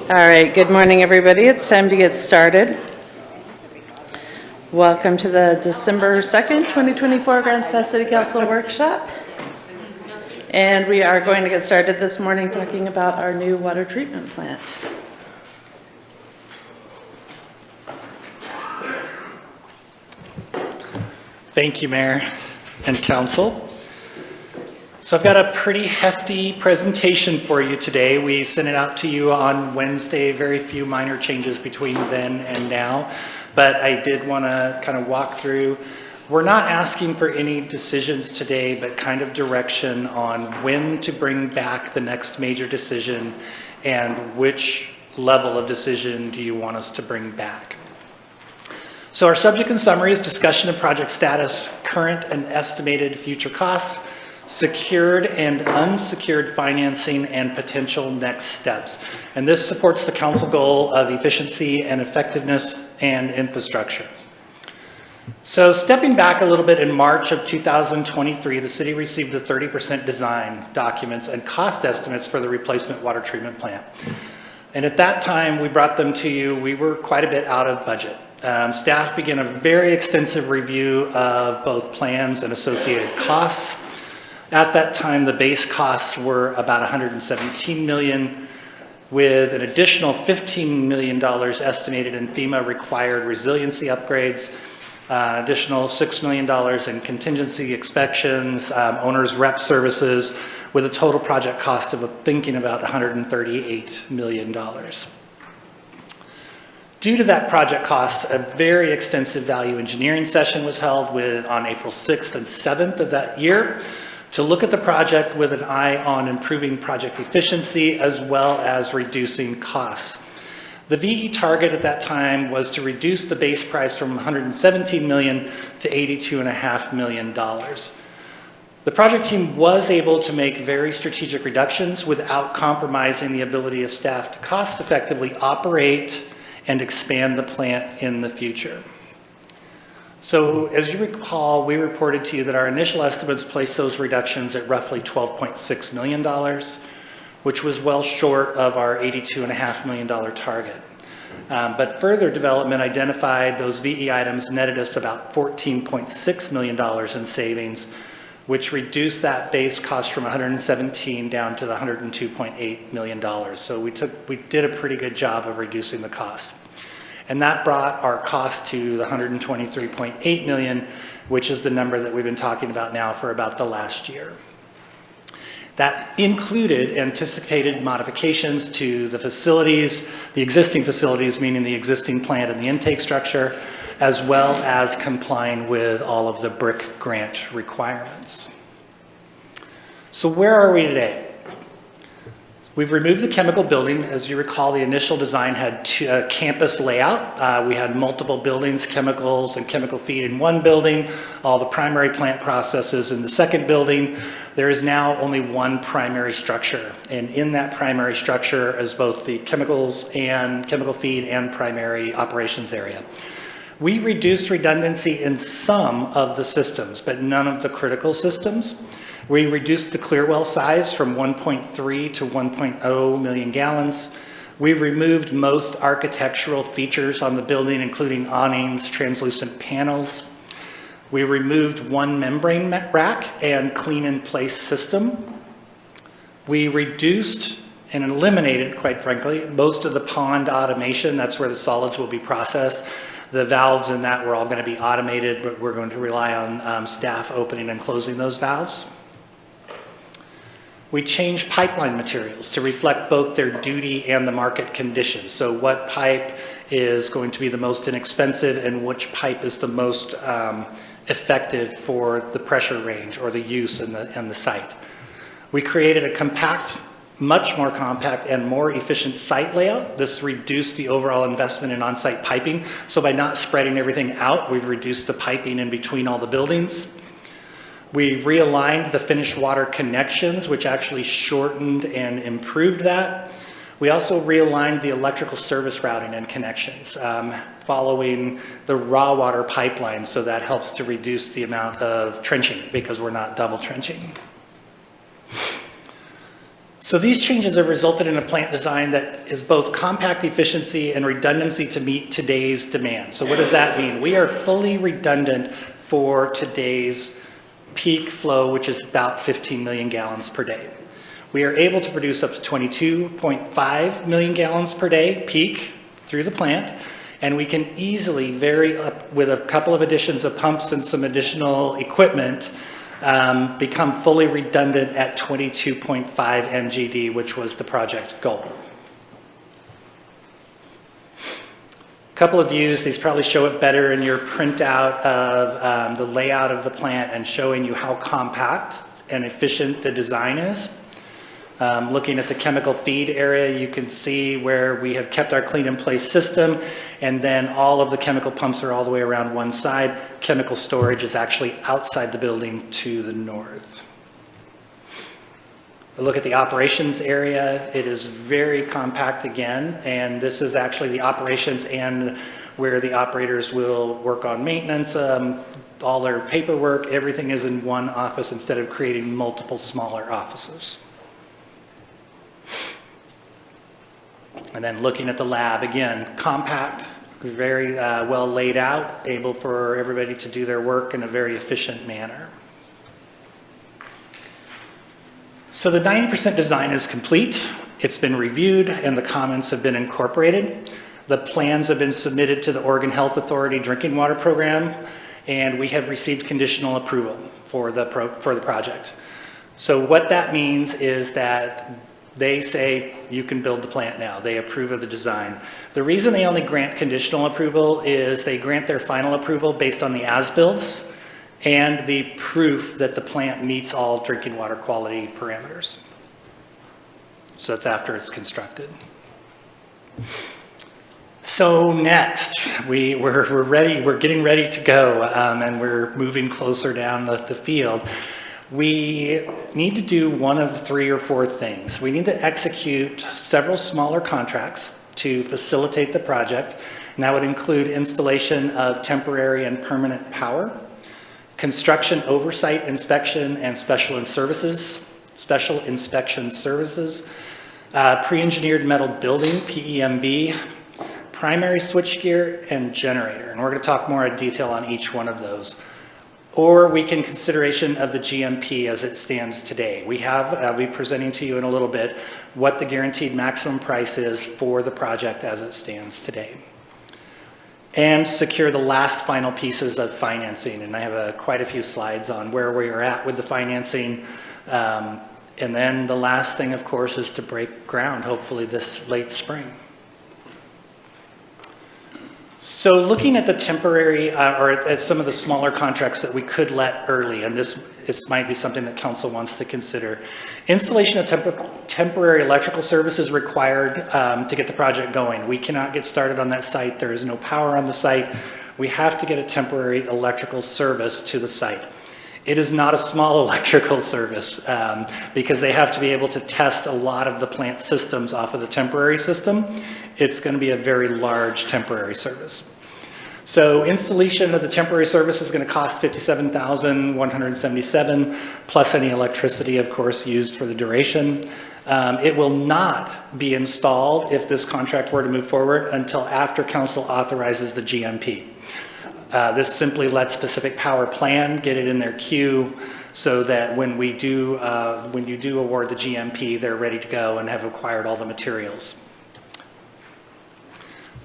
All right, good morning, everybody. It's time to get started. Welcome to the December 2nd, 2024 Grants Pass City Council Workshop. And we are going to get started this morning talking about our new water treatment plant. Thank you, Mayor and Council. So I've got a pretty hefty presentation for you today. We sent it out to you on Wednesday, very few minor changes between then and now, but I did want to kind of walk through. We're not asking for any decisions today, but kind of direction on when to bring back the next major decision and which level of decision do you want us to bring back. So our subject and summary is discussion of project status, current and estimated future costs, secured and unsecured financing, and potential next steps. And this supports the council goal of efficiency and effectiveness and infrastructure. So stepping back a little bit, in March of 2023, the city received the 30% design documents and cost estimates for the replacement water treatment plant. And at that time, we brought them to you. We were quite a bit out of budget. Staff began a very extensive review of both plans and associated costs. At that time, the base costs were about $117 million, with an additional $15 million estimated in FEMA required resiliency upgrades, additional $6 million in contingency inspections, owner's rep services, with a total project cost of thinking about $138 million. Due to that project cost, a very extensive value engineering session was held on April 6th and 7th of that year to look at the project with an eye on improving project efficiency as well as reducing costs. The VE target at that time was to reduce the base price from $117 million to $82.5 million. The project team was able to make very strategic reductions without compromising the ability of staff to cost effectively operate and expand the plant in the future. So as you recall, we reported to you that our initial estimates placed those reductions at roughly $12.6 million, which was well short of our $82.5 million target. But further development identified those VE items netted us about $14.6 million in savings, which reduced that base cost from 117 down to the $102.8 million. So we did a pretty good job of reducing the cost. And that brought our cost to the $123.8 million, which is the number that we've been talking about now for about the last year. That included anticipated modifications to the facilities, the existing facilities, meaning the existing plant and the intake structure, as well as complying with all of the BRIC grant requirements. So where are we today? We've removed the chemical building. As you recall, the initial design had a campus layout. We had multiple buildings, chemicals and chemical feed in one building, all the primary plant processes in the second building. There is now only one primary structure. And in that primary structure is both the chemicals and chemical feed and primary operations area. We reduced redundancy in some of the systems, but none of the critical systems. We reduced the clear well size from 1.3 to 1.0 million gallons. We removed most architectural features on the building, including awnings, translucent panels. We removed one membrane rack and clean-in-place system. We reduced and eliminated, quite frankly, most of the pond automation. That's where the solids will be processed. The valves in that were all going to be automated, but we're going to rely on staff opening and closing those valves. We changed pipeline materials to reflect both their duty and the market conditions. So what pipe is going to be the most inexpensive and which pipe is the most effective for the pressure range or the use in the site. We created a compact, much more compact and more efficient site layout. This reduced the overall investment in on-site piping. So by not spreading everything out, we've reduced the piping in between all the buildings. We realigned the finished water connections, which actually shortened and improved that. We also realigned the electrical service routing and connections following the raw water pipeline, so that helps to reduce the amount of trenching because we're not double trenching. So these changes have resulted in a plant design that is both compact efficiency and redundancy to meet today's demand. So what does that mean? We are fully redundant for today's peak flow, which is about 15 million gallons per day. We are able to produce up to 22.5 million gallons per day peak through the plant, and we can easily vary up with a couple of additions of pumps and some additional equipment, become fully redundant at 22.5 MGD, which was the project goal. Couple of views, these probably show it better in your printout of the layout of the plant and showing you how compact and efficient the design is. Looking at the chemical feed area, you can see where we have kept our clean in place system, and then all of the chemical pumps are all the way around one side. Chemical storage is actually outside the building to the north. A look at the operations area. It is very compact again, and this is actually the operations and where the operators will work on maintenance, all their paperwork, everything is in one office instead of creating multiple smaller offices. And then looking at the lab, again, compact, very well laid out, able for everybody to do their work in a very efficient manner. So the 90% design is complete. It's been reviewed and the comments have been incorporated. The plans have been submitted to the Oregon Health Authority Drinking Water Program, and we have received conditional approval for the project. So what that means is that they say you can build the plant now. They approve of the design. The reason they only grant conditional approval is they grant their final approval based on the as-builds and the proof that the plant meets all drinking water quality parameters. So that's after it's constructed. So next, we're ready. We're getting ready to go, and we're moving closer down the field. We need to do one of 3 or 4 things. We need to execute several smaller contracts to facilitate the project, and that would include installation of temporary and permanent power, construction oversight inspection and special inspection services, pre-engineered metal building, PEMB, primary switchgear, and generator. And we're going to talk more in detail on each one of those. Or we can consideration of the GMP as it stands today. I'll be presenting to you in a little bit what the guaranteed maximum price is for the project as it stands today. And secure the last final pieces of financing. And I have quite a few slides on where we are at with the financing. And then the last thing, of course, is to break ground, hopefully this late spring. So looking at the temporary or at some of the smaller contracts that we could let early, and this might be something that council wants to consider. Installation of temporary electrical service is required to get the project going. We cannot get started on that site. There is no power on the site. We have to get a temporary electrical service to the site. It is not a small electrical service because they have to be able to test a lot of the plant systems off of the temporary system. It's going to be a very large temporary service. So installation of the temporary service is going to cost $57,177 plus any electricity, of course, used for the duration. It will not be installed if this contract were to move forward until after council authorizes the GMP. This simply lets Pacific Power plan, get it in their queue so that when you do award the GMP, they're ready to go and have acquired all the materials.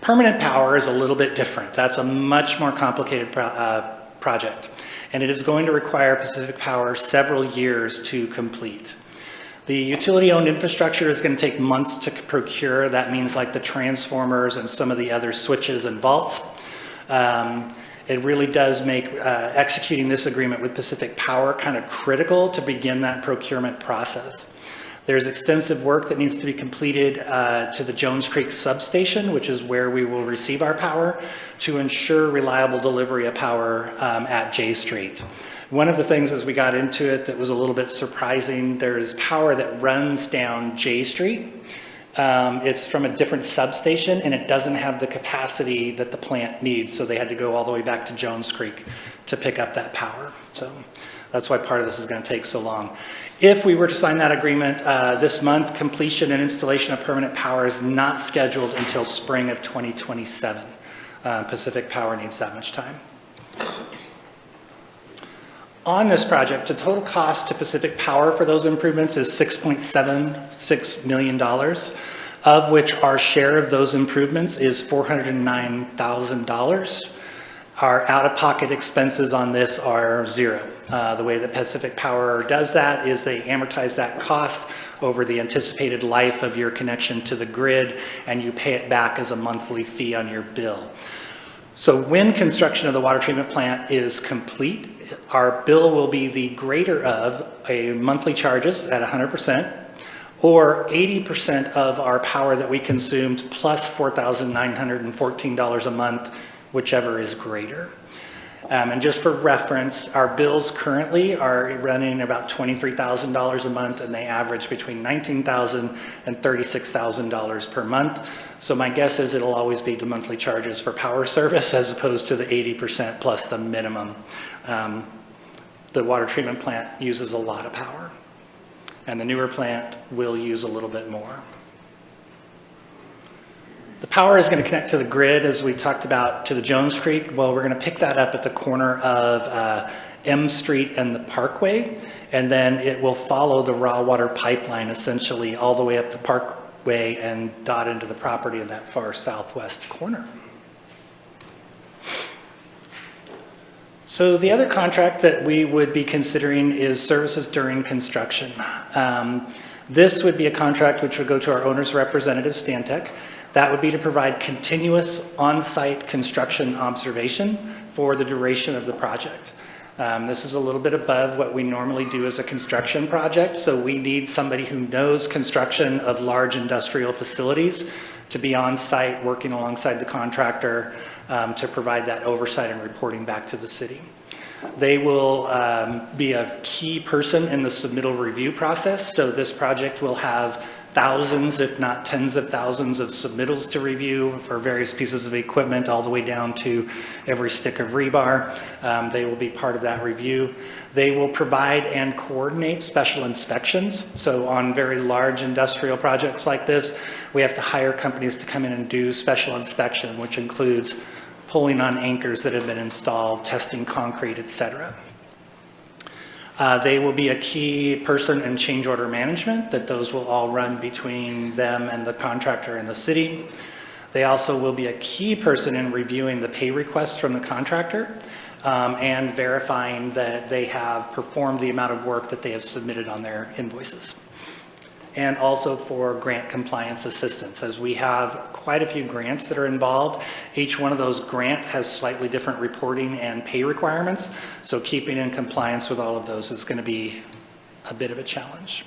Permanent power is a little bit different. That's a much more complicated project, and it is going to require Pacific Power several years to complete. The utility-owned infrastructure is going to take months to procure. That means like the transformers and some of the other switches and vaults. It really does make executing this agreement with Pacific Power kind of critical to begin that procurement process. There's extensive work that needs to be completed to the Jones Creek substation, which is where we will receive our power, to ensure reliable delivery of power at J Street. One of the things as we got into it that was a little bit surprising, there is power that runs down J Street. It's from a different substation and it doesn't have the capacity that the plant needs, so they had to go all the way back to Jones Creek to pick up that power. So That's why part of this is going to take so long. If we were to sign that agreement this month, completion and installation of permanent power is not scheduled until spring of 2027. Pacific Power needs that much time. On this project, the total cost to Pacific Power for those improvements is $6.76 million, of which our share of those improvements is $409,000. Our out-of-pocket expenses on this are zero. The way that Pacific Power does that is they amortize that cost over the anticipated life of your connection to the grid, and you pay it back as a monthly fee on your bill. So when construction of the water treatment plant is complete, our bill will be the greater of a monthly charges at 100%, or 80% of our power that we consumed plus $4,914 a month, whichever is greater. And just for reference, our bills currently are running about $23,000 a month, and they average between $19,000 and $36,000 per month. So my guess is it'll always be the monthly charges for power service as opposed to the 80% plus the minimum. The water treatment plant uses a lot of power, and the newer plant will use a little bit more. The power is going to connect to the grid, as we talked about, to the Jones Creek. Well, we're going to pick that up at the corner of M Street and the Parkway, and then it will follow the raw water pipeline essentially all the way up the Parkway and dot into the property in that far southwest corner. So the other contract that we would be considering is services during construction. This would be a contract which would go to our owner's representative, Stantec. That would be to provide continuous on-site construction observation for the duration of the project. This is a little bit above what we normally do as a construction project, so we need somebody who knows construction of large industrial facilities to be on-site working alongside the contractor to provide that oversight and reporting back to the city. They will be a key person in the submittal review process, so this project will have thousands, if not tens of thousands of submittals to review for various pieces of equipment all the way down to every stick of rebar. They will be part of that review. They will provide and coordinate special inspections. So on very large industrial projects like this, we have to hire companies to come in and do special inspection, which includes pulling on anchors that have been installed, testing concrete, etc. They will be a key person in change order management, that those will all run between them and the contractor and the city. They also will be a key person in reviewing the pay requests from the contractor and verifying that they have performed the amount of work that they have submitted on their invoices. And also for grant compliance assistance, as we have quite a few grants that are involved. Each one of those grants has slightly different reporting and pay requirements, so keeping in compliance with all of those is going to be a bit of a challenge.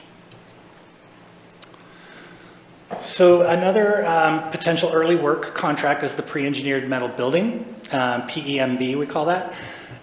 So another potential early work contract is the pre-engineered metal building, PEMB we call that.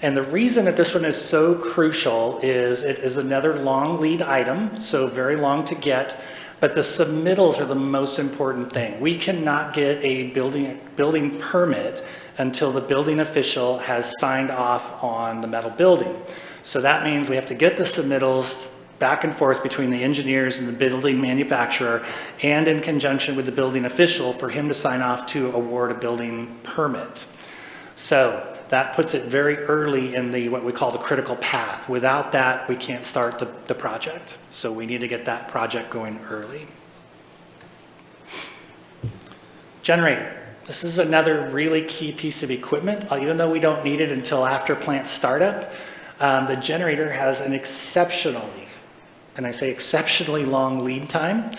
And the reason that this one is so crucial is it is another long lead item, so very long to get, but the submittals are the most important thing. We cannot get a building permit until the building official has signed off on the metal building. So that means we have to get the submittals back and forth between the engineers and the building manufacturer, and in conjunction with the building official for him to sign off to award a building permit. So that puts it very early in the what we call the critical path. Without that, we can't start the project. So we need to get that project going early. Generator. This is another really key piece of equipment. Even though we don't need it until after plant startup, the generator has an exceptionally, and I say exceptionally long lead time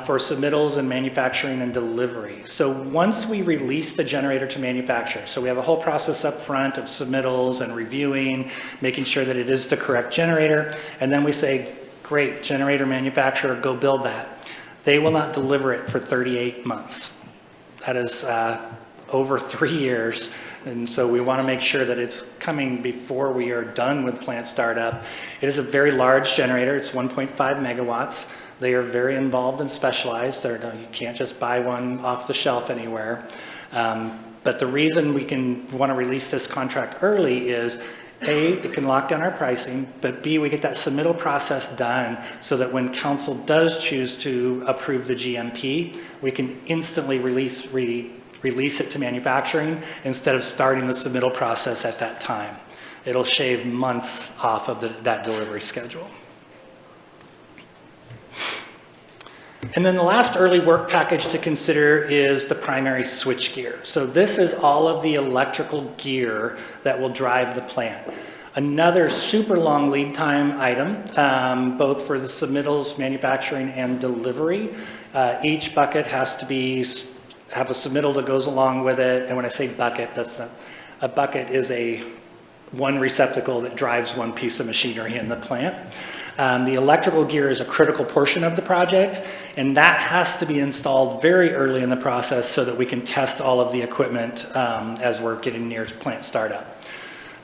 for submittals and manufacturing and delivery. So once we release the generator to manufacture, so we have a whole process up front of submittals and reviewing, making sure that it is the correct generator, and then we say, great, generator manufacturer, go build that. They will not deliver it for 38 months. That is over 3 years, and so we want to make sure that it's coming before we are done with plant startup. It is a very large generator. It's 1.5 megawatts. They are very involved and specialized. You can't just buy one off the shelf anywhere. But the reason we want to release this contract early is A, it can lock down our pricing, but B, we get that submittal process done so that when council does choose to approve the GMP, we can instantly release it to manufacturing instead of starting the submittal process at that time. It'll shave months off of that delivery schedule. And then the last early work package to consider is the primary switchgear. So this is all of the electrical gear that will drive the plant. Another super long lead time item, both for the submittals, manufacturing, and delivery. Each bucket has to have a submittal that goes along with it. And when I say bucket, that's not, a bucket is one receptacle that drives one piece of machinery in the plant. The electrical gear is a critical portion of the project, and that has to be installed very early in the process so that we can test all of the equipment as we're getting near to plant startup.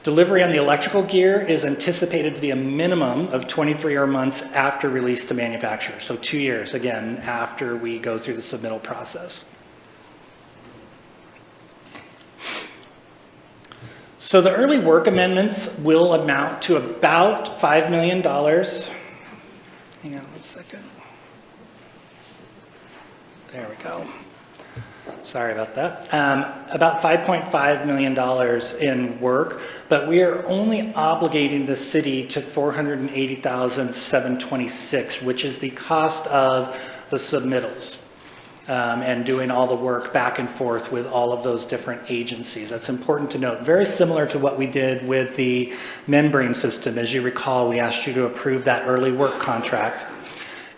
Delivery on the electrical gear is anticipated to be a minimum of 23 months after release to manufacturer. So 2 years, again, after we go through the submittal process. So the early work amendments will amount to about $5 million. Hang on 1 second. There we go. Sorry about that. About $5.5 million in work, but we are only obligating the city to $480,726, which is the cost of the submittals. And doing all the work back and forth with all of those different agencies. That's important to note. Very similar to what we did with the membrane system. As you recall, we asked you to approve that early work contract.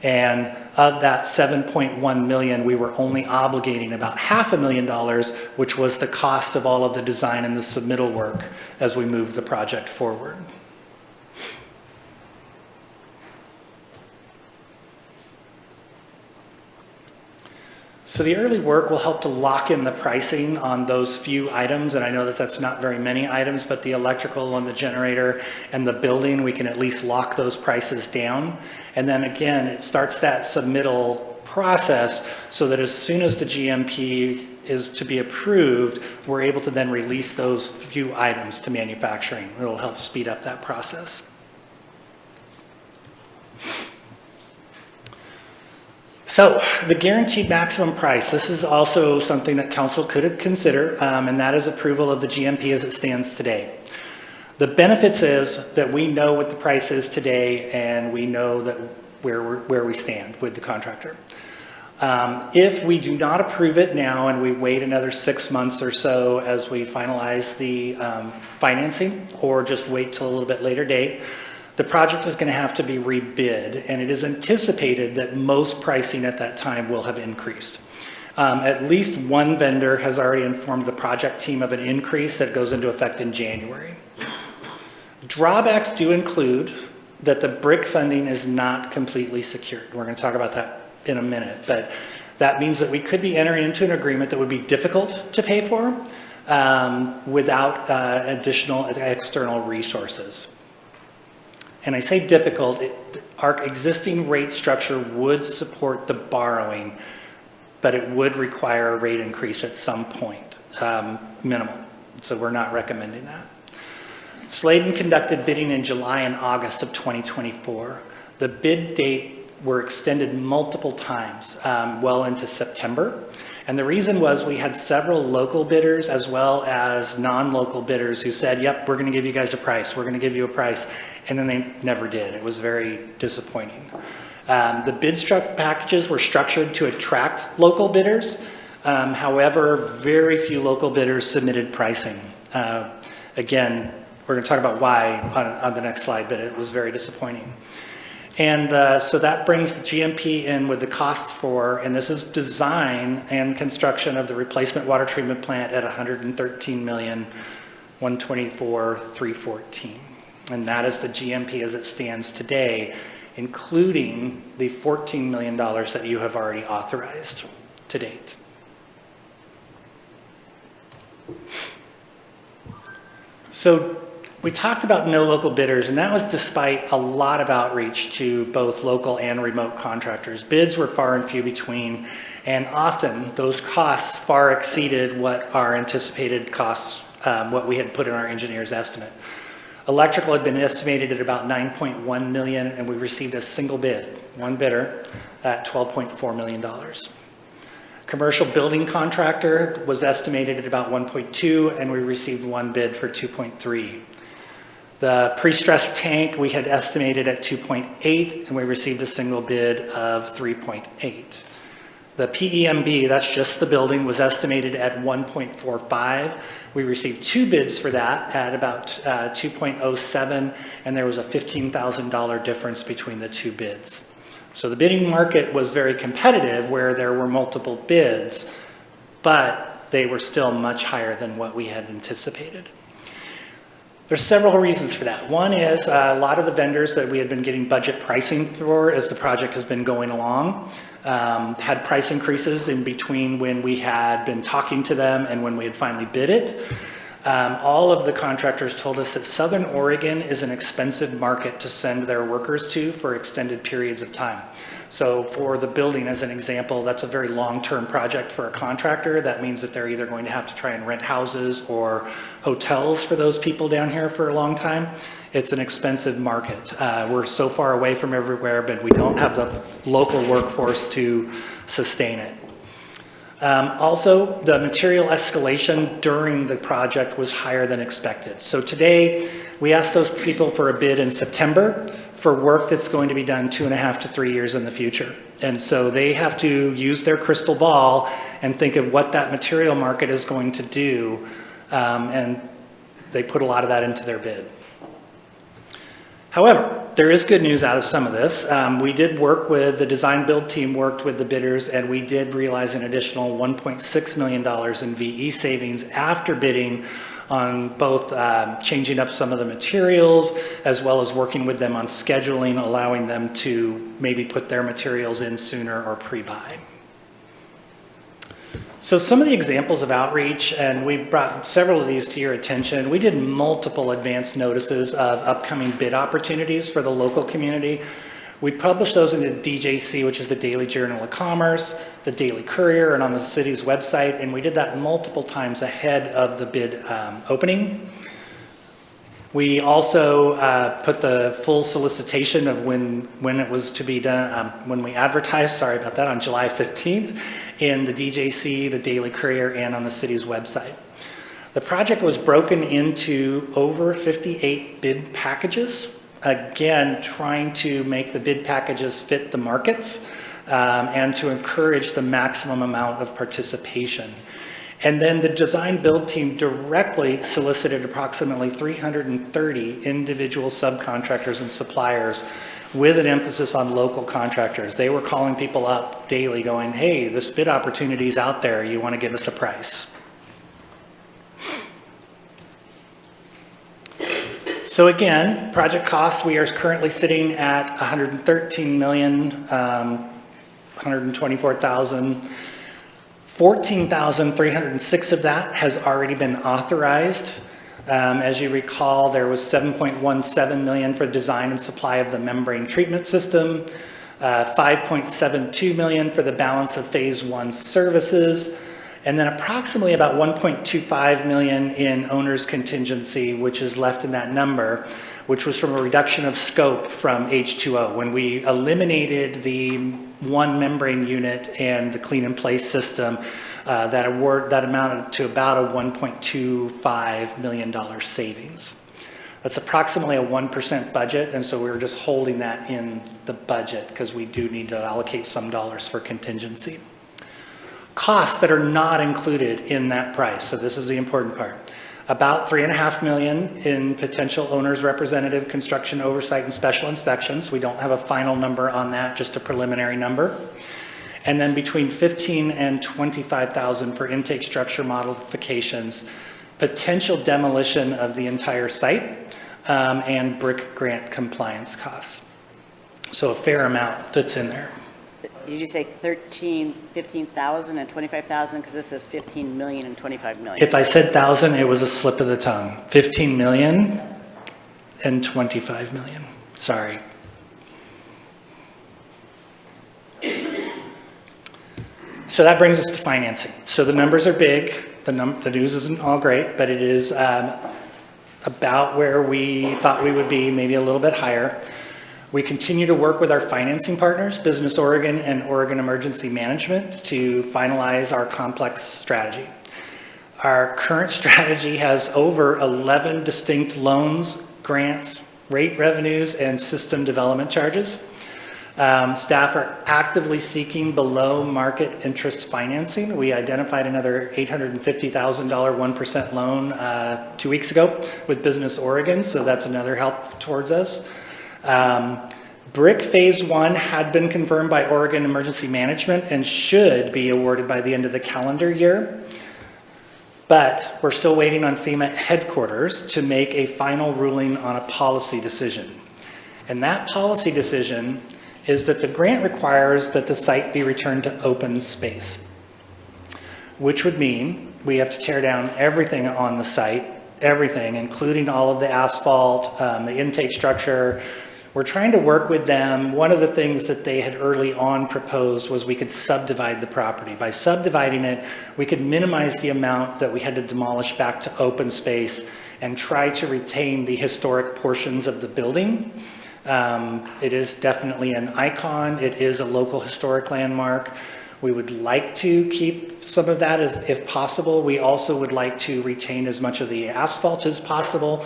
And of that 7.1 million, we were only obligating about $500,000, which was the cost of all of the design and the submittal work as we moved the project forward. So the early work will help to lock in the pricing on those few items, and I know that that's not very many items, but the electrical and the generator and the building, we can at least lock those prices down. And then again, it starts that submittal process so that as soon as the GMP is to be approved, we're able to then release those few items to manufacturing. It'll help speed up that process. So the guaranteed maximum price, this is also something that council could consider, and that is approval of the GMP as it stands today. The benefits is that we know what the price is today, and we know that where we stand with the contractor. If we do not approve it now and we wait another 6 months or so as we finalize the financing, or just wait till a little bit later date, the project is going to have to be rebid, and it is anticipated that most pricing at that time will have increased. At least one vendor has already informed the project team of an increase that goes into effect in January. Drawbacks do include that the BRIC funding is not completely secured. We're going to talk about that in a minute, but that means that we could be entering into an agreement that would be difficult to pay for without additional external resources. And I say difficult, our existing rate structure would support the borrowing, but it would require a rate increase at some point, minimum. So we're not recommending that. Sladen conducted bidding in July and August of 2024. The bid date were extended multiple times, well into September. And the reason was we had several local bidders as well as non-local bidders who said, yep, we're going to give you guys a price. We're going to give you a price. And then they never did. It was very disappointing. The bid packages were structured to attract local bidders. However, very few local bidders submitted pricing. Again, we're going to talk about why on the next slide, but it was very disappointing. And so that brings the GMP in with the cost for, and this is design and construction of the replacement water treatment plant at $113,124,314. And that is the GMP as it stands today, including the $14 million that you have already authorized to date. So we talked about no local bidders, and that was despite a lot of outreach to both local and remote contractors. Bids were far and few between, and often those costs far exceeded what our anticipated costs, what we had put in our engineer's estimate. Electrical had been estimated at about 9.1 million, and we received a single bid, one bidder, at $12.4 million. Commercial building contractor was estimated at about 1.2, and we received one bid for 2.3. The pre-stressed tank we had estimated at 2.8, and we received a single bid of 3.8. The PEMB, that's just the building, was estimated at 1.45. We received two bids for that at about 2.07, and there was a $15,000 difference between the two bids. So the bidding market was very competitive where there were multiple bids, but they were still much higher than what we had anticipated. There's several reasons for that. One is a lot of the vendors that we had been getting budget pricing for as the project has been going along had price increases in between when we had been talking to them and when we had finally bid it. All of the contractors told us that Southern Oregon is an expensive market to send their workers to for extended periods of time. So for the building, as an example, that's a very long-term project for a contractor. That means that they're either going to have to try and rent houses or hotels for those people down here for a long time. It's an expensive market. We're so far away from everywhere, but we don't have the local workforce to sustain it. Also, the material escalation during the project was higher than expected. So today, we asked those people for a bid in September for work that's going to be done 2.5 to 3 years in the future. And so they have to use their crystal ball and think of what that material market is going to do. And they put a lot of that into their bid. However, there is good news out of some of this. We did work with the design build team, worked with the bidders, and we did realize an additional $1.6 million in VE savings after bidding on both changing up some of the materials as well as working with them on scheduling, allowing them to maybe put their materials in sooner or pre-buy. So some of the examples of outreach, and we brought several of these to your attention. We did multiple advance notices of upcoming bid opportunities for the local community. We published those in the DJC, which is the Daily Journal of Commerce, the Daily Courier, and on the city's website, and we did that multiple times ahead of the bid opening. We also put the full solicitation of when it was to be done, when we advertised, sorry about that, on July 15th in the DJC, the Daily Courier, and on the city's website. The project was broken into over 58 bid packages, again, trying to make the bid packages fit the markets and to encourage the maximum amount of participation. And then the design build team directly solicited approximately 330 individual subcontractors and suppliers with an emphasis on local contractors. They were calling people up daily going, hey, this bid opportunity is out there. You want to give us a price? So again, project costs, we are currently sitting at $113,124,000. 14,306 of that has already been authorized. As you recall, there was 7.17 million for design and supply of the membrane treatment system, 5.72 million for the balance of phase 1 services, and then approximately about 1.25 million in owner's contingency, which is left in that number, which was from a reduction of scope from H2O. When we eliminated the one membrane unit and the clean in place system, that amounted to about a $1.25 million savings. That's approximately a 1% budget, and so we're just holding that in the budget because we do need to allocate some dollars for contingency. Costs that are not included in that price, so this is the important part. About $3.5 million in potential owner's representative construction oversight and special inspections. We don't have a final number on that, just a preliminary number. And then between $15,000 and $25,000 for intake structure modifications, potential demolition of the entire site, and brick grant compliance costs. So a fair amount that's in there. Did you say 15,000 and 25,000? Because this says 15 million and 25 million. If I said 1,000, it was a slip of the tongue. 15 million and 25 million. Sorry. So that brings us to financing. So the numbers are big. The news isn't all great, but it is about where we thought we would be, maybe a little bit higher. We continue to work with our financing partners, Business Oregon and Oregon Emergency Management, to finalize our complex strategy. Our current strategy has over 11 distinct loans, grants, rate revenues, and system development charges. Staff are actively seeking below market interest financing. We identified another $850,000 1% loan 2 weeks ago with Business Oregon, so that's another help towards us. BRIC Phase 1 had been confirmed by Oregon Emergency Management and should be awarded by the end of the calendar year. But we're still waiting on FEMA headquarters to make a final ruling on a policy decision. And that policy decision is that the grant requires that the site be returned to open space, which would mean we have to tear down everything on the site, everything, including all of the asphalt, the intake structure. We're trying to work with them. One of the things that they had early on proposed was we could subdivide the property. By subdividing it, we could minimize the amount that we had to demolish back to open space and try to retain the historic portions of the building. It is definitely an icon. It is a local historic landmark. We would like to keep some of that if possible. We also would like to retain as much of the asphalt as possible.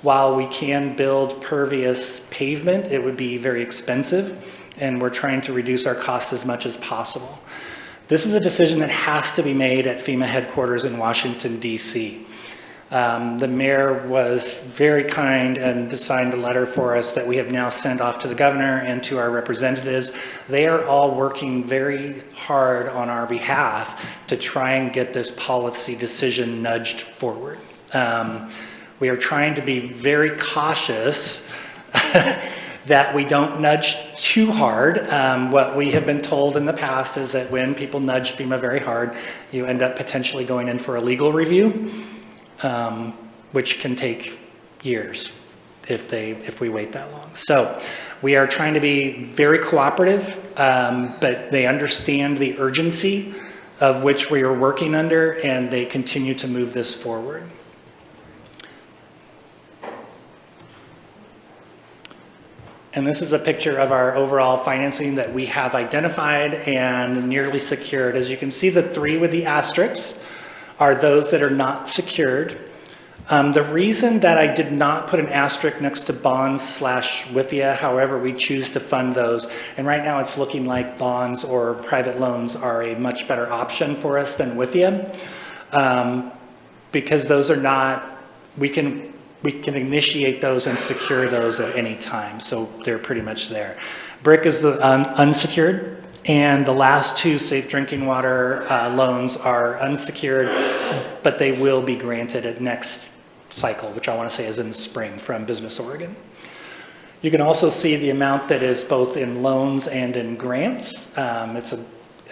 While we can build pervious pavement, it would be very expensive, and we're trying to reduce our costs as much as possible. This is a decision that has to be made at FEMA headquarters in Washington, D.C. The mayor was very kind and signed a letter for us that we have now sent off to the governor and to our representatives. They are all working very hard on our behalf to try and get this policy decision nudged forward. We are trying to be very cautious that we don't nudge too hard. What we have been told in the past is that when people nudge FEMA very hard, you end up potentially going in for a legal review. Which can take years if we wait that long. So we are trying to be very cooperative, but they understand the urgency of which we are working under, and they continue to move this forward. And this is a picture of our overall financing that we have identified and nearly secured. As you can see, the three with the asterisks are those that are not secured. The reason that I did not put an asterisk next to bonds/WIFIA, however we choose to fund those, and right now it's looking like bonds or private loans are a much better option for us than WIFIA, because those are not, we can initiate those and secure those at any time, so they're pretty much there. BRIC is the unsecured. And the last two safe drinking water loans are unsecured, but they will be granted at next cycle, which I want to say is in the spring from Business Oregon. You can also see the amount that is both in loans and in grants. It's a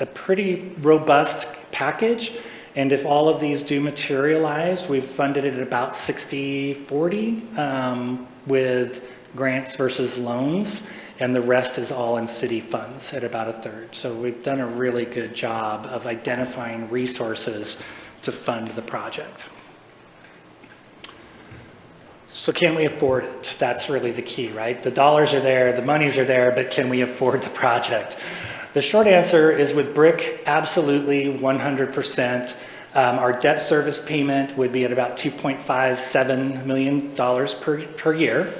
pretty robust package. And if all of these do materialize, we've funded it at about 60-40 with grants versus loans. And the rest is all in city funds at about a third. So we've done a really good job of identifying resources to fund the project. So can we afford it? That's really the key, right? The dollars are there, the monies are there, but can we afford the project? The short answer is with BRIC, absolutely 100%. Our debt service payment would be at about $2.57 million per year.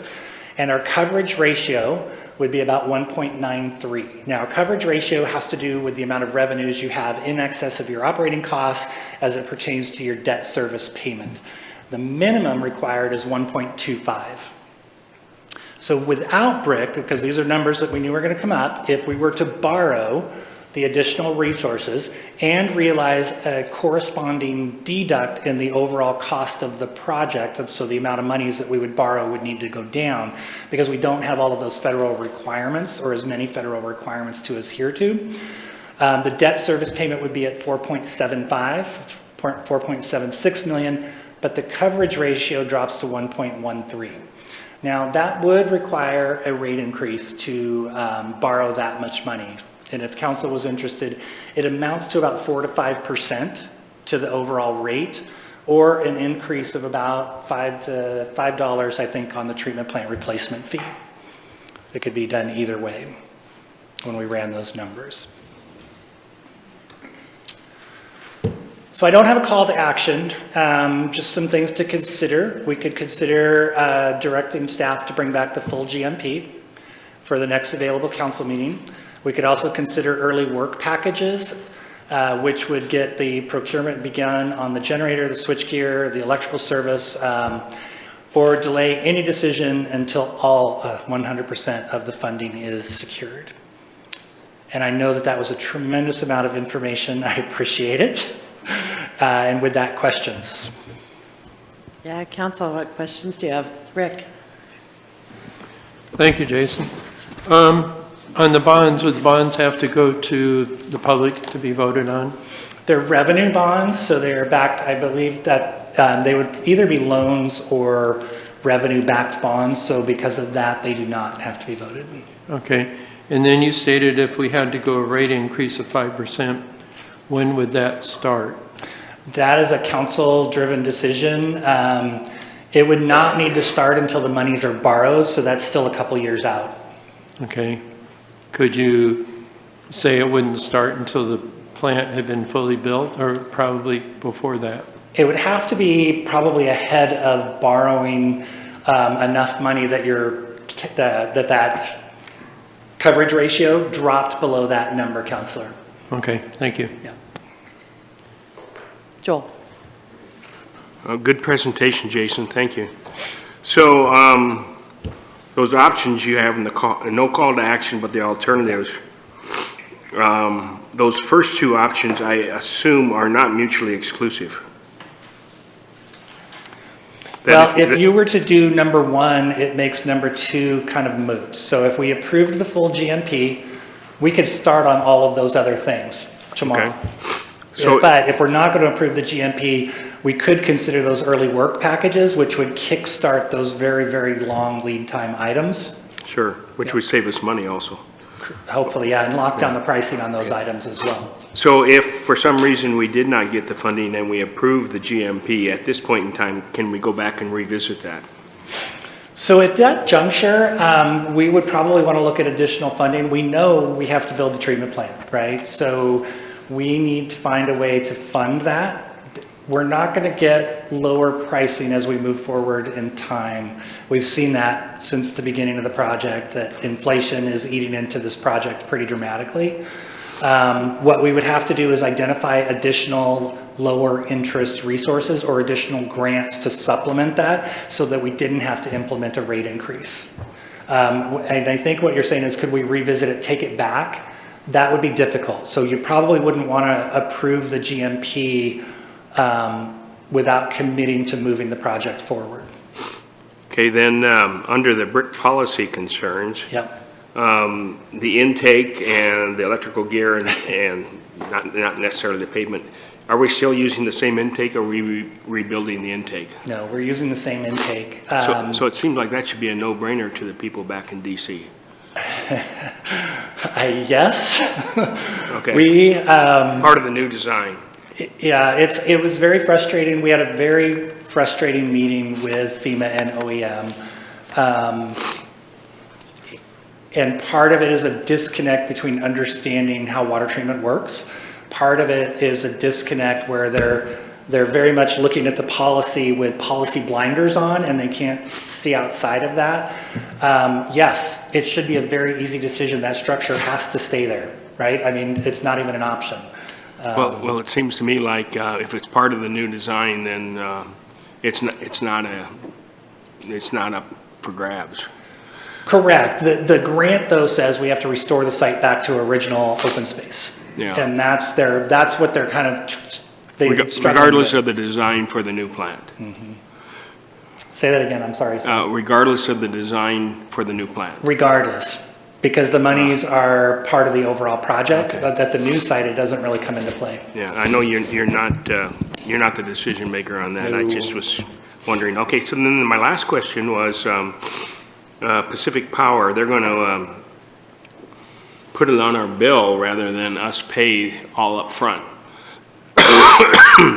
And our coverage ratio would be about 1.93. Now, coverage ratio has to do with the amount of revenues you have in excess of your operating costs as it pertains to your debt service payment. The minimum required is 1.25. So without BRIC, because these are numbers that we knew were going to come up, if we were to borrow the additional resources and realize a corresponding deduct in the overall cost of the project, and so the amount of monies that we would borrow would need to go down because we don't have all of those federal requirements or as many federal requirements to adhere to. The debt service payment would be at 4.76 million, but the coverage ratio drops to 1.13. Now that would require a rate increase to borrow that much money. And if council was interested, it amounts to about 4 to 5% to the overall rate, or an increase of about $5, I think, on the treatment plant replacement fee. It could be done either way when we ran those numbers. So I don't have a call to action, just some things to consider. We could consider directing staff to bring back the full GMP for the next available council meeting. We could also consider early work packages, which would get the procurement begun on the generator, the switchgear, the electrical service, or delay any decision until all 100% of the funding is secured. And I know that that was a tremendous amount of information. I appreciate it. And with that, questions? Yeah, council, what questions do you have? Rick? Thank you, Jason. On the bonds, would the bonds have to go to the public to be voted on? They're revenue bonds, so they're backed, I believe that they would either be loans or revenue-backed bonds, so because of that, they do not have to be voted. Okay. And then you stated if we had to go a rate increase of 5%, when would that start? That is a council-driven decision. It would not need to start until the monies are borrowed, so that's still a couple years out. Okay. Could you say it wouldn't start until the plant had been fully built, or probably before that? It would have to be probably ahead of borrowing enough money that that coverage ratio dropped below that number, Counselor. Okay, thank you. Yeah. Joel? Good presentation, Jason. Thank you. So those options you have in the call, no call to action, but the alternatives, those first two options, I assume, are not mutually exclusive. Well, if you were to do number one, it makes number two kind of moot. So if we approved the full GMP, we could start on all of those other things tomorrow. Okay. So, but if we're not going to approve the GMP, we could consider those early work packages, which would kickstart those very, very long lead time items. sure, which would save us money also. Hopefully, yeah, and lock down the pricing on those items as well. So if for some reason we did not get the funding and we approved the GMP, at this point in time, can we go back and revisit that? So at that juncture, we would probably want to look at additional funding. We know we have to build the treatment plant, right? So we need to find a way to fund that. We're not going to get lower pricing as we move forward in time. We've seen that since the beginning of the project, that inflation is eating into this project pretty dramatically. What we would have to do is identify additional lower interest resources or additional grants to supplement that so that we didn't have to implement a rate increase. And I think what you're saying is, could we revisit it, take it back? That would be difficult. So you probably wouldn't want to approve the GMP without committing to moving the project forward. Okay, then under the BRIC policy concerns, Yep. the intake and the electrical gear and not necessarily the pavement, are we still using the same intake, or are we rebuilding the intake? No, we're using the same intake. So it seems like that should be a no-brainer to the people back in DC. Yes. Okay. We, Part of the new design. yeah, it was very frustrating. We had a very frustrating meeting with FEMA and OEM. And part of it is a disconnect between understanding how water treatment works. Part of it is a disconnect where they're very much looking at the policy with policy blinders on, and they can't see outside of that. Yes, it should be a very easy decision. That structure has to stay there, right? I mean, it's not even an option. Well, it seems to me like if it's part of the new design, then it's not up for grabs. Correct. The grant, though, says we have to restore the site back to original open space. Yeah. And that's what they're kind of, Regardless of the design for the new plant. Say that again, I'm sorry. Regardless of the design for the new plant. Regardless, because the monies are part of the overall project, Okay. but at the new site, it doesn't really come into play. Yeah, I know you're not the decision maker on that. I just was wondering. Okay, so then my last question was Pacific Power. They're going to put it on our bill rather than us pay all up front.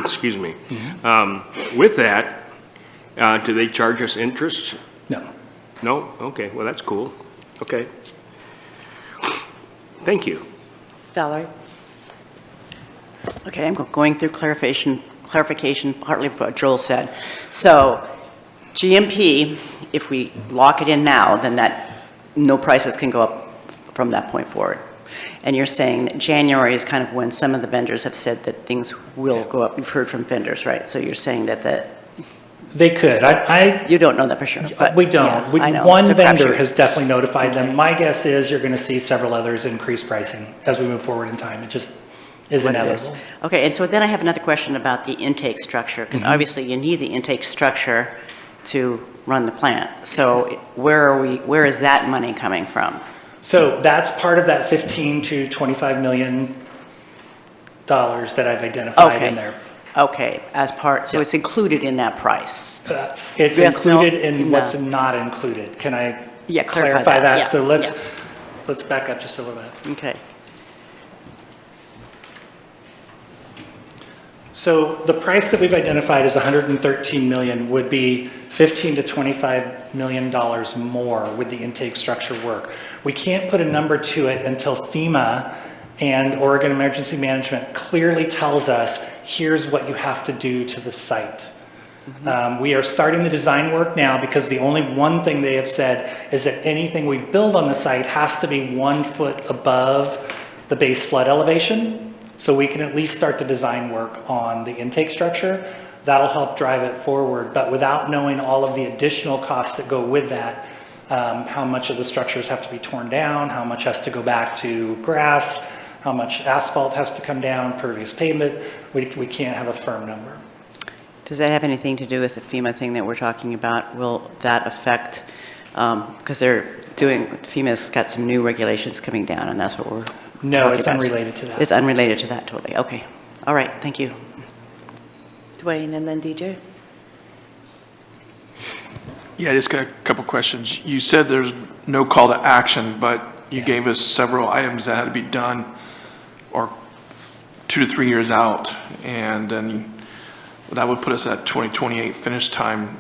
Excuse me. With that, do they charge us interest? No. No? Okay, well, that's cool. Okay. Thank you. Valerie? Okay, I'm going through clarification partly of what Joel said. So GMP, if we lock it in now, then no prices can go up from that point forward. And you're saying that January is kind of when some of the vendors have said that things will go up. You've heard from vendors, right? So you're saying that They could. you don't know that for sure. But We don't. yeah, I know. One It's a vendor crapshoot. has definitely notified them. My guess is you're going to see several others increase pricing as we move forward in time. It just is What it is. inevitable. Okay, and so then I have another question about the intake structure, because obviously you need the intake structure to run the plant. So where is that money coming from? So that's part of that 15 to 25 million dollars that I've identified in there. Okay, so it's included in that price? It's Yes, no, included in what's no. not included. Can I Yeah, clarify that? yeah, So yeah. let's back up just a little bit. Okay. So the price that we've identified as 113 million would be 15 to 25 million dollars more with the intake structure work. We can't put a number to it until FEMA and Oregon Emergency Management clearly tells us, here's what you have to do to the site. We are starting the design work now because the only one thing they have said is that anything we build on the site has to be 1 foot above the base flood elevation. So we can at least start the design work on the intake structure. That'll help drive it forward. But without knowing all of the additional costs that go with that, how much of the structures have to be torn down, how much has to go back to grass, how much asphalt has to come down, pervious pavement, we can't have a firm number. Does that have anything to do with the FEMA thing that we're talking about? Will that affect, because FEMA's got some new regulations coming down, and that's what we're No, talking it's about. unrelated to that. It's unrelated to that, totally. Okay. All right, thank you. Dwayne and then DJ? Yeah, I just got a couple questions. You said there's no call to action, but you gave us several items that had to be done or 2 to 3 years out, and then that would put us at 2028 finish time.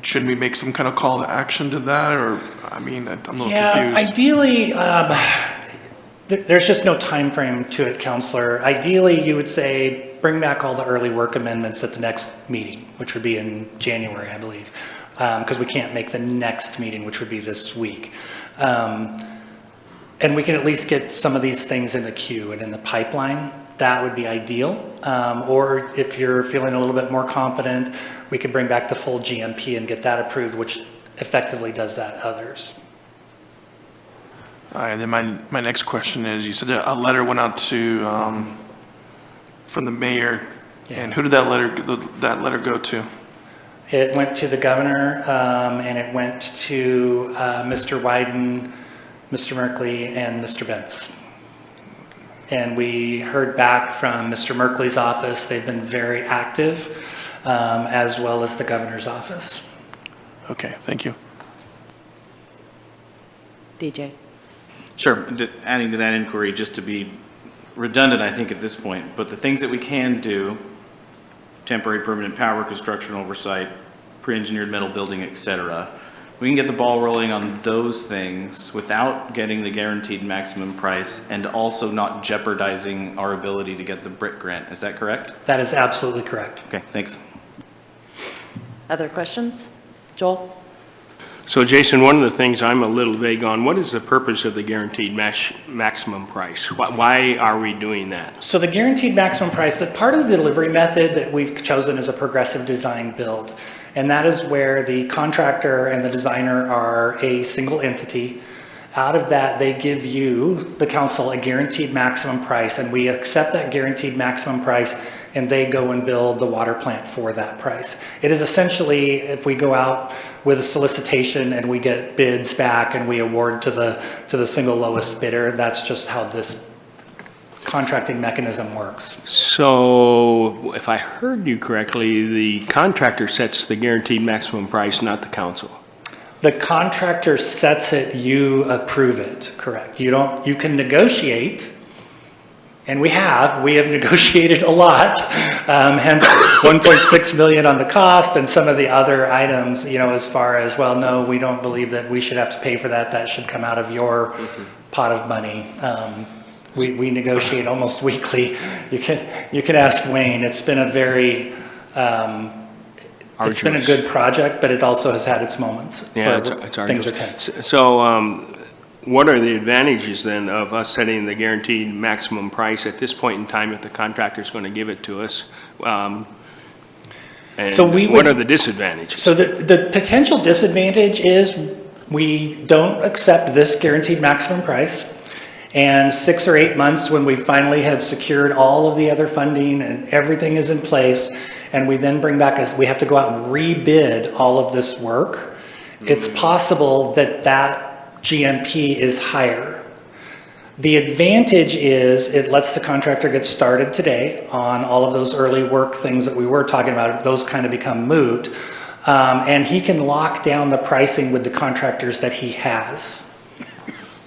Shouldn't we make some kind of call to action to that, or, I'm a little confused. Ideally, there's just no time frame to it, Counselor. Ideally, you would say, bring back all the early work amendments at the next meeting, which would be in January, I believe, because we can't make the next meeting, which would be this week. And we can at least get some of these things in the queue and in the pipeline. That would be ideal. Or if you're feeling a little bit more confident, we could bring back the full GMP and get that approved, which effectively does that others. All right, then my next question is, you said that a letter went out to, from the mayor, and who did that letter go to? It went to the governor, and it went to Mr. Wyden, Mr. Merkley, and Mr. Bentz. And we heard back from Mr. Merkley's office. They've been very active, as well as the governor's office. Okay, thank you. DJ? Sure. Adding to that inquiry, just to be redundant, I think, at this point, but the things that we can do, temporary permanent power construction oversight, pre-engineered metal building, et cetera, we can get the ball rolling on those things without getting the guaranteed maximum price and also not jeopardizing our ability to get the BRIC grant. Is that correct? That is absolutely correct. Okay, thanks. Other questions? Joel? So Jason, one of the things I'm a little vague on, what is the purpose of the guaranteed maximum price? Why are we doing that? So the guaranteed maximum price, that part of the delivery method that we've chosen is a progressive design build. And that is where the contractor and the designer are a single entity. Out of that, they give you, the council, a guaranteed maximum price, and we accept that guaranteed maximum price, and they go and build the water plant for that price. It is essentially, if we go out with a solicitation and we get bids back and we award to the single lowest bidder, that's just how this contracting mechanism works. So if I heard you correctly, the contractor sets the guaranteed maximum price, not the council. The contractor sets it, you approve it, correct. You can negotiate, And we have negotiated a lot, hence 1.6 million on the cost and some of the other items, you know, as far as, well, no, we don't believe that we should have to pay for that. That should come out of your pot of money. We negotiate almost weekly. You can ask Wayne. It's been a very, it's been a good project, but it also has had its moments. Yeah, where it's things are arduous. tense. So, what are the advantages then of us setting the guaranteed maximum price at this point in time if the contractor's going to give it to us? And So we what would- are the disadvantages? So the potential disadvantage is we don't accept this guaranteed maximum price. And 6 or 8 months when we finally have secured all of the other funding and everything is in place, and we then bring back, we have to go out and rebid all of this work, it's possible that that GMP is higher. The advantage is it lets the contractor get started today on all of those early work things that we were talking about. Those kind of become moot. And he can lock down the pricing with the contractors that he has.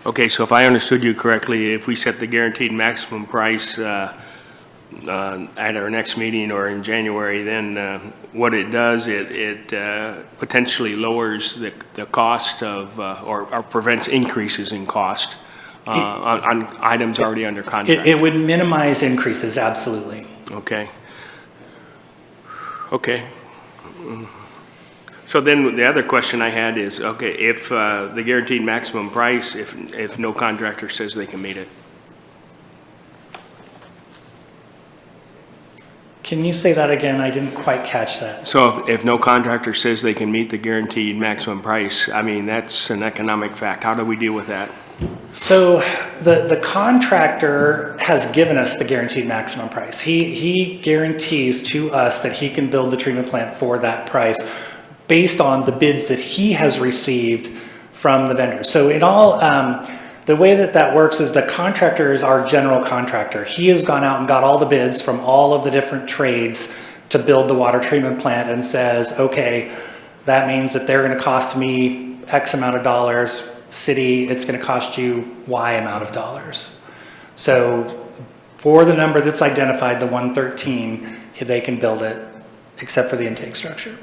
Okay, so if I understood you correctly, if we set the guaranteed maximum price at our next meeting or in January, then what it does, it potentially lowers the cost of, or prevents increases in cost on items already under contract. It would minimize increases, absolutely. Okay. Okay. So then the other question I had is, okay, if the guaranteed maximum price, if no contractor says they can meet it, Can you say that again? I didn't quite catch that. so if no contractor says they can meet the guaranteed maximum price, I mean, that's an economic fact. How do we deal with that? So the contractor has given us the guaranteed maximum price. He guarantees to us that he can build the treatment plant for that price based on the bids that he has received from the vendors. So in all, the way that works is the contractor is our general contractor. He has gone out and got all the bids from all of the different trades to build the water treatment plant and says, okay, that means that they're going to cost me X amount of dollars. City, it's going to cost you Y amount of dollars. So for the number that's identified, the 113, they can build it except for the intake structure.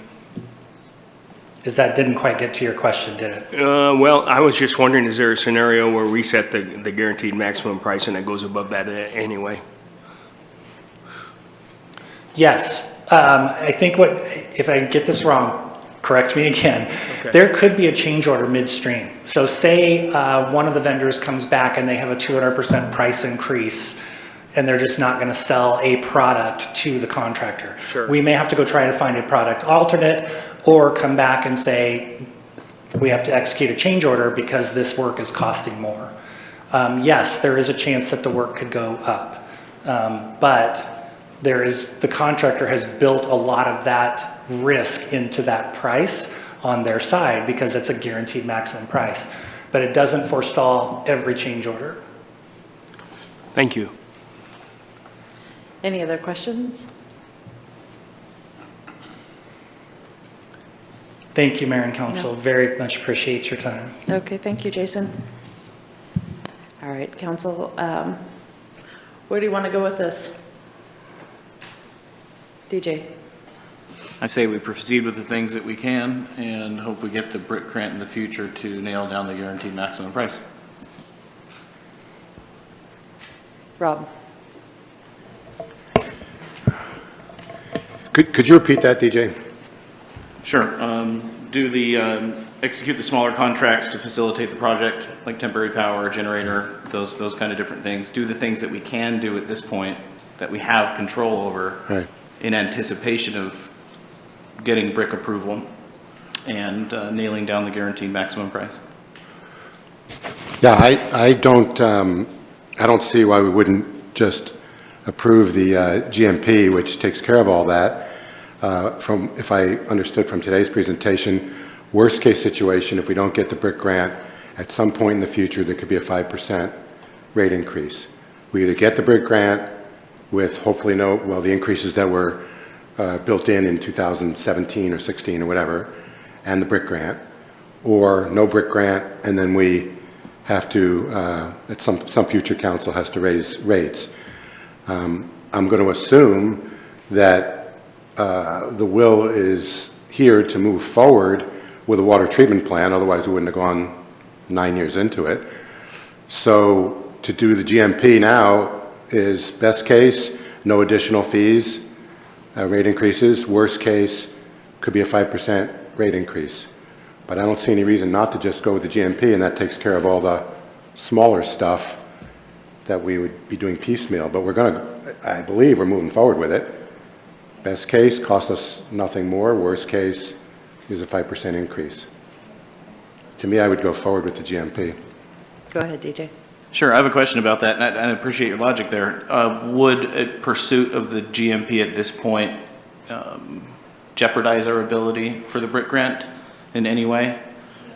That didn't quite get to your question, did it? Well, I was just wondering, is there a scenario where we set the guaranteed maximum price and it goes above that anyway? Yes. I think if I get this wrong, correct me again. Okay. There could be a change order midstream. So say one of the vendors comes back and they have a 200% price increase and they're just not going to sell a product to the contractor. Sure. We may have to go try to find a product alternate or come back and say, we have to execute a change order because this work is costing more. Yes, there is a chance that the work could go up. But the contractor has built a lot of that risk into that price on their side because it's a guaranteed maximum price. But it doesn't forestall every change order. Thank you. Any other questions? Thank you, Mayor and Council. No. Very much appreciate your time. Okay, thank you, Jason. All right, Council, where do you want to go with this? DJ? I say we proceed with the things that we can and hope we get the BRIC grant in the future to nail down the guaranteed maximum price. Rob? Could you repeat that, DJ? Sure. Execute the smaller contracts to facilitate the project, like temporary power, generator, those kind of different things. Do the things that we can do at this point that we have control over Right. in anticipation of getting BRIC approval and nailing down the guaranteed maximum price. Yeah, I don't see why we wouldn't just approve the GMP, which takes care of all that. If I understood from today's presentation, worst case situation, if we don't get the BRIC grant, at some point in the future, there could be a 5% rate increase. We either get the BRIC grant with hopefully the increases that were built in 2017 or 16 or whatever, and the BRIC grant, or no BRIC grant, and then we have to, at some future council has to raise rates. I'm going to assume that the will is here to move forward with a water treatment plan, otherwise we wouldn't have gone 9 years into it. So to do the GMP now is best case, no additional fees, rate increases. Worst case, could be a 5% rate increase. But I don't see any reason not to just go with the GMP, and that takes care of all the smaller stuff that we would be doing piecemeal. But we're going to, I believe we're moving forward with it. Best case, cost us nothing more. Worst case is a 5% increase. To me, I would go forward with the GMP. Go ahead, DJ. Sure, I have a question about that, and I appreciate your logic there. Would a pursuit of the GMP at this point jeopardize our ability for the BRIC grant in any way?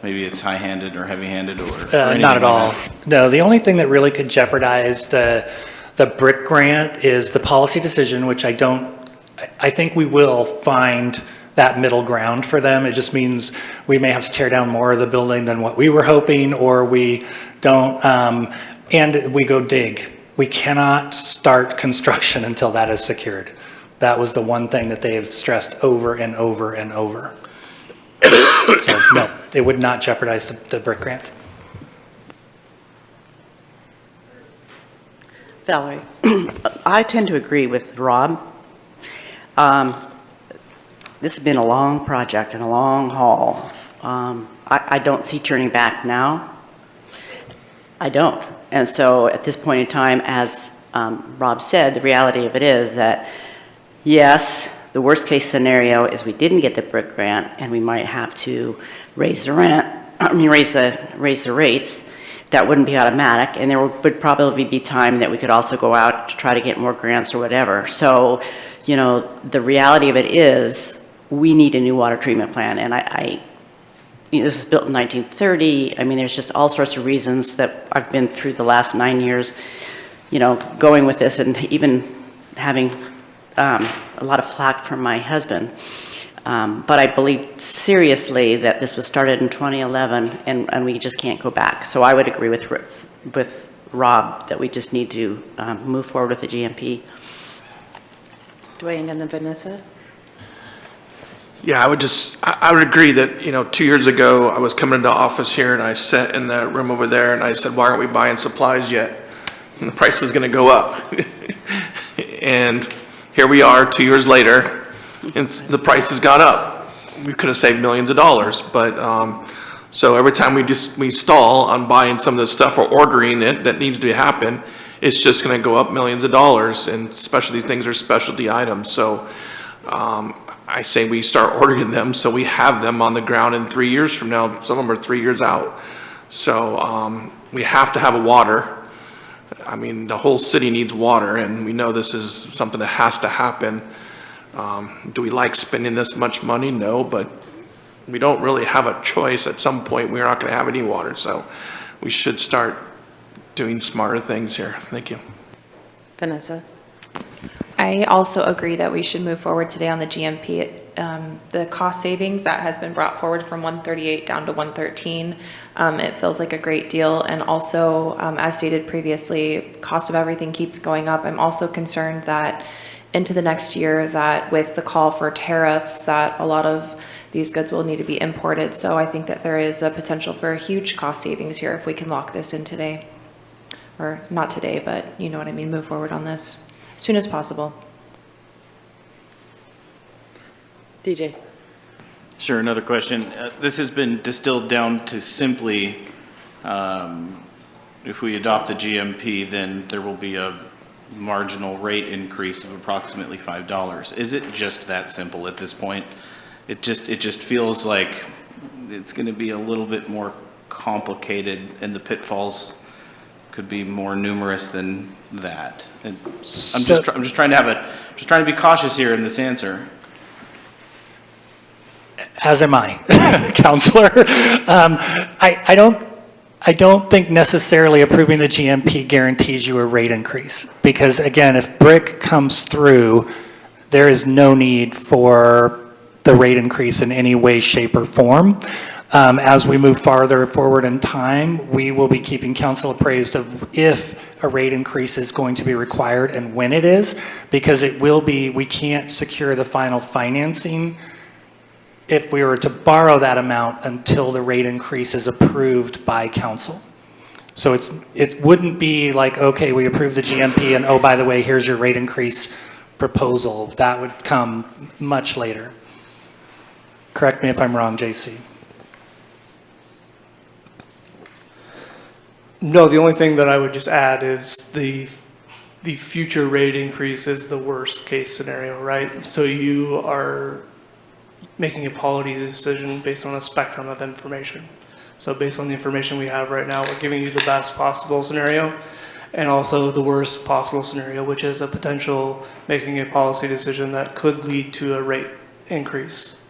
Maybe it's high-handed or heavy-handed or anything Not at like all. that? No, the only thing that really could jeopardize the BRIC grant is the policy decision, which I think we will find that middle ground for them. It just means we may have to tear down more of the building than what we were hoping, or we don't, and we go dig. We cannot start construction until that is secured. That was the one thing that they have stressed over and over and over. So no, it would not jeopardize the BRIC grant. Valerie? I tend to agree with Rob. This has been a long project and a long haul. I don't see turning back now. I don't. And so at this point in time, as Rob said, the reality of it is that, yes, the worst case scenario is we didn't get the BRIC grant and we might have to raise the raise the rates. That wouldn't be automatic, and there would probably be time that we could also go out to try to get more grants or whatever. So, you know, the reality of it is we need a new water treatment plan, and you know, this was built in 1930. I mean, there's just all sorts of reasons that I've been through the last 9 years, you know, going with this and even having a lot of flack from my husband. But I believe seriously that this was started in 2011 and we just can't go back. So I would agree with Rob that we just need to move forward with the GMP. Dwayne and then Vanessa. Yeah, I would agree that, you know, 2 years ago, I was coming into office here and I sat in that room over there and I said, why aren't we buying supplies yet? And the price is going to go up. And here we are 2 years later, and the price has gone up. We could have saved millions of dollars, but, so every time we stall on buying some of this stuff or ordering it that needs to happen, it's just going to go up millions of dollars, and especially these things are specialty items. So, I say we start ordering them so we have them on the ground in 3 years from now. Some of them are 3 years out. So we have to have a water. I mean, the whole city needs water, and we know this is something that has to happen. Do we like spending this much money? No, but we don't really have a choice. At some point, we're not going to have any water. So we should start doing smarter things here. Thank you. Vanessa. I also agree that we should move forward today on the GMP. The cost savings that has been brought forward from 138 down to 113, it feels like a great deal. And also, as stated previously, cost of everything keeps going up. I'm also concerned that into the next year, that with the call for tariffs, that a lot of these goods will need to be imported. So I think that there is a potential for a huge cost savings here if we can lock this in today. Or not today, but you know what I mean, move forward on this as soon as possible. DJ. Sure, another question. This has been distilled down to simply, if we adopt the GMP, then there will be a marginal rate increase of approximately $5. Is it just that simple at this point? It just feels like it's going to be a little bit more complicated, and the pitfalls could be more numerous than that. And I'm just trying to be cautious here in this answer. As am I, Counselor. I don't think necessarily approving the GMP guarantees you a rate increase, because again, if BRIC comes through, there is no need for the rate increase in any way, shape, or form. As we move farther forward in time, we will be keeping council appraised of if a rate increase is going to be required and when it is, because it will be, we can't secure the final financing if we were to borrow that amount until the rate increase is approved by council. So it wouldn't be like, okay, we approved the GMP and oh, by the way, here's your rate increase proposal. That would come much later. Correct me if I'm wrong, JC. No, the only thing that I would just add is the future rate increase is the worst case scenario, right? So you are making a policy decision based on a spectrum of information. So based on the information we have right now, we're giving you the best possible scenario and also the worst possible scenario, which is a potential making a policy decision that could lead to a rate increase.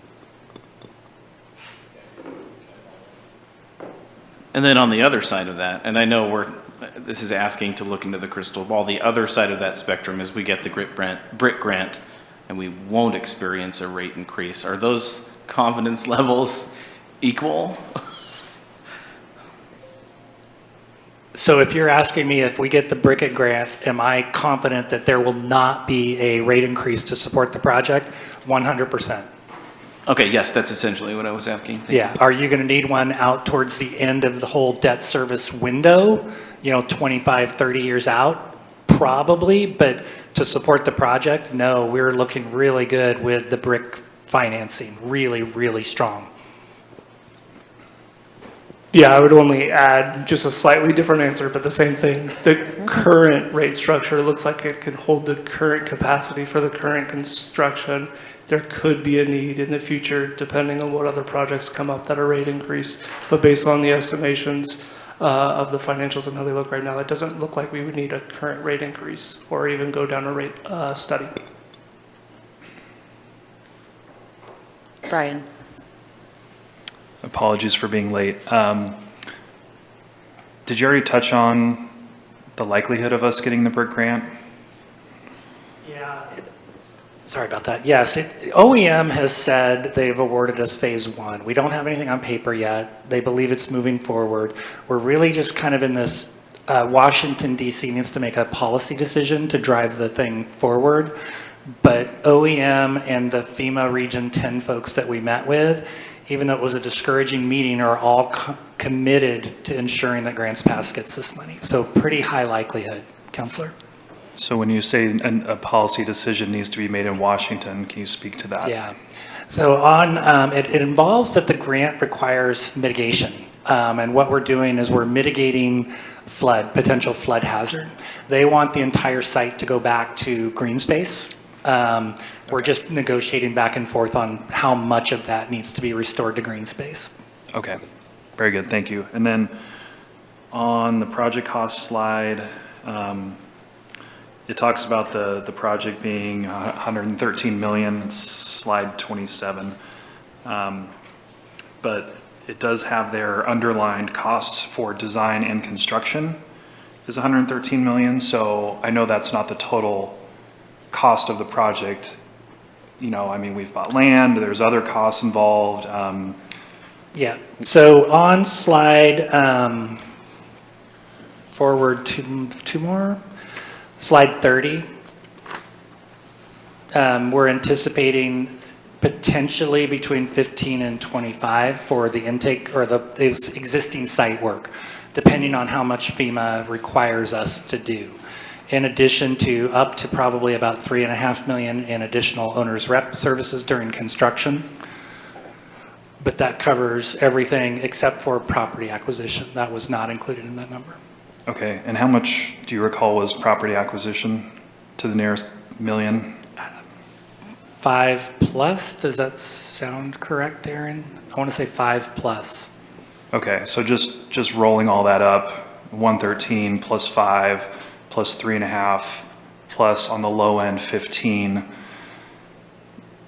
And then on the other side of that, and I know this is asking to look into the crystal ball, the other side of that spectrum is we get the BRIC grant and we won't experience a rate increase. Are those confidence levels equal? So if you're asking me if we get the BRIC grant, am I confident that there will not be a rate increase to support the project? 100%. Okay, yes, that's essentially what I was asking. Thank Yeah. Are you going to need one out towards the end of the whole debt service window, 25, 30 years out? Probably, but to support the project, no, we're looking really good with the BRIC financing, really, really strong. Yeah, I would only add just a slightly different answer, but the same thing. The current rate structure looks like it can hold the current capacity for the current construction. There could be a need in the future, depending on what other projects come up that are rate increase. But based on the estimations of the financials and how they look right now, it doesn't look like we would need a current rate increase or even go down a rate study. Brian. Apologies for being late. Did you already touch on the likelihood of us getting the BRIC grant? Yeah. Sorry about that. Yes, OEM has said they've awarded us phase 1. We don't have anything on paper yet. They believe it's moving forward. We're really just kind of in this, Washington, D.C. needs to make a policy decision to drive the thing forward. But OEM and the FEMA Region 10 folks that we met with, even though it was a discouraging meeting, are all committed to ensuring that Grants Pass gets this money. So pretty high likelihood, Councilor. So when you say a policy decision needs to be made in Washington, can you speak to that? Yeah. So it involves that the grant requires mitigation. And what we're doing is we're mitigating potential flood hazard. They want the entire site to go back to green space. We're just negotiating back and forth on how much of that needs to be restored to green space. Okay, very good, thank you. And then on the project cost slide, it talks about the project being 113 million, it's slide 27. But it does have their underlined costs for design and construction is 113 million. So I know that's not the total cost of the project. I mean, we've bought land, there's other costs involved. Yeah, so on slide, forward two more, slide 30, we're anticipating potentially between 15 and 25 for the intake or the existing site work, depending on how much FEMA requires us to do. In addition to up to probably about $3.5 million in additional owner's rep services during construction. But that covers everything except for property acquisition. That was not included in that number. Okay, and how much do you recall was property acquisition to the nearest million? 5+, does that sound correct, Aaron? I want to say 5+. Okay, so just rolling all that up, 113 plus 5 plus 3.5 plus on the low end 15.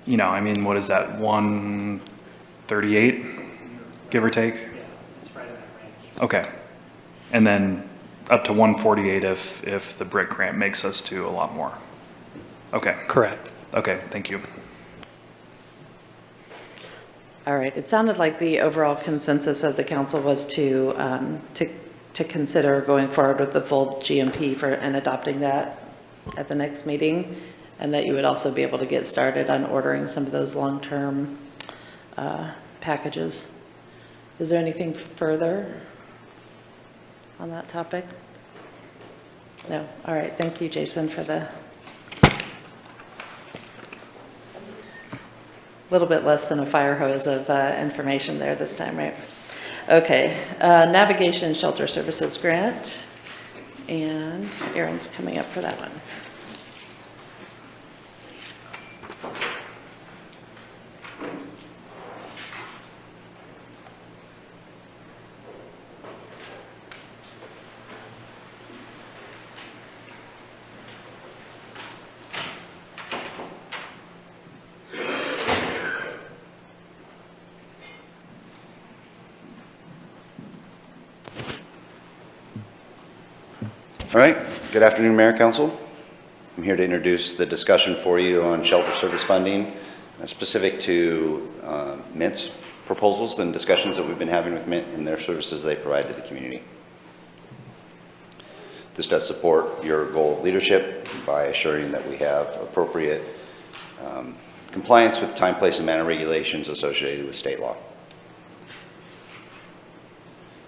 I mean, what is that, 138, give or take? Yeah, it's right in that range. Okay, and then up to 148 if the BRIC grant makes us do a lot more. Okay. Correct. Okay, thank you. All right, it sounded like the overall consensus of the council was to to consider going forward with the full GMP and adopting that at the next meeting, and that you would also be able to get started on ordering some of those long-term packages. Is there anything further on that topic? No? All right, thank you, Jason, for the little bit less than a fire hose of information there this time, right? Okay, Navigation Shelter Services Grant, and Aaron's coming up for that one. All right, good afternoon, Mayor, Council. I'm here to introduce the discussion for you on shelter service funding, specific to Mint's proposals and discussions that we've been having with Mint and their services they provide to the community. This does support your goal of leadership by assuring that we have appropriate compliance with time, place, and manner regulations associated with state law.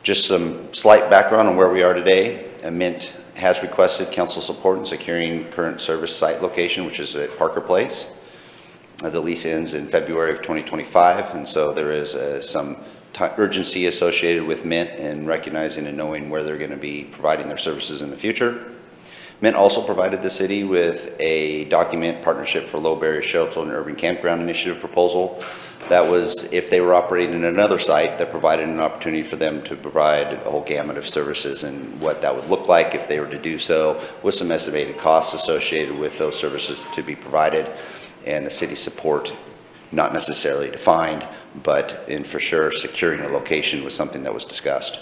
Just some slight background on where we are today. Mint has requested council support in securing current service site location, which is at Parker Place. The lease ends in February of 2025, and so there is some urgency associated with Mint in recognizing and knowing where they're going to be providing their services in the future. Mint also provided the city with a document partnership for low barrier shelter and urban campground initiative proposal. That was if they were operating in another site that provided an opportunity for them to provide a whole gamut of services and what that would look like if they were to do so, with some estimated costs associated with those services to be provided, and the city support not necessarily defined, but in for sure securing a location was something that was discussed.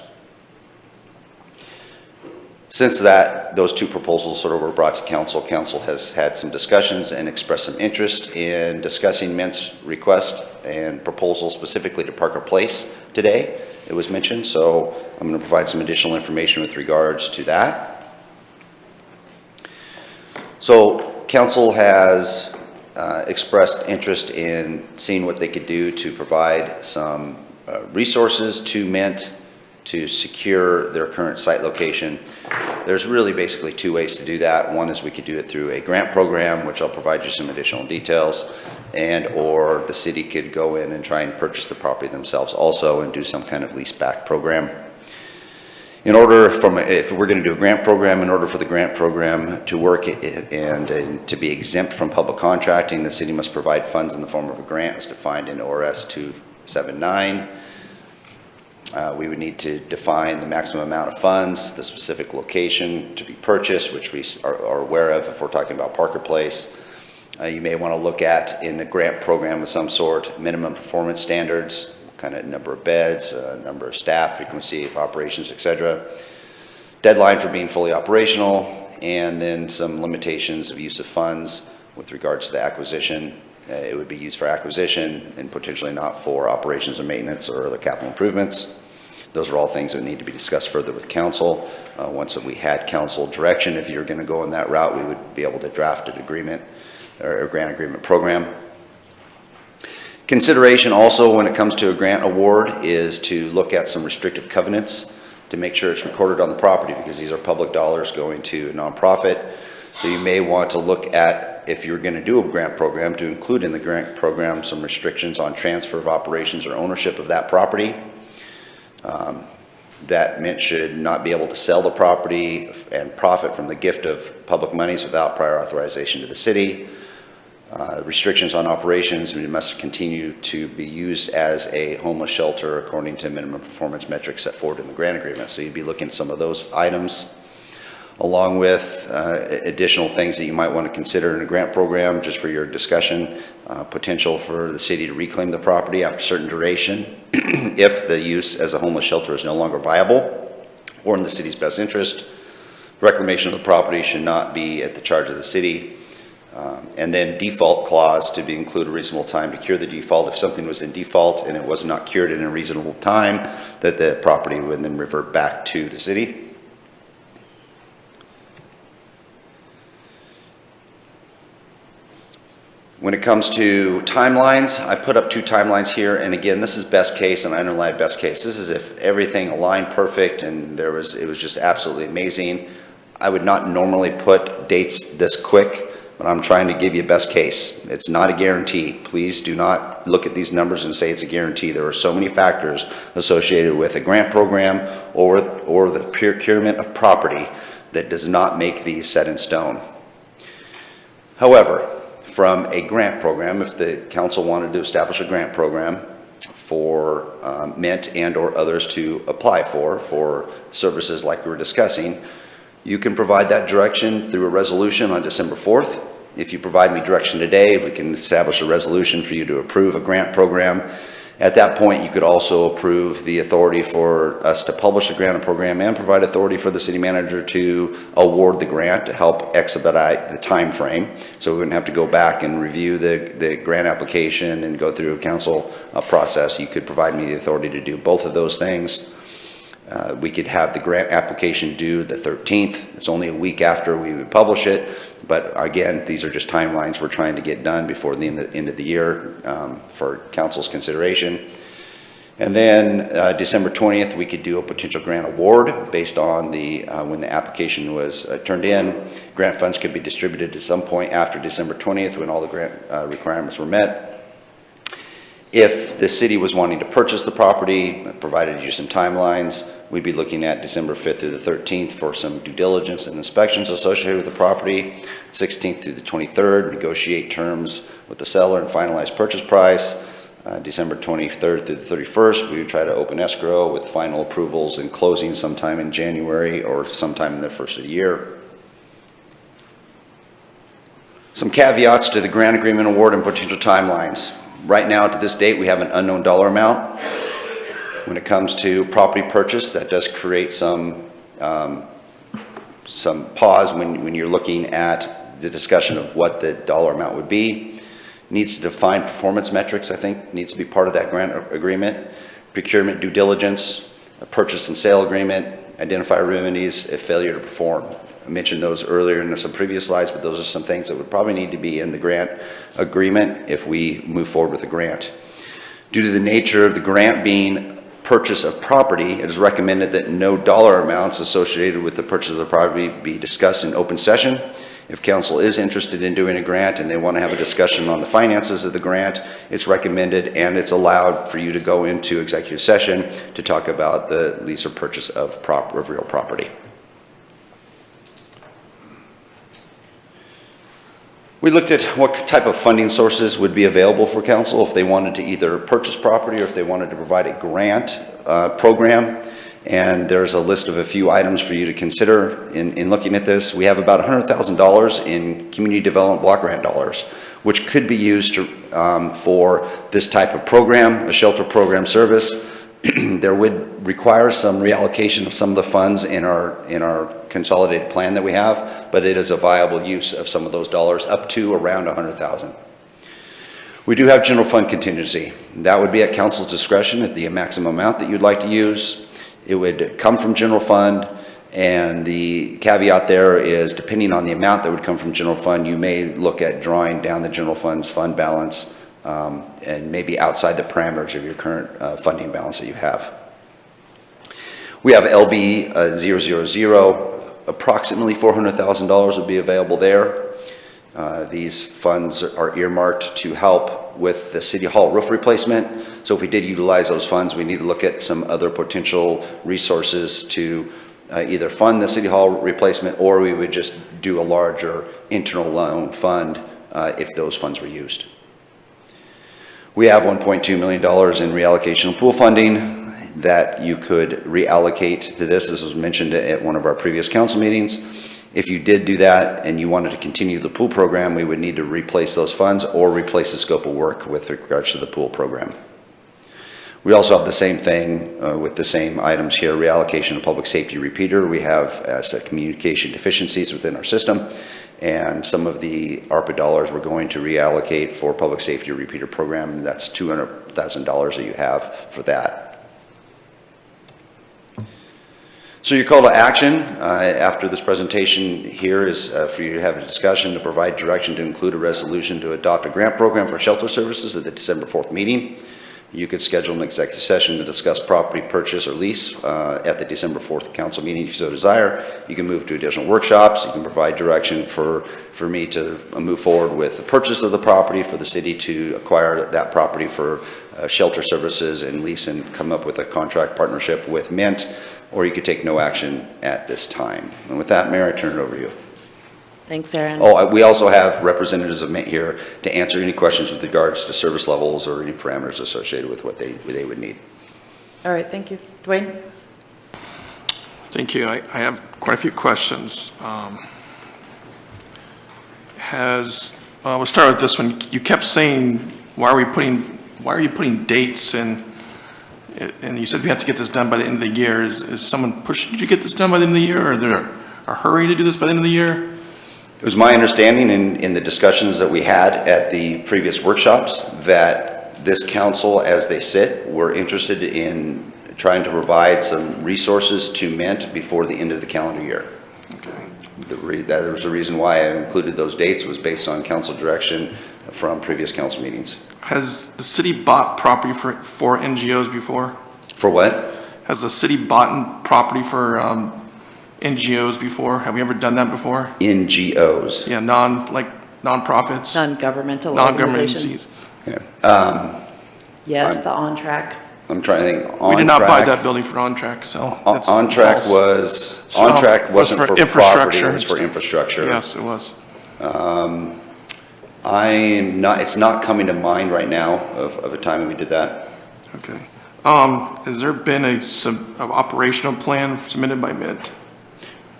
Since those two proposals sort of were brought to council, council has had some discussions and expressed some interest in discussing Mint's request and proposal specifically to Parker Place today. It was mentioned, so I'm going to provide some additional information with regards to that. So council has expressed interest in seeing what they could do to provide some resources to Mint to secure their current site location. There's really basically two ways to do that. One is we could do it through a grant program, which I'll provide you some additional details, and or the city could go in and try and purchase the property themselves also and do some kind of lease back program. If we're going to do a grant program, in order for the grant program to work and to be exempt from public contracting, the city must provide funds in the form of a grant as defined in ORS 279. We would need to define the maximum amount of funds, the specific location to be purchased, which we are aware of if we're talking about Parker Place. You may want to look at, in a grant program of some sort, minimum performance standards, kind of number of beds, number of staff, frequency of operations, etc. Deadline for being fully operational, and then some limitations of use of funds with regards to the acquisition. It would be used for acquisition and potentially not for operations or maintenance or other capital improvements. Those are all things that need to be discussed further with council. Once we had council direction, if you're going to go in that route, we would be able to draft an agreement or a grant agreement program. Consideration also when it comes to a grant award is to look at some restrictive covenants to make sure it's recorded on the property, because these are public dollars going to a nonprofit. So you may want to look at, if you're going to do a grant program, to include in the grant program some restrictions on transfer of operations or ownership of that property. That Mint should not be able to sell the property and profit from the gift of public monies without prior authorization to the city. Restrictions on operations must continue to be used as a homeless shelter according to minimum performance metrics set forward in the grant agreement. So you'd be looking at some of those items, along with additional things that you might want to consider in a grant program just for your discussion. Potential for the city to reclaim the property after a certain duration if the use as a homeless shelter is no longer viable or in the city's best interest. Reclamation of the property should not be at the charge of the city. And then default clause to be include a reasonable time to cure the default. If something was in default and it was not cured in a reasonable time, that the property would then revert back to the city. When it comes to timelines, I put up 2 timelines here, and again, this is best case, and I underlined best case. This is if everything aligned perfect and it was just absolutely amazing. I would not normally put dates this quick, but I'm trying to give you best case. It's not a guarantee. Please do not look at these numbers and say it's a guarantee. There are so many factors associated with a grant program or the procurement of property that does not make these set in stone. However, from a grant program, if the council wanted to establish a grant program for Mint and or others to apply for services like we were discussing, you can provide that direction through a resolution on December 4th. If you provide me direction today, we can establish a resolution for you to approve a grant program. At that point, you could also approve the authority for us to publish a grant program and provide authority for the city manager to award the grant to help expedite the time frame. So we wouldn't have to go back and review the grant application and go through a council process. You could provide me the authority to do both of those things. We could have the grant application due the 13th. It's only a week after we would publish it. But again, these are just timelines we're trying to get done before the end of the year for council's consideration. And then December 20th, we could do a potential grant award based on when the application was turned in. Grant funds could be distributed at some point after December 20th when all the grant requirements were met. If the city was wanting to purchase the property, provided you some timelines, we'd be looking at December 5th through the 13th for some due diligence and inspections associated with the property. 16th through the 23rd, negotiate terms with the seller and finalize purchase price. December 23rd through the 31st, we would try to open escrow with final approvals and closing sometime in January or sometime in the first of the year. Some caveats to the grant agreement award and potential timelines. Right now, to this date, we have an unknown dollar amount. When it comes to property purchase, that does create some pause when you're looking at the discussion of what the dollar amount would be. Needs to define performance metrics, I think, needs to be part of that grant agreement. Procurement due diligence, a purchase and sale agreement, identify remedies if failure to perform. I mentioned those earlier in some previous slides, but those are some things that would probably need to be in the grant agreement if we move forward with the grant. Due to the nature of the grant being purchase of property, it is recommended that no dollar amounts associated with the purchase of the property be discussed in open session. If council is interested in doing a grant and they want to have a discussion on the finances of the grant, it's recommended and it's allowed for you to go into executive session to talk about the lease or purchase of real property. We looked at what type of funding sources would be available for council if they wanted to either purchase property or if they wanted to provide a grant program. And there's a list of a few items for you to consider in looking at this. We have about $100,000 in community development block grant dollars, which could be used for this type of program, a shelter program service. There would require some reallocation of some of the funds in our consolidated plan that we have, but it is a viable use of some of those dollars up to around $100,000. We do have general fund contingency. That would be at council's discretion at the maximum amount that you'd like to use. It would come from general fund, and the caveat there is depending on the amount that would come from general fund, you may look at drawing down the general fund's fund balance and maybe outside the parameters of your current funding balance that you have. We have LB 000, approximately $400,000 would be available there. These funds are earmarked to help with the City Hall roof replacement. So if we did utilize those funds, we need to look at some other potential resources to either fund the City Hall replacement, or we would just do a larger internal loan fund if those funds were used. We have $1.2 million in reallocation of pool funding that you could reallocate to this. This was mentioned at one of our previous council meetings. If you did do that and you wanted to continue the pool program, we would need to replace those funds or replace the scope of work with regards to the pool program. We also have the same thing with the same items here, reallocation of public safety repeater. We have communication deficiencies within our system, And some of the ARPA dollars we're going to reallocate for public safety repeater program, and that's $200,000 that you have for that. So your call to action after this presentation here is for you to have a discussion to provide direction to include a resolution to adopt a grant program for shelter services at the December 4th meeting. You could schedule an executive session to discuss property purchase or lease at the December 4th council meeting if you so desire. You can move to additional workshops. You can provide direction for me to move forward with the purchase of the property, for the city to acquire that property for shelter services and lease and come up with a contract partnership with Mint, or you could take no action at this time. And with that, Mayor, I turn it over to you. Thanks, Aaron. Oh, we also have representatives of Mint here to answer any questions with regards to service levels or any parameters associated with what they would need. All right, thank you. Dwayne? Thank you. I have quite a few questions. We'll start with this one. You kept saying, why are you putting dates in? And you said we have to get this done by the end of the year. Is someone pushing you to get this done by the end of the year, or is there a hurry to do this by the end of the year? It was my understanding in the discussions that we had at the previous workshops that this council, as they sit, were interested in trying to provide some resources to Mint before the end of the calendar year. Okay. That was the reason why I included those dates, was based on council direction from previous council meetings. Has the city bought property for NGOs before? For what? Has the city bought property for NGOs before? Have we ever done that before? NGOs. Yeah, nonprofits. Non-governmental Non-government organizations. agencies. Yeah. Yes, the On-Track. I'm trying to think. We did not buy On-Track- that building for On-Track, so. that's On-Track false. On-Track wasn't for property, infrastructure. it was for infrastructure. Yes, it was. It's not coming to mind right now of a time when we did that. Okay. Has there been an operational plan submitted by Mint?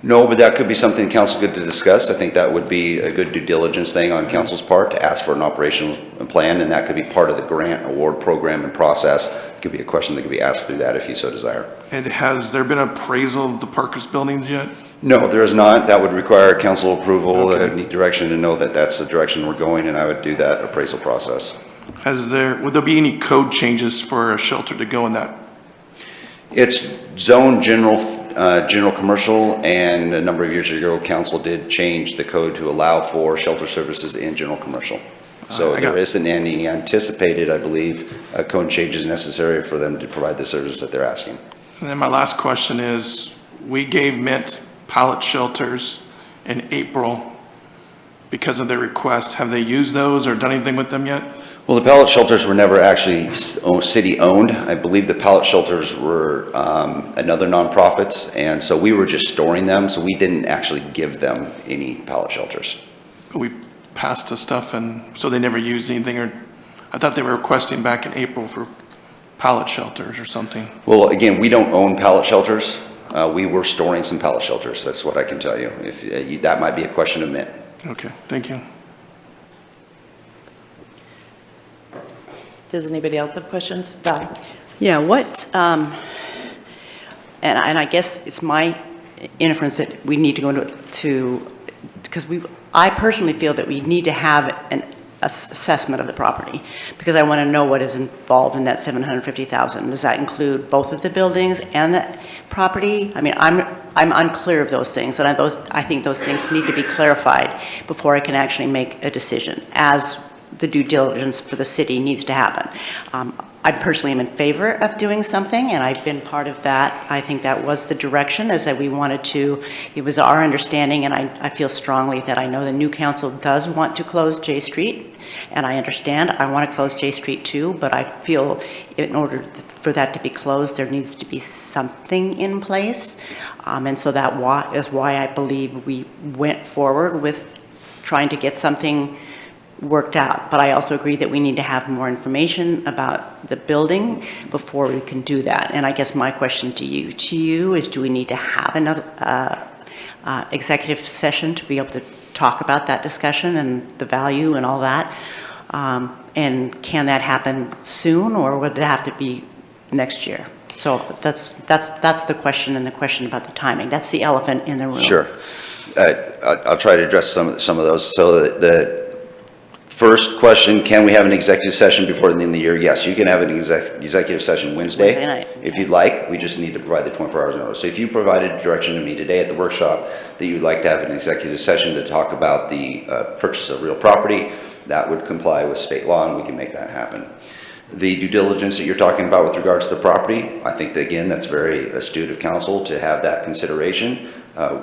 No, but that could be something council could discuss. I think that would be a good due diligence thing on council's part to ask for an operational plan, and that could be part of the grant award program and process. It could be a question that could be asked through that if you so desire. And has there been appraisal of the Parkers buildings yet? No, there is not. That would require council approval. Okay. I need direction to know that that's the direction we're going, and I would do that appraisal process. Would there be any code changes for a shelter to go in that? It's zone general commercial, and a number of years ago, council did change the code to allow for shelter services in general commercial. So there isn't any anticipated, I believe, code changes necessary for them to provide the service that they're asking. And then my last question is, we gave Mint pallet shelters in April because of their request. Have they used those or done anything with them yet? Well, the pallet shelters were never actually city-owned. I believe the pallet shelters were another nonprofits, and so we were just storing them, so we didn't actually give them any pallet shelters. But we passed the stuff, and so they never used anything, or I thought they were requesting back in April for pallet shelters or something. Well, again, we don't own pallet shelters. We were storing some pallet shelters. That's what I can tell you. If that might be a question of Mint. Okay, thank you. Does anybody else have questions? Val? Yeah, and I guess it's my inference that we need to go into, because I personally feel that we need to have an assessment of the property, because I want to know what is involved in that $750,000. Does that include both of the buildings and the property? I mean, I'm unclear of those things, and I think those things need to be clarified before I can actually make a decision, as the due diligence for the city needs to happen. I personally am in favor of doing something, and I've been part of that. I think that was the direction, is that we wanted to, it was our understanding, and I feel strongly that I know the new council does want to close J Street, and I understand, I want to close J Street too, but I feel in order for that to be closed, there needs to be something in place. And so that is why I believe we went forward with trying to get something worked out. But I also agree that we need to have more information about the building before we can do that. And I guess my question to you is, do we need to have another executive session to be able to talk about that discussion and the value and all that? And can that happen soon, or would it have to be next year? So that's the question, and the question about the timing. That's the elephant in the room. Sure. I'll try to address some of those. So the first question, can we have an executive session before the end of the year? Yes, you can have an executive session Wednesday night. if you'd like. We just need to provide the 24 hours notice. So if you provided direction to me today at the workshop that you'd like to have an executive session to talk about the purchase of real property, that would comply with state law, and we can make that happen. The due diligence that you're talking about with regards to the property, I think that, again, that's very astute of council to have that consideration.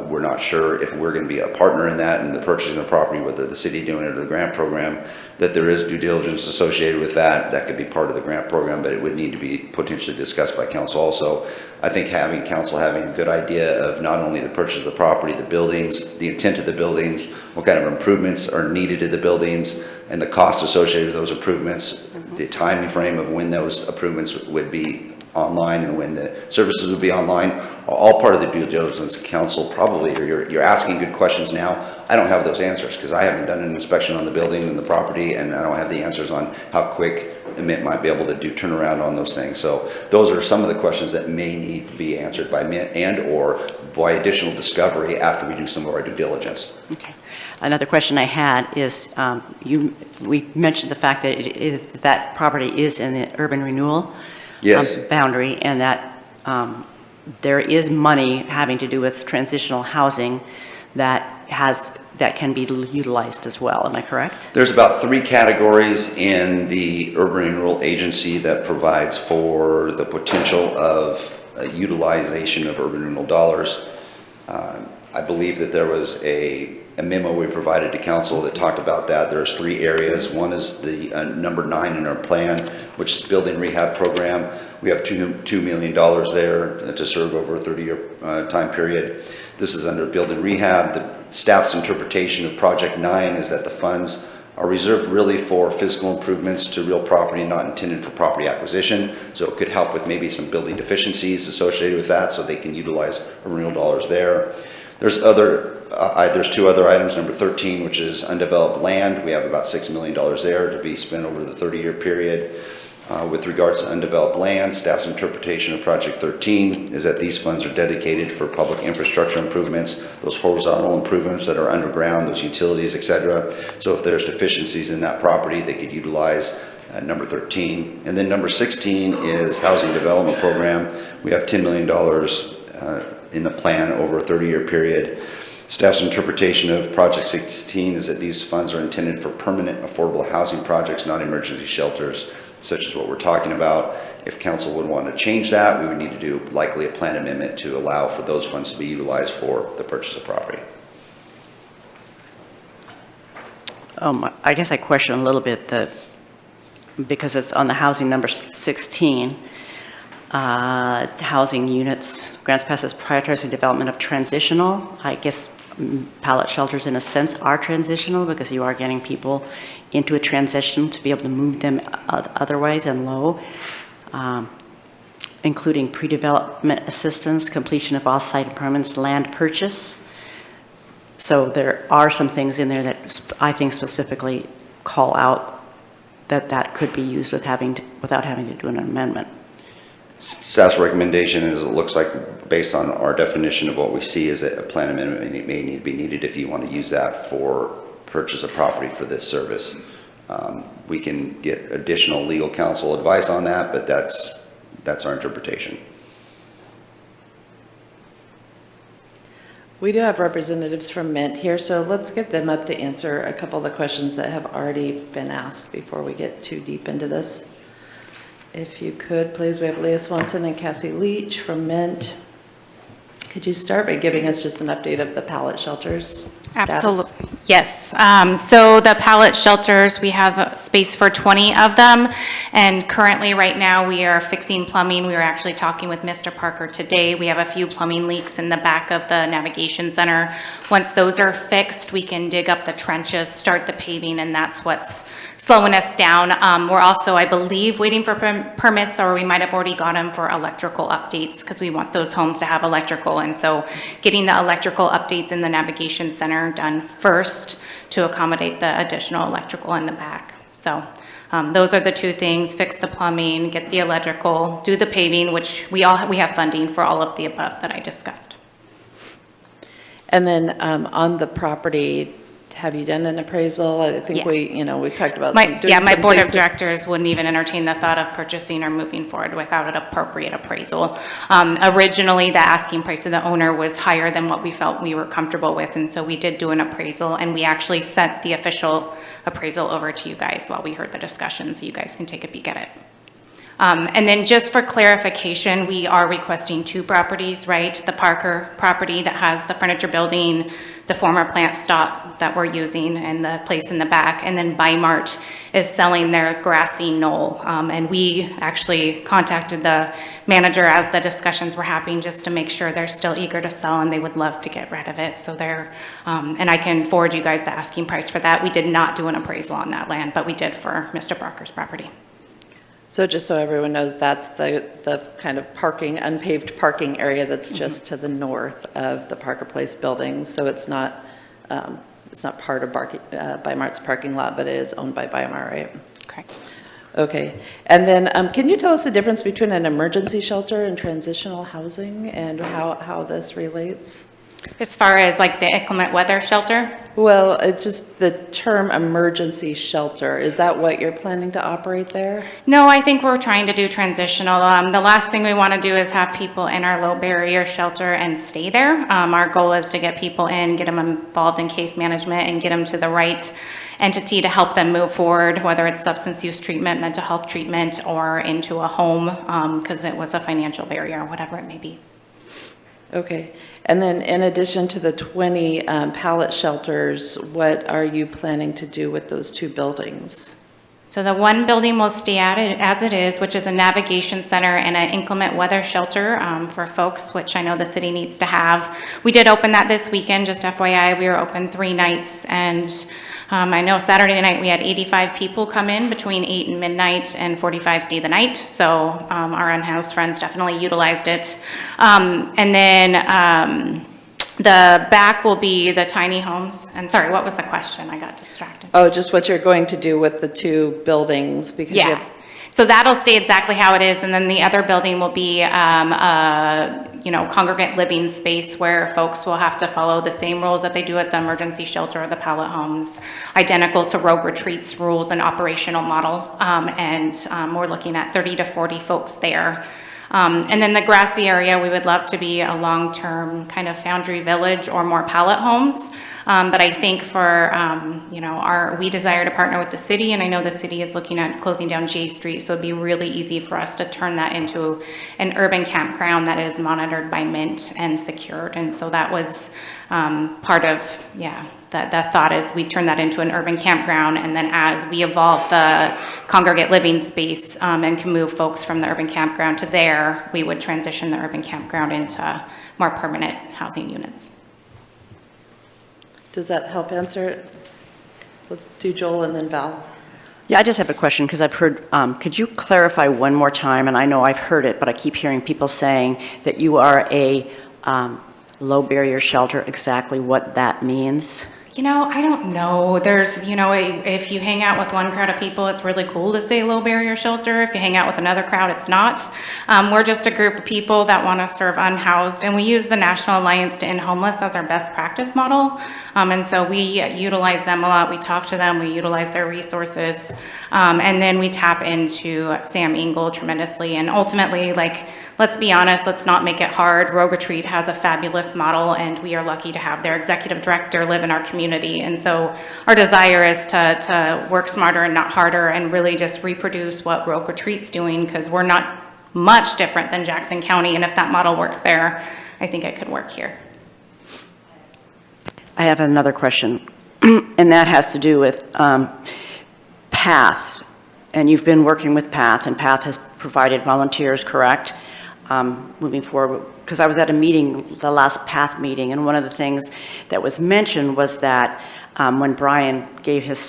We're not sure if we're going to be a partner in that, in the purchasing of the property, whether the city doing it or the grant program, that there is due diligence associated with that. That could be part of the grant program, but it would need to be potentially discussed by council also. I think having council having a good idea of not only the purchase of the property, the buildings, the intent of the buildings, what kind of improvements are needed to the buildings, and the cost associated with those improvements, the timing frame of when those improvements would be online and when the services would be online, are all part of the due diligence of council. Probably you're asking good questions now. I don't have those answers because I haven't done an inspection on the building and the property, and I don't have the answers on how quick Mint might be able to do turnaround on those things. So those are some of the questions that may need to be answered by Mint and or by additional discovery after we do some of our due diligence. Okay. Another question I had is, we mentioned the fact that that property is in the urban renewal Yes. boundary, and that there is money having to do with transitional housing that can be utilized as well. Am I correct? There's about 3 categories in the urban renewal agency that provides for the potential of utilization of urban renewal dollars. I believe that there was a memo we provided to council that talked about that. There's 3 areas. One is the number 9 in our plan, which is building rehab program. We have $2 million there to serve over a 30-year time period. This is under building rehab. The staff's interpretation of Project 9 is that the funds are reserved really for physical improvements to real property, not intended for property acquisition. So it could help with maybe some building deficiencies associated with that, so they can utilize renewal dollars there. There's 2 other items, number 13, which is undeveloped land. We have about $6 million there to be spent over the 30-year period. With regards to undeveloped land, staff's interpretation of Project 13 is that these funds are dedicated for public infrastructure improvements, those horizontal improvements that are underground, those utilities, etc. So if there's deficiencies in that property, they could utilize number 13. And then number 16 is housing development program. We have $10 million in the plan over a 30-year period. Staff's interpretation of Project 16 is that these funds are intended for permanent affordable housing projects, not emergency shelters, such as what we're talking about. If council would want to change that, we would need to do likely a plan amendment to allow for those funds to be utilized for the purchase of property. I guess I question a little bit because it's on the housing number 16, housing units, grants passes prioritizing development of transitional. I guess pallet shelters in a sense are transitional because you are getting people into a transition to be able to move them otherwise and low, including pre-development assistance, completion of off-site improvements, land purchase. So there are some things in there that I think specifically call out that could be used without having to do an amendment. Staff's recommendation is, it looks like, based on our definition of what we see, is that a plan amendment may need to be needed if you want to use that for purchase of property for this service. We can get additional legal counsel advice on that, but that's our interpretation. We do have representatives from Mint here, so let's get them up to answer a couple of the questions that have already been asked before we get too deep into this. If you could, please, we have Leah Swanson and Cassie Leach from Mint. Could you start by giving us just an update of the pallet shelters status? Absolutely, yes. So the pallet shelters, we have space for 20 of them, and currently, right now, we are fixing plumbing. We were actually talking with Mr. Parker today. We have a few plumbing leaks in the back of the navigation center. Once those are fixed, we can dig up the trenches, start the paving, and that's what's slowing us down. We're also, I believe, waiting for permits, or we might have already got them for electrical updates, because we want those homes to have electrical. And so getting the electrical updates in the navigation center done first to accommodate the additional electrical in the back. So those are the 2 things: fix the plumbing, get the electrical, do the paving, which we have funding for all of the above that I discussed. And then on the property, have you done an appraisal? I think Yeah. we talked about My board of things. directors wouldn't even entertain the thought of purchasing or moving forward without an appropriate appraisal. Originally, the asking price of the owner was higher than what we felt we were comfortable with, and so we did do an appraisal, and we actually sent the official appraisal over to you guys while we heard the discussion, so you guys can take a peek at it. And then just for clarification, we are requesting 2 properties, right? The Parker property that has the furniture building, the former plant stop that we're using, and the place in the back. And then Bimart is selling their grassy knoll. And we actually contacted the manager as the discussions were happening just to make sure they're still eager to sell and they would love to get rid of it. So and I can forward you guys the asking price for that. We did not do an appraisal on that land, but we did for Mr. Parker's property. So just so everyone knows, that's the kind of unpaved parking area that's just to the north of the Parker Place buildings. So it's not part of Bimart's parking lot, but it is owned by Bimart, right? Correct. Okay. And then can you tell us the difference between an emergency shelter and transitional housing and how this relates? As far as like the inclement weather shelter? Well, it's just the term emergency shelter. Is that what you're planning to operate there? No, I think we're trying to do transitional. The last thing we want to do is have people in our low barrier shelter and stay there. Our goal is to get people in, get them involved in case management, and get them to the right entity to help them move forward, whether it's substance use treatment, mental health treatment, or into a home because it was a financial barrier or whatever it may be. Okay. And then in addition to the 20 pallet shelters, what are you planning to do with those 2 buildings? So the one building will stay at it as it is, which is a navigation center and an inclement weather shelter for folks, which I know the city needs to have. We did open that this weekend, just FYI. We were open 3 nights, and I know Saturday night we had 85 people come in between 8 and midnight, and 45 stayed the night. So our unhoused friends definitely utilized it. And then the back will be the tiny homes. And sorry, what was the question? I got distracted. Oh, just what you're going to do with the 2 buildings because you Yeah. have. So that'll stay exactly how it is, and then the other building will be, congregate living space where folks will have to follow the same rules that they do at the emergency shelter or the pallet homes, identical to Rogue Retreat's rules and operational model, we're looking at 30 to 40 folks there. And then the grassy area, we would love to be a long-term kind of foundry village or more pallet homes. But I think for, we desire to partner with the city, and I know the city is looking at closing down J Street, so it'd be really easy for us to turn that into an urban campground that is monitored by Mint and secured. And so that was part of, the thought is we turn that into an urban campground, and then as we evolve the congregate living space and can move folks from the urban campground to there, we would transition the urban campground into more permanent housing units. Does that help answer it? Let's do Joel and then Val. Yeah, I just have a question because I've heard, could you clarify one more time, and I know I've heard it, but I keep hearing people saying that you are a low barrier shelter, exactly what that means? I don't know. There's, if you hang out with one crowd of people, it's really cool to say low barrier shelter. If you hang out with another crowd, it's not. We're just a group of people that want to serve unhoused, and we use the National Alliance to End Homeless as our best practice model. And so we utilize them a lot. We talk to them, we utilize their resources, and then we tap into Sam Engel tremendously. And ultimately, let's be honest, let's not make it hard. Rogue Retreat has a fabulous model, and we are lucky to have their executive director live in our community. And so our desire is to work smarter and not harder and really just reproduce what Rogue Retreat's doing, because we're not much different than Jackson County. And if that model works there, I think it could work here. I have another question, and that has to do with PATH. And you've been working with PATH, and PATH has provided volunteers, correct? Moving forward, because I was at a meeting, the last PATH meeting, and one of the things that was mentioned was that when Brian gave his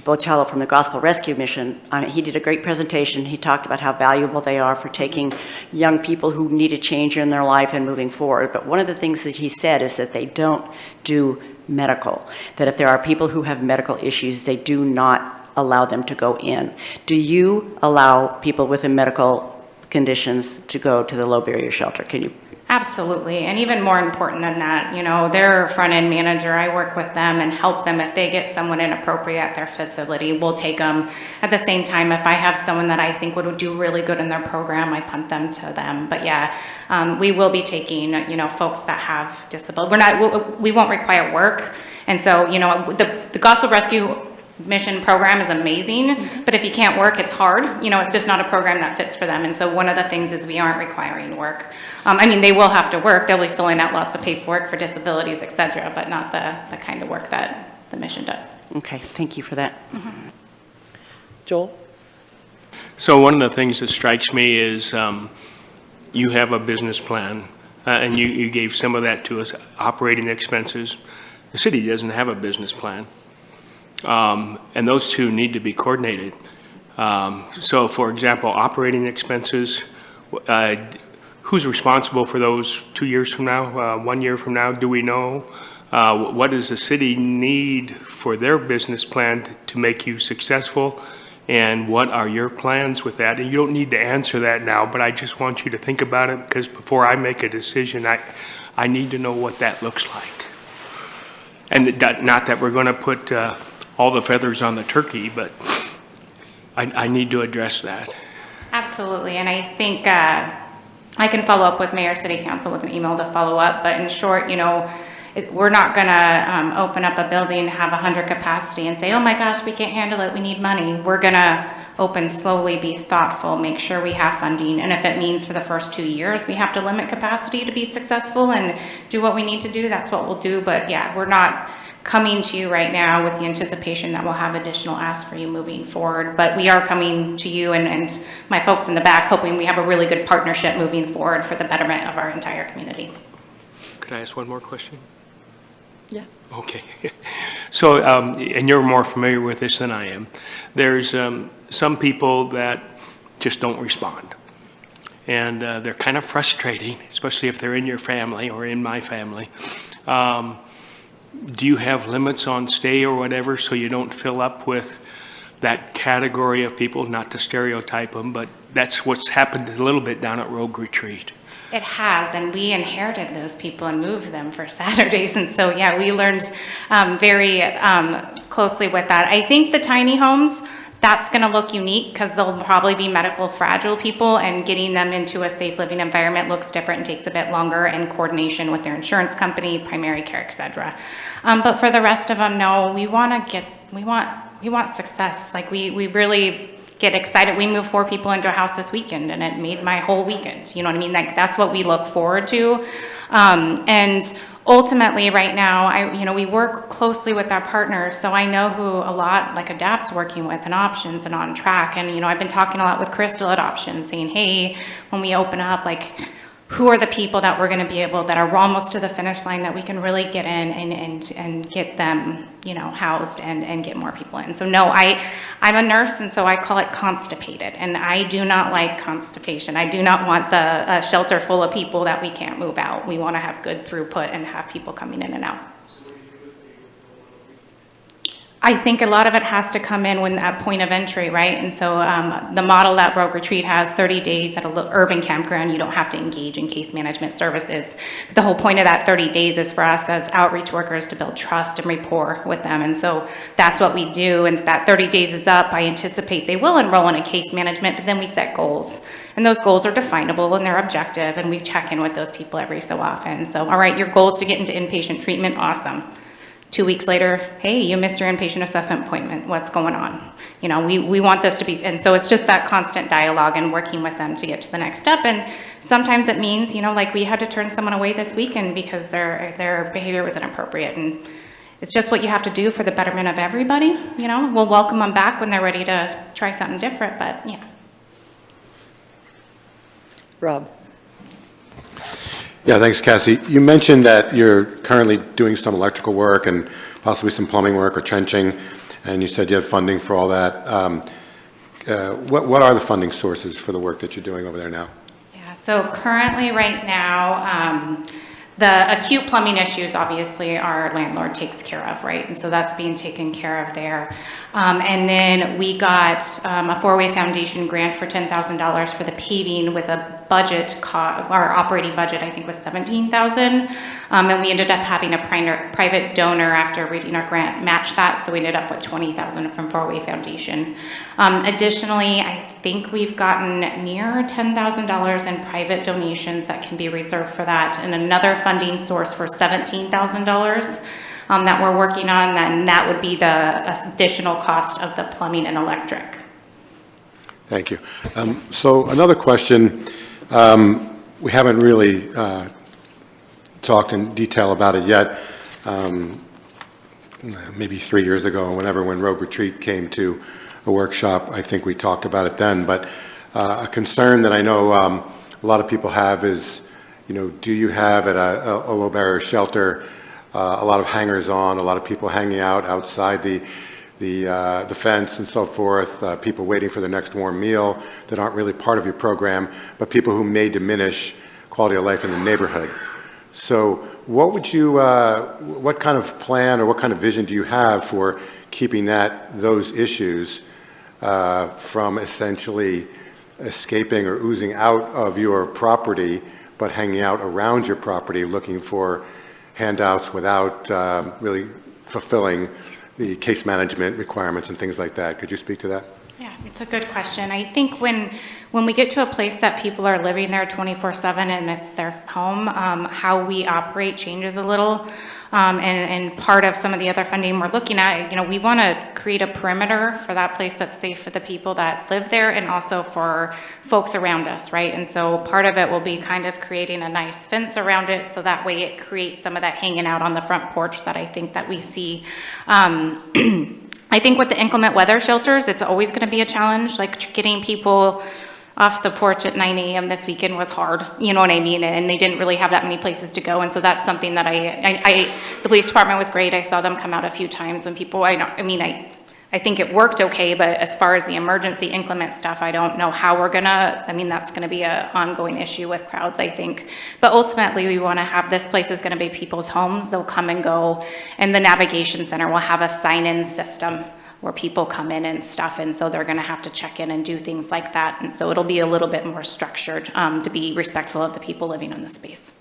Botello from the Gospel Rescue Mission, he did a great presentation. He talked about how valuable they are for taking young people who need a change in their life and moving forward. But one of the things that he said is that they don't do medical, that if there are people who have medical issues, they do not allow them to go in. Do you allow people with a medical conditions to go to the low barrier shelter. Can you? Absolutely, and even more important than that, their front-end manager, I work with them and help them. If they get someone inappropriate at their facility, we'll take them. At the same time, if I have someone that I think would do really good in their program, I punt them to them. But yeah, we will be taking, folks that have disability. We won't require work, and so, the Gospel Rescue Mission program is amazing, but if you can't work, it's hard. It's just not a program that fits for them. And so one of the things is we aren't requiring work. They will have to work. They'll be filling out lots of paperwork for disabilities, et cetera, but not the kind of work that the mission does. Okay, thank you for that. Joel? So one of the things that strikes me is you have a business plan, and you gave some of that to us, operating expenses. The city doesn't have a business plan. And those two need to be coordinated. So for example, operating expenses, who's responsible for those 2 years from now, 1 year from now? Do we know? What does the city need for their business plan to make you successful? And what are your plans with that? And you don't need to answer that now, but I just want you to think about it, because before I make a decision, I need to know what that looks like. And not that we're going to put all the feathers on the turkey, but I need to address that. Absolutely, and I think I can follow up with Mayor, City Council with an email to follow up, but in short, we're not gonna open up a building, have 100 capacity and say, oh my gosh, we can't handle it, we need money. We're gonna open slowly, be thoughtful, make sure we have funding, and if it means for the first 2 years we have to limit capacity to be successful and do what we need to do, that's what we'll do. But yeah, we're not coming to you right now with the anticipation that we'll have additional asks for you moving forward, but we are coming to you and my folks in the back hoping we have a really good partnership moving forward for the betterment of our entire community. Could I ask one more question? Yeah. Okay. So, and you're more familiar with this than I am. There's some people that just don't respond. And they're kind of frustrating, especially if they're in your family or in my family. Do you have limits on stay or whatever so you don't fill up with that category of people? Not to stereotype them, but that's what's happened a little bit down at Rogue Retreat. It has, and we inherited those people and moved them for Saturdays, and so yeah, we learned very closely with that. I think the tiny homes, that's going to look unique because they'll probably be medical fragile people, and getting them into a safe living environment looks different and takes a bit longer, and coordination with their insurance company, primary care, etc. But for the rest of them, no, we want success. Like we really get excited. We moved 4 people into a house this weekend and it made my whole weekend. You know what I mean? Like that's what we look forward to. And ultimately right now, we work closely with our partners. So I know who a lot like ADAPT's working with and Options and On Track. And, I've been talking a lot with Crystal at Options saying, hey, when we open up, like, who are the people that we're going to be able, that are almost to the finish line, that we can really get in and get them, housed and get more people in. So no, I'm a nurse, and so I call it constipated, and I do not like constipation. I do not want the shelter full of people that we can't move out. We want to have good throughput and have people coming in and out. I think a lot of it has to come in when at point of entry, right? And so the model that Rogue Retreat has, 30 days at an urban campground, you don't have to engage in case management services. But the whole point of that 30 days is for us as outreach workers to build trust and rapport with them. And so that's what we do. And that 30 days is up, I anticipate they will enroll in a case management, but then we set goals. And those goals are definable and they're objective, and we check in with those people every so often. So, all right, your goal is to get into inpatient treatment, awesome. 2 weeks later, hey, you missed your inpatient assessment appointment. What's going on? We want this to be, and so it's just that constant dialogue and working with them to get to the next step. And sometimes it means, like we had to turn someone away this weekend because their behavior was inappropriate. And it's just what you have to do for the betterment of everybody. We'll welcome them back when they're ready to try something different, but yeah. Rob? Yeah, thanks, Cassie. You mentioned that you're currently doing some electrical work and possibly some plumbing work or trenching, and you said you have funding for all that. What are the funding sources for the work that you're doing over there now? Yeah, so currently right now, The acute plumbing issues, obviously, our landlord takes care of, right? And so that's being taken care of there. And then we got a four-way foundation grant for $10,000 for the paving with a budget, our operating budget, I think, was $17,000. And we ended up having a private donor, after reading our grant, match that. So we ended up with $20,000 from four-way foundation. Additionally, I think we've gotten near $10,000 in private donations that can be reserved for that, and another funding source for $17,000 that we're working on, and that would be the additional cost of the plumbing and electric. Thank you. So another question, we haven't really talked in detail about it yet. Maybe 3 years ago, when Rogue Retreat came to a workshop, I think we talked about it then, but a concern that I know a lot of people have is, do you have at a low barrier shelter a lot of hangers on, a lot of people hanging out outside the fence and so forth, people waiting for the next warm meal that aren't really part of your program, but people who may diminish quality of life in the neighborhood. So what would you, what kind of plan or what kind of vision do you have for keeping those issues from essentially escaping or oozing out of your property, but hanging out around your property looking for handouts without really fulfilling the case management requirements and things like that? Could you speak to that? Yeah, it's a good question. I think when we get to a place that people are living there 24/7 and it's their home, how we operate changes a little. And part of some of the other funding we're looking at, we want to create a perimeter for that place that's safe for the people that live there and also for folks around us, right? And so part of it will be kind of creating a nice fence around it, so that way it creates some of that hanging out on the front porch that I think that we see. I think with the inclement weather shelters, it's always going to be a challenge, like getting people off the porch at 9 a.m. this weekend was hard, you know what I mean? And they didn't really have that many places to go. And so that's something that the police department was great. I saw them come out a few times when people, I think it worked okay, but as far as the emergency inclement stuff, I don't know how we're gonna, that's gonna be an ongoing issue with crowds, I think. But ultimately, we wanna have, this place is gonna be people's homes. They'll come and go. And the navigation center will have a sign-in system where people come in and stuff, and so they're gonna have to check in and do things like that. And so it'll be a little bit more structured to be respectful of the people living in the space.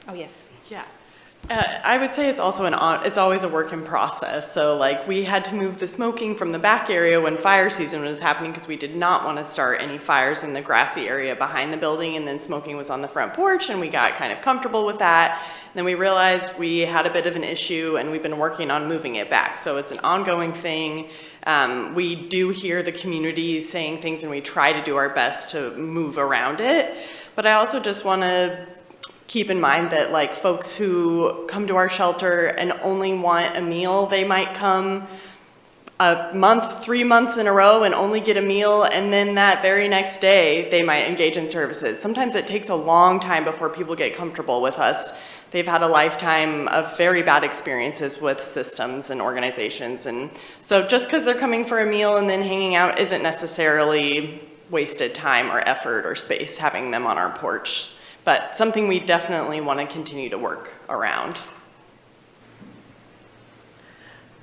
Oh, yes. Yeah. I would say it's also it's always a work in process. So like we had to move the smoking from the back area when fire season was happening because we did not want to start any fires in the grassy area behind the building, and then smoking was on the front porch, and we got kind of comfortable with that. And then we realized we had a bit of an issue, and we've been working on moving it back. So it's an ongoing thing. We do hear the community saying things, and we try to do our best to move around it. But I also just want to keep in mind that like folks who come to our shelter and only want a meal, they might come a month, 3 months in a row and only get a meal, and then that very next day they might engage in services. Sometimes it takes a long time before people get comfortable with us. They've had a lifetime of very bad experiences with systems and organizations, and so just because they're coming for a meal and then hanging out isn't necessarily wasted time or effort or space having them on our porch. But something we definitely want to continue to work around.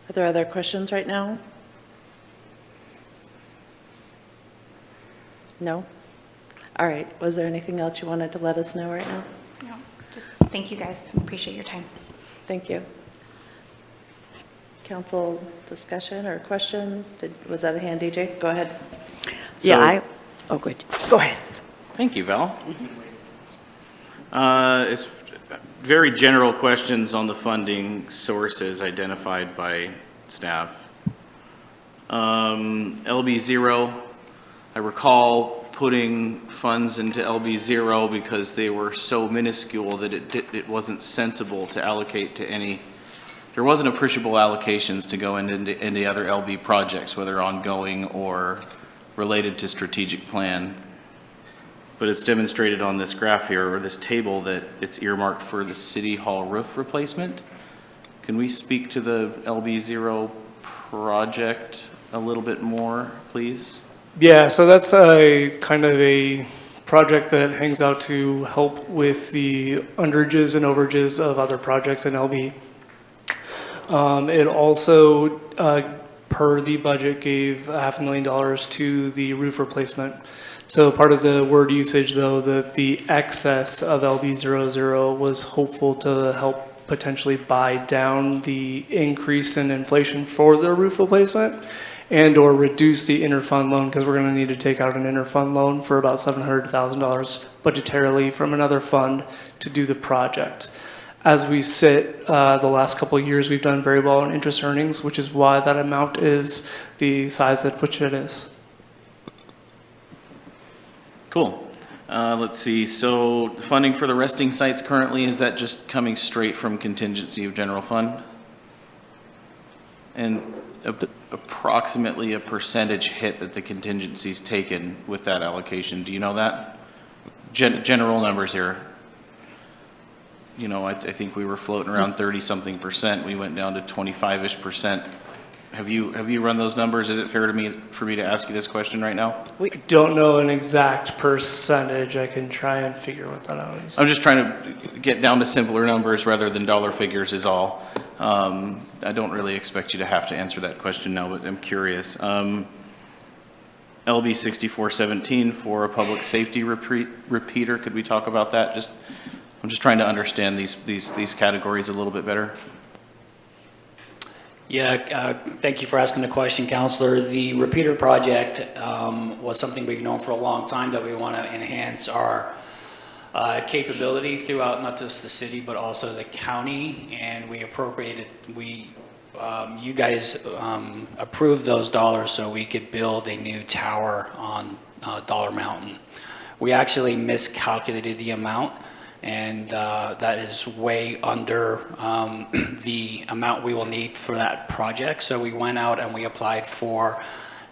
Are there other questions right now? No? All right. Was there anything else you wanted to let us know right now? No, just thank you guys. Appreciate your time. Thank you. Council discussion or questions? Was that a hand, DJ? Go ahead. Oh, good. Go ahead. Thank you, Val. It's very general questions on the funding sources identified by staff. LB0, I recall putting funds into LB0 because they were so minuscule that it wasn't sensible to allocate to any, there wasn't appreciable allocations to go into any other LB projects, whether ongoing or related to strategic plan. But it's demonstrated on this graph here, or this table, that it's earmarked for the City Hall roof replacement. Can we speak to the LB0 project a little bit more, please? Yeah, so that's a kind of a project that hangs out to help with the underages and overages of other projects in LB. It also, per the budget, gave $500,000 to the roof replacement. So part of the word usage, though, that the excess of LB00 was hopeful to help potentially buy down the increase in inflation for the roof replacement and or reduce the interfund loan, because we're going to need to take out an interfund loan for about $700,000 budgetarily from another fund to do the project. As we sit, the last couple of years, we've done very well in interest earnings, which is why that amount is the size at which it is. Cool. Let's see, so funding for the resting sites currently, is that just coming straight from contingency of general fund? And approximately a percentage hit that the contingency's taken with that allocation, do you know that? General numbers here. You know, I think we were floating around 30-something percent. We went down to 25-ish%. Have you run those numbers? Is it fair for me to ask you this question right now? We don't know an exact percentage. I can try and figure what that out is. I'm just trying to get down to simpler numbers rather than dollar figures is all. I don't really expect you to have to answer that question now, but I'm curious. LB 6417 for a public safety repeater. Could we talk about that? I'm just trying to understand these categories a little bit better. Yeah, thank you for asking the question, Counselor. The repeater project was something we've known for a long time that we want to enhance our capability throughout not just the city but also the county, and we appropriated, you guys approved those dollars so we could build a new tower on Dollar Mountain. We actually miscalculated the amount, and that is way under the amount we will need for that project. So we went out and we applied for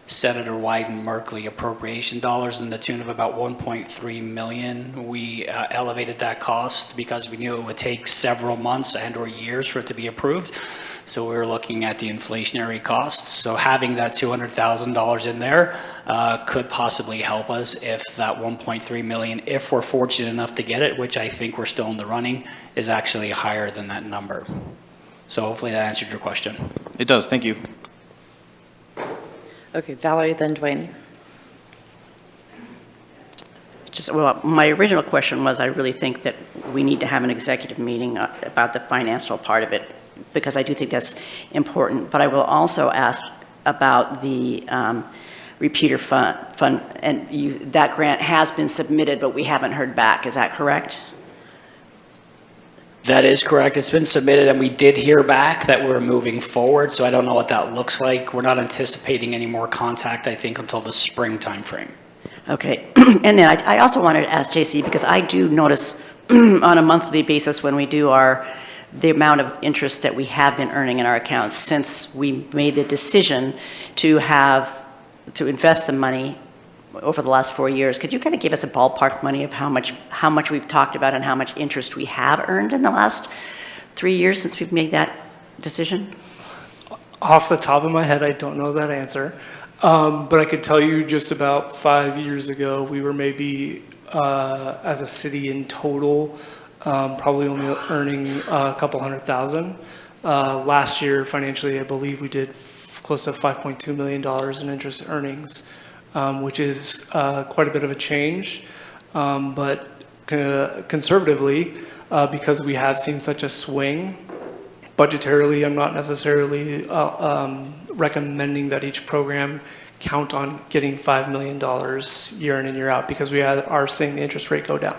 Senator Wyden Merkley appropriation dollars in the tune of about 1.3 million. We elevated that cost because we knew it would take several months and or years for it to be approved. So we were looking at the inflationary costs. So having that $200,000 in there could possibly help us if that 1.3 million, if we're fortunate enough to get it, which I think we're still in the running, is actually higher than that number. So hopefully that answered your question. It does, thank you. Okay, Valerie, then Dwayne. Well, my original question was, I really think that we need to have an executive meeting about the financial part of it, because I do think that's important. But I will also ask about the repeater fund, and that grant has been submitted, but we haven't heard back. Is that correct? That is correct. It's been submitted, and we did hear back that we're moving forward. So I don't know what that looks like. We're not anticipating any more contact, I think, until the spring timeframe. Okay. And then I also wanted to ask JC, because I do notice on a monthly basis when we do the amount of interest that we have been earning in our accounts since we made the decision to invest the money over the last 4 years. Could you kind of give us a ballpark money of how much we've talked about and how much interest we have earned in the last 3 years since we've made that decision? Off the top of my head, I don't know that answer. But I could tell you just about 5 years ago, we were maybe, as a city in total, probably only earning a couple $100,000. Last year, financially, I believe we did close to $5.2 million in interest earnings, which is quite a bit of a change. But conservatively, because we have seen such a swing, budgetarily, I'm not necessarily recommending that each program count on getting $5 million year in and year out, because we are seeing the interest rate go down.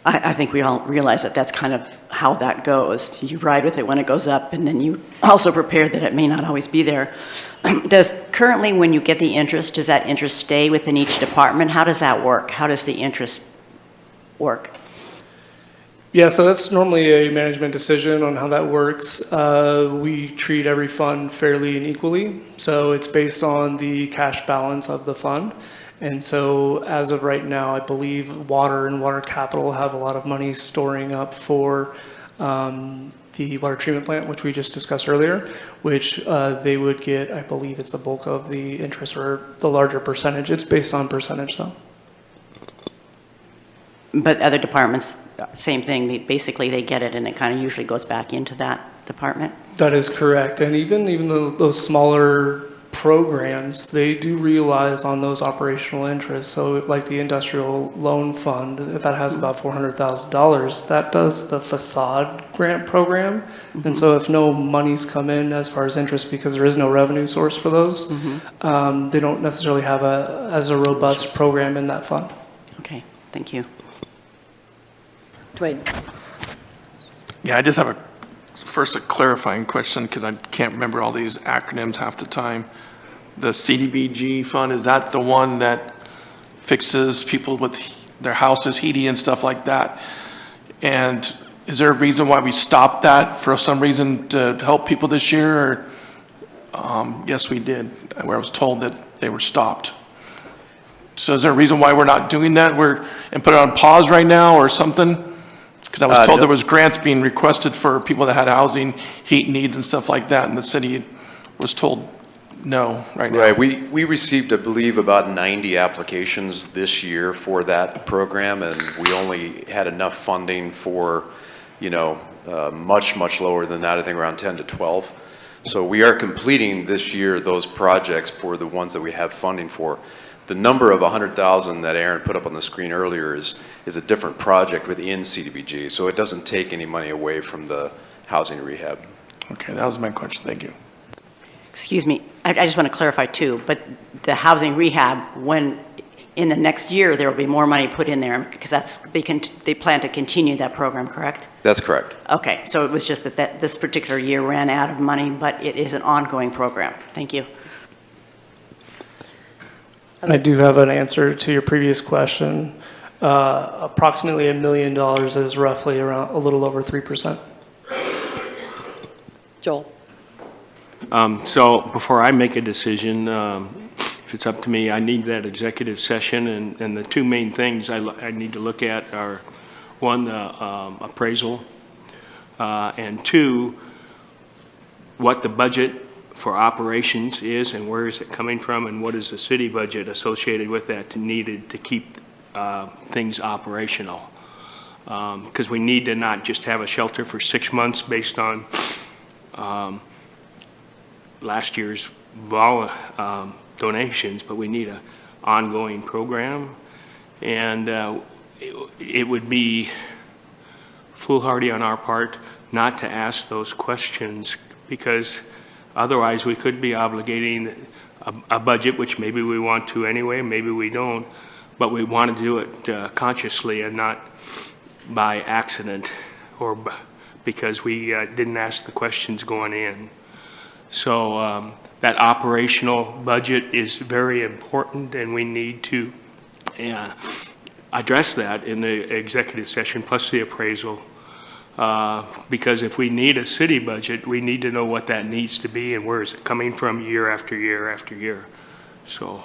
I think we all realize that that's kind of how that goes. You ride with it when it goes up, and then you also prepare that it may not always be there. Currently, when you get the interest, does that interest stay within each department? How does that work? How does the interest work? Yeah, so that's normally a management decision on how that works. We treat every fund fairly and equally. So it's based on the cash balance of the fund. And so as of right now, I believe water and water capital have a lot of money storing up for the water treatment plant, which we just discussed earlier, which they would get, I believe it's the bulk of the interest or the larger percentage. It's based on percentage though. But other departments, same thing, basically they get it and it kind of usually goes back into that department? That is correct. And even those smaller programs, they do realize on those operational interests. So like the industrial loan fund, that has about $400,000, that does the facade grant program. And so if no monies come in as far as interest, because there is no revenue source for those, they don't necessarily have as a robust program in that fund. Okay, thank you. Dwayne? Yeah, I just have first a clarifying question, because I can't remember all these acronyms half the time. The CDBG fund, is that the one that fixes people with their houses, heating and stuff like that? And is there a reason why we stopped that for some reason to help people this year? Or, yes, we did, where I was told that they were stopped. So is there a reason why we're not doing that? And put it on pause right now or something? Because I was told there was grants being requested for people that had housing, heat needs and stuff like that, and the city was told no right now. Right, we received, I believe, about 90 applications this year for that program, and we only had enough funding for, much lower than that, I think around 10 to 12. So we are completing this year those projects for the ones that we have funding for. The number of 100,000 that Aaron put up on the screen earlier is a different project within CDBG, so it doesn't take any money away from the housing rehab. Okay, that was my question. Thank you. Excuse me, I just want to clarify too, but the housing rehab, when in the next year, there will be more money put in there because they plan to continue that program, correct? That's correct. Okay, so it was just that this particular year ran out of money, but it is an ongoing program. Thank you. I do have an answer to your previous question. Approximately $1 million is roughly around a little over 3%. Joel? So before I make a decision, if it's up to me, I need that executive session, and the two main things I need to look at are, one, the appraisal, and two, what the budget for operations is and where is it coming from, and what is the city budget associated with that needed to keep things operational. Because we need to not just have a shelter for 6 months based on last year's donations, but we need an ongoing program. And it would be foolhardy on our part not to ask those questions, because otherwise we could be obligating a budget, which maybe we want to anyway, maybe we don't, but we want to do it consciously and not by accident or because we didn't ask the questions going in. So that operational budget is very important, and we need to address that in the executive session, plus the appraisal. Because if we need a city budget, we need to know what that needs to be and where is it coming from year after year after year. So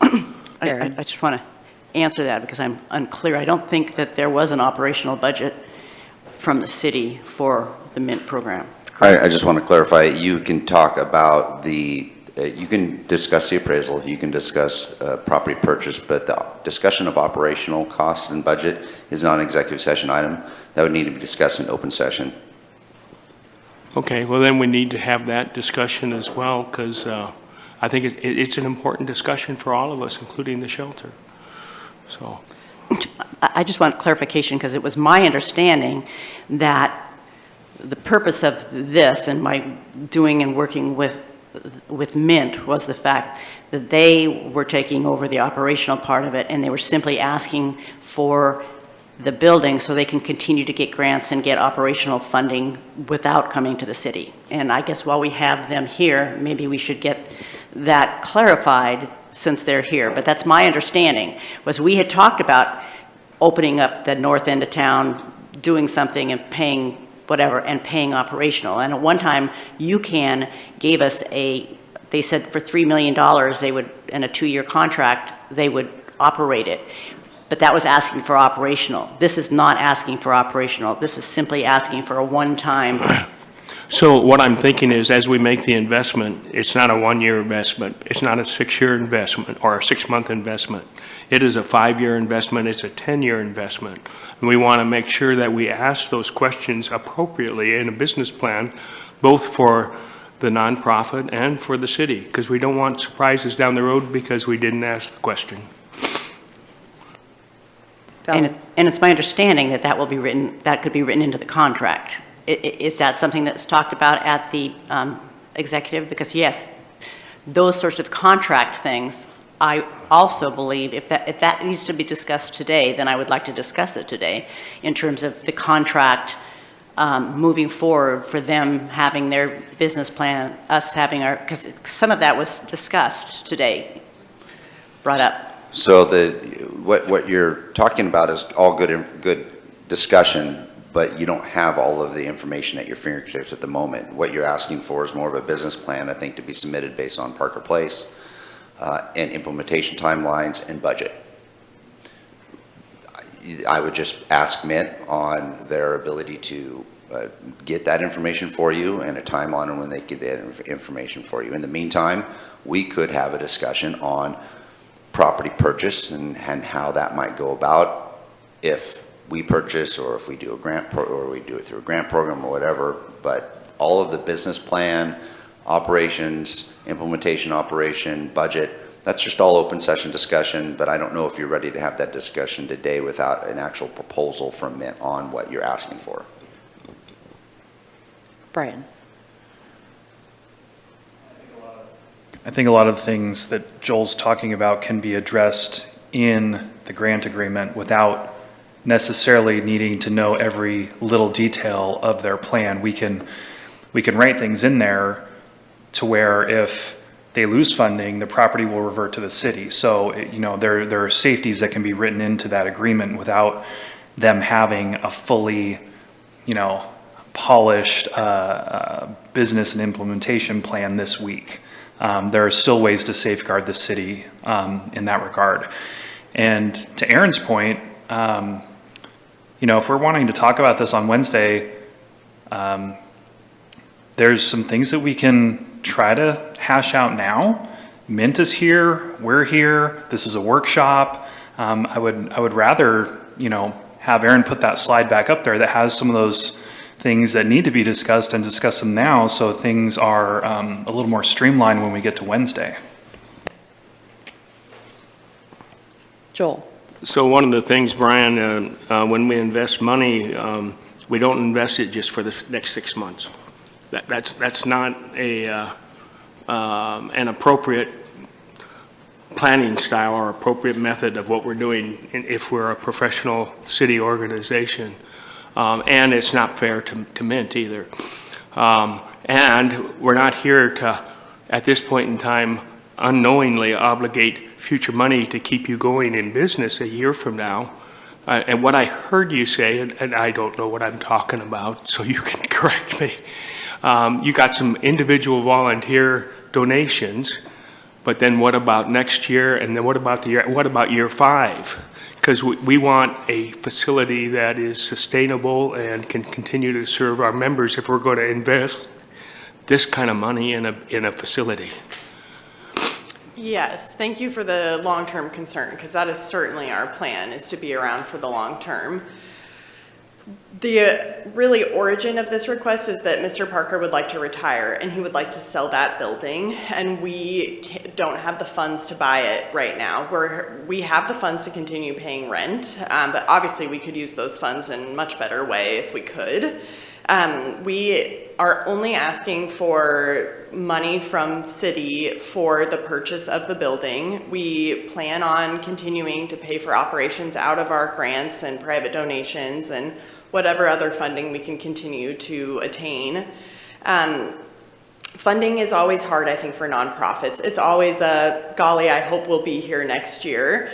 I just want to answer that because I'm unclear. I don't think that there was an operational budget from the city for the MINT program. I just want to clarify, you can talk about you can discuss the appraisal, you can discuss property purchase, but the discussion of operational costs and budget is not an executive session item. That would need to be discussed in open session. okay, well then we need to have that discussion as well, because I think it's an important discussion for all of us, including the shelter. So I just want clarification because it was my understanding that the purpose of this and my doing and working with MINT was the fact that they were taking over the operational part of it, and they were simply asking for the building so they can continue to get grants and get operational funding without coming to the city. And I guess while we have them here, maybe we should get that clarified since they're here. But that's my understanding, was we had talked about opening up the north end of town, doing something and paying whatever, and paying operational. And at one time, UCAN gave us they said for $3 million, they would, in a 2-year contract, they would operate it. But that was asking for operational. This is not asking for operational. This is simply asking for a one-time. So what I'm thinking is, as we make the investment, it's not a one-year investment, it's not a six-year investment or a six-month investment. It is a 5-year investment, it's a 10-year investment. And we want to make sure that we ask those questions appropriately in a business plan, both for the nonprofit and for the city, because we don't want surprises down the road because we didn't ask the question. And it's my understanding that that will be written, that could be written into the contract. Is that something that's talked about at the executive? Because yes, those sorts of contract things, I also believe if that needs to be discussed today, then I would like to discuss it today in terms of the contract moving forward for them having their business plan, us having our, because some of that was discussed today, brought up. So what you're talking about is all good discussion, but you don't have all of the information at your fingertips at the moment. What you're asking for is more of a business plan, I think, to be submitted based on Parker Place and implementation timelines and budget. I would just ask Mint on their ability to get that information for you and a timeline on when they get that information for you. In the meantime, we could have a discussion on property purchase and how that might go about if we purchase or if we do a grant or we do it through a grant program or whatever. But all of the business plan, operations, implementation operation, budget, that's just all open session discussion, but I don't know if you're ready to have that discussion today without an actual proposal from Mint on what you're asking for. Brian. I think a lot of the things that Joel's talking about can be addressed in the grant agreement without necessarily needing to know every little detail of their plan. We can write things in there to where if they lose funding, the property will revert to the city. So, there are safeties that can be written into that agreement without them having a fully, polished business and implementation plan this week. There are still ways to safeguard the city in that regard. And to Aaron's point, if we're wanting to talk about this on Wednesday, there's some things that we can try to hash out now. Mint is here, we're here, this is a workshop. I would rather, have Aaron put that slide back up there that has some of those things that need to be discussed and discuss them now so things are a little more streamlined when we get to Wednesday. Joel. So one of the things, Brian, when we invest money, we don't invest it just for the next 6 months. That's not an appropriate planning style or appropriate method of what we're doing if we're a professional city organization. And it's not fair to Mint either. And we're not here to, at this point in time, unknowingly obligate future money to keep you going in business a year from now. And what I heard you say, and I don't know what I'm talking about, so you can correct me. You got some individual volunteer donations, but then what about next year? And then what about year 5? Because we want a facility that is sustainable and can continue to serve our members if we're going to invest this kind of money in a facility. Yes, thank you for the long-term concern, because that is certainly our plan, is to be around for the long term. The really origin of this request is that Mr. Parker would like to retire and he would like to sell that building, and we don't have the funds to buy it right now. We have the funds to continue paying rent, but obviously we could use those funds in a much better way if we could. We are only asking for money from city for the purchase of the building. We plan on continuing to pay for operations out of our grants and private donations and whatever other funding we can continue to attain. Funding is always hard, I think, for nonprofits. It's always a, golly, I hope we'll be here next year.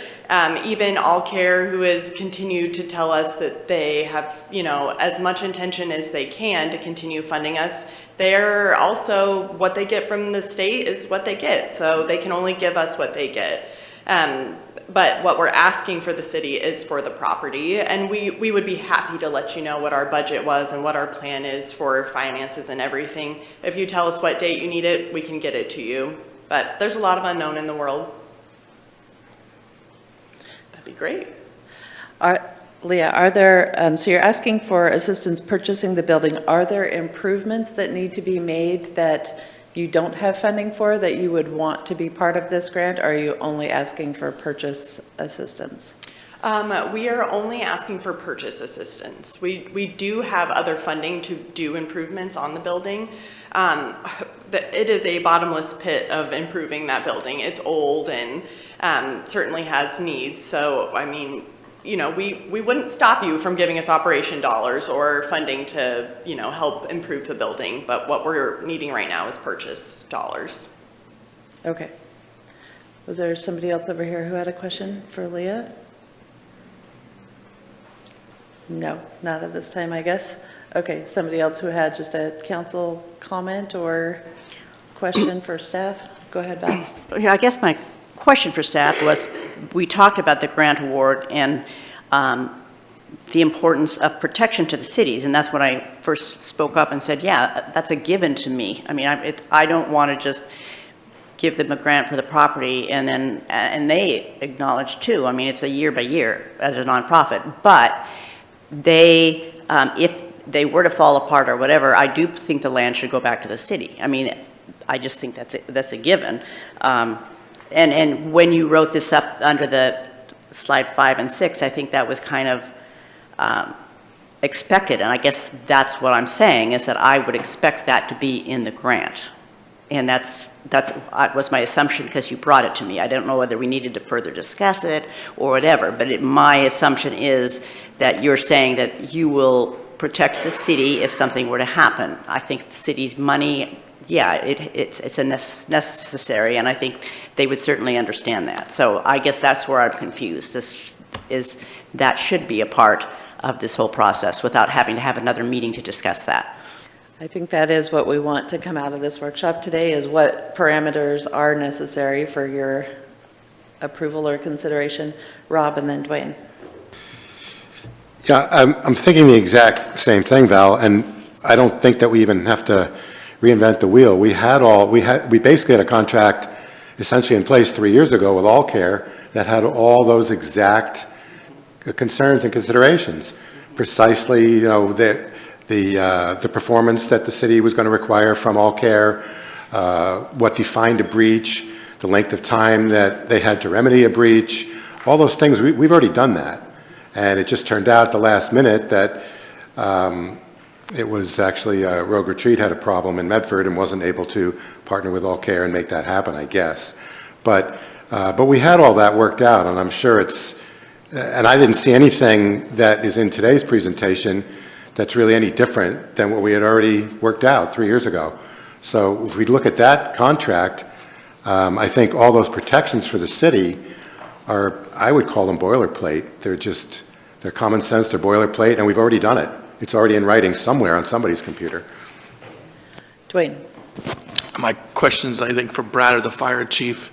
Even All Care, who has continued to tell us that they have, as much intention as they can to continue funding us, they're also, what they get from the state is what they get. So they can only give us what they get. But what we're asking for the city is for the property, and we would be happy to let you know what our budget was and what our plan is for finances and everything. If you tell us what date you need it, we can get it to you. But there's a lot of unknown in the world. That'd be great. Leah, are there, so you're asking for assistance purchasing the building. Are there improvements that need to be made that you don't have funding for that you would want to be part of this grant? Or are you only asking for purchase assistance? We are only asking for purchase assistance. We do have other funding to do improvements on the building. It is a bottomless pit of improving that building. It's old and certainly has needs. So, I mean, you know, we wouldn't stop you from giving us operation dollars or funding to, you know, help improve the building. But what we're needing right now is purchase dollars. Okay. Was there somebody else over here who had a question for Leah? No, not at this time, I guess. Okay, somebody else who had just a council comment or question for staff? Go ahead, Val. Yeah, I guess my question for staff was, we talked about the grant award and the importance of protection to the cities, and that's when I first spoke up and said, yeah, that's a given to me. I mean, I don't want to just give them a grant for the property and then, and they acknowledge too, I mean, it's a year by year as a nonprofit, but they, if they were to fall apart or whatever, I do think the land should go back to the city. I mean, I just think that's a given. And when you wrote this up under the slide 5 and 6, I think that was kind of expected. And I guess that's what I'm saying, is that I would expect that to be in the grant. And that was my assumption because you brought it to me. I don't know whether we needed to further discuss it or whatever, but my assumption is that you're saying that you will protect the city if something were to happen. I think the city's money, yeah, it's a necessary, and I think they would certainly understand that. So I guess that's where I'm confused. That should be a part of this whole process without having to have another meeting to discuss that. I think that is what we want to come out of this workshop today, is what parameters are necessary for your approval or consideration. Rob and then Dwayne. Yeah, I'm thinking the exact same thing, Val, and I don't think that we even have to reinvent the wheel. We basically had a contract essentially in place 3 years ago with All Care that had all those exact concerns and considerations. Precisely, you know, the performance that the city was going to require from All Care, what defined a breach, the length of time that they had to remedy a breach, all those things, we've already done that. And it just turned out at the last minute that it was actually Rogue Retreat had a problem in Medford and wasn't able to partner with All Care and make that happen, I guess. But we had all that worked out, and I'm sure and I didn't see anything that is in today's presentation that's really any different than what we had already worked out 3 years ago. So if we look at that contract, I think all those protections for the city are, I would call them boilerplate. They're common sense, they're boilerplate, and we've already done it. It's already in writing somewhere on somebody's computer. Dwayne. My questions, I think, for Brad or the fire chief.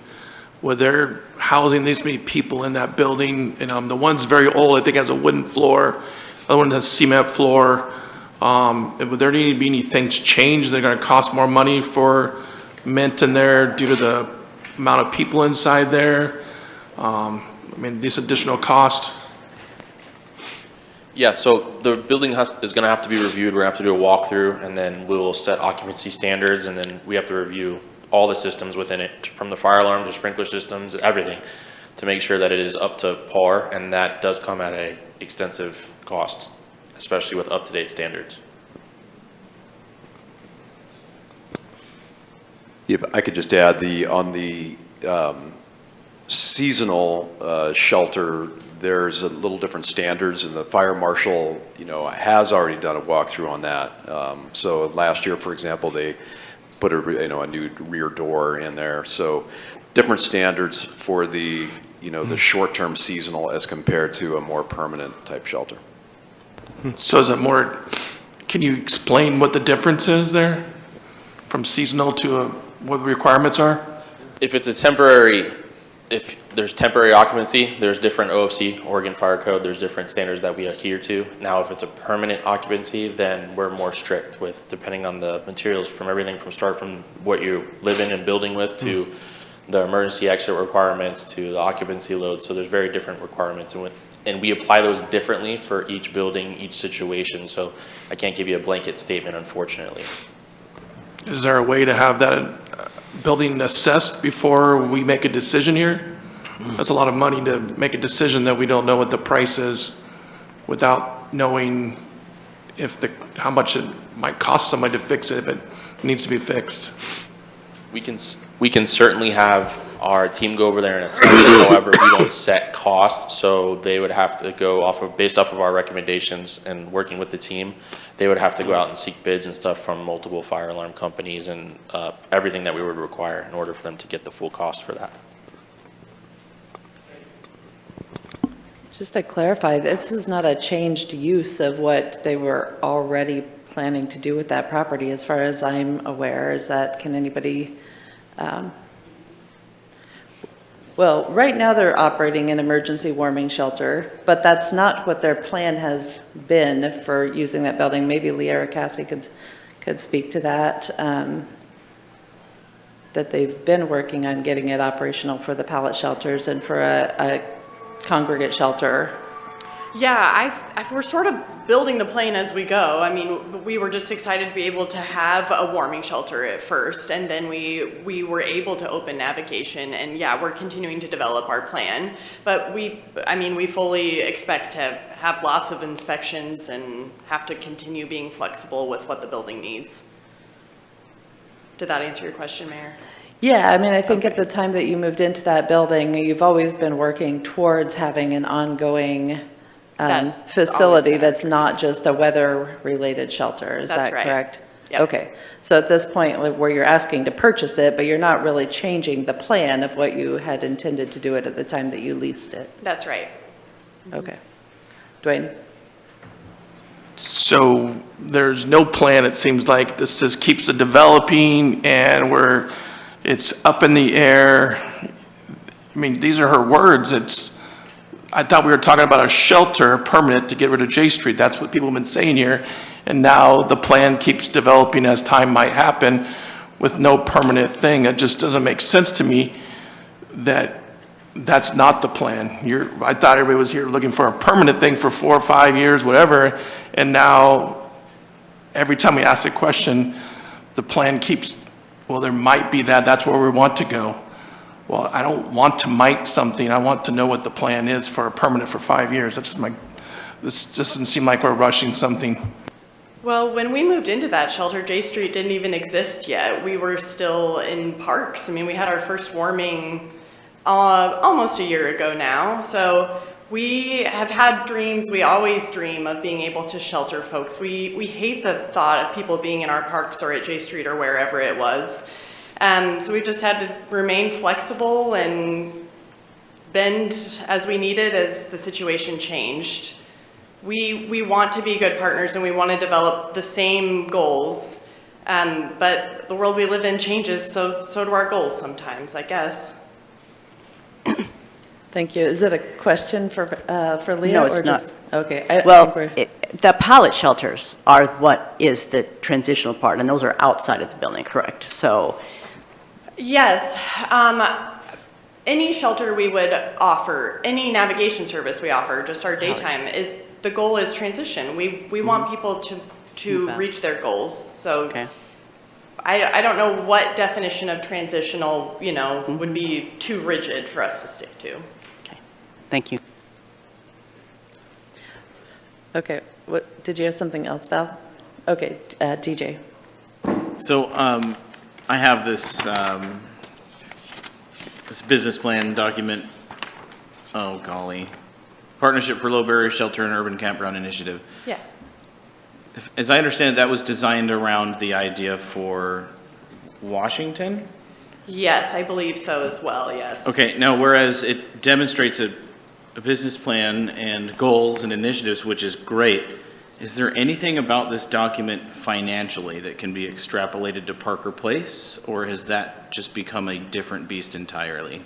Were there housing these many people in that building? And the one's very old, I think has a wooden floor. The other one has cement floor. Would there need to be any things changed? They're going to cost more money for Mint in there due to the amount of people inside there? I mean, these additional costs? Yeah, so the building is going to have to be reviewed. We're going to have to do a walkthrough, and then we will set occupancy standards, and then we have to review all the systems within it, from the fire alarms, the sprinkler systems, everything, to make sure that it is up to par, and that does come at an extensive cost, especially with up-to-date standards. If I could just add, on the seasonal shelter, there's a little different standards, and the fire marshal, has already done a walkthrough on that. So last year, for example, they put a new rear door in there. So different standards for the the short-term seasonal as compared to a more permanent type shelter. So is it more? Can you explain what the difference is there, from seasonal to what the requirements are? If it's a temporary if there's temporary occupancy, there's different OFC, Oregon Fire Code, there's different standards that we adhere to. Now, if it's a permanent occupancy, then we're more strict with, depending on the materials, from everything from what you live in and building with to the emergency exit requirements to the occupancy load. So there's very different requirements, and we apply those differently for each building, each situation. So I can't give you a blanket statement, unfortunately. Is there a way to have that building assessed before we make a decision here? That's a lot of money to make a decision that we don't know what the price is without knowing how much it might cost somebody to fix it if it needs to be fixed. We can certainly have our team go over there and assess it. However, we don't set costs, so they would have to go based off of our recommendations and working with the team. They would have to go out and seek bids and stuff from multiple fire alarm companies and everything that we would require in order for them to get the full cost for that. Just to clarify, this is not a changed use of what they were already planning to do with that property, as far as I'm aware. Is that, can anybody, well, right now they're operating an emergency warming shelter, but that's not what their plan has been for using that building. Maybe Leora Cassie could speak to that, that they've been working on getting it operational for the pallet shelters and for a congregate shelter. Yeah, we're sort of building the plane as we go. I mean, we were just excited to be able to have a warming shelter at first, and then we were able to open navigation, and yeah, we're continuing to develop our plan. But we fully expect to have lots of inspections and have to continue being flexible with what the building needs. Did that answer your question, Mayor? Yeah, I mean, I think at the time that you moved into that building, you've always been working towards having an ongoing facility that's not just a weather-related shelter. Is that correct? Yep. Okay. So at this point where you're asking to purchase it, but you're not really changing the plan of what you had intended to do it at the time that you leased it. That's right. Okay. Dwayne? So there's no plan, it seems like. This just keeps it developing and it's up in the air. I mean, these are her words. I thought we were talking about a shelter permanent to get rid of J Street. That's what people have been saying here. And now the plan keeps developing as time might happen with no permanent thing. It just doesn't make sense to me that that's not the plan. I thought everybody was here looking for a permanent thing for 4 or 5 years, whatever. And now every time we ask a question, the plan keeps, well, there might be that's where we want to go. Well, I don't want to might something. I want to know what the plan is for a permanent for 5 years. This just doesn't seem like we're rushing something. Well, when we moved into that shelter, J Street didn't even exist yet. We were still in parks. I mean, we had our first warming almost a year ago now. So we have had dreams. We always dream of being able to shelter folks. We hate the thought of people being in our parks or at J Street or wherever it was. So we just had to remain flexible and bend as we needed as the situation changed. We want to be good partners and we want to develop the same goals, but the world we live in changes, so do our goals sometimes, I guess. Thank you. Is it a question for Leah? No, it's or not. Just, okay. The pallet shelters are what is the transitional part, and those are outside of the building, correct? So. Yes. Any shelter we would offer, any navigation service we offer, just our daytime, the goal is transition. We want people to reach their goals. So okay. I don't know what definition of transitional, would be too rigid for us to stick to. Okay. Thank you. Okay. Did you have something else, Val? Okay, DJ. So I have this this business plan document. Oh golly, Partnership for Low Barrier Shelter and Urban Campground Initiative. Yes. As I understand it, that was designed around the idea for Washington? Yes, I believe so as well, yes. Okay, now whereas it demonstrates a business plan and goals and initiatives, which is great, is there anything about this document financially that can be extrapolated to Parker Place, or has that just become a different beast entirely?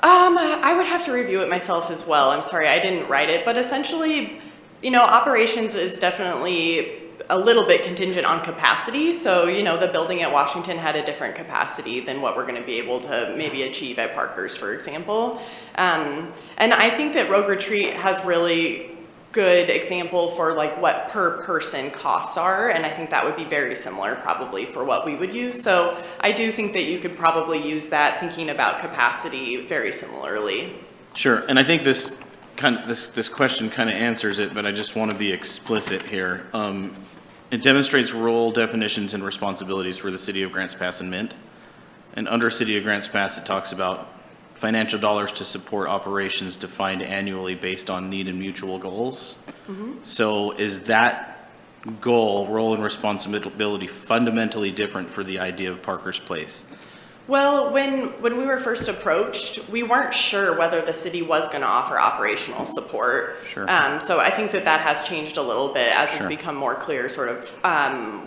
I would have to review it myself as well. I'm sorry, I didn't write it, but essentially, you know, operations is definitely a little bit contingent on capacity. So, you know, the building at Washington had a different capacity than what we're going to be able to maybe achieve at Parker's, for example. And I think that Rogue Retreat has really good example for like what per person costs are, and I think that would be very similar probably for what we would use. So I do think that you could probably use that thinking about capacity very similarly. Sure, and I think this question kind of answers it, but I just want to be explicit here. It demonstrates role definitions and responsibilities for the City of Grants Pass and Mint. And under City of Grants Pass, it talks about financial dollars to support operations defined annually based on need and mutual goals. So is that goal, role and responsibility fundamentally different for the idea of Parker's Place? Well, when we were first approached, we weren't sure whether the city was going to offer operational support. Sure. So I think that has changed a little bit as it's become more clear sort of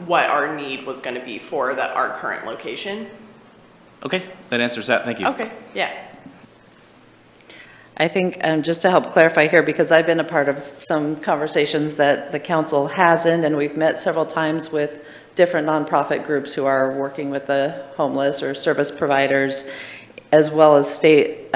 what our need was going to be for our current location. Okay, that answers that. Thank you. Okay, yeah. I think just to help clarify here, because I've been a part of some conversations that the council hasn't, and we've met several times with different nonprofit groups who are working with the homeless or service providers, as well as state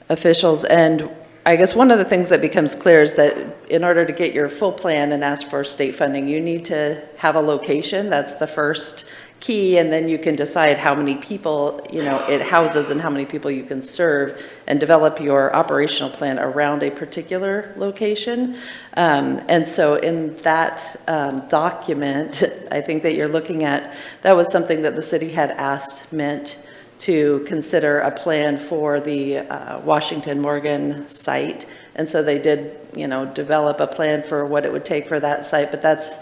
officials. And I guess one of the things that becomes clear is that in order to get your full plan and ask for state funding, you need to have a location. That's the first key, and then you can decide how many people, you know, it houses and how many people you can serve, and develop your operational plan around a particular location. And so in that document, I think that you're looking at, that was something that the city had asked Mint to consider a plan for the Washington Morgan site. And so they did, you know, develop a plan for what it would take for that site, but that's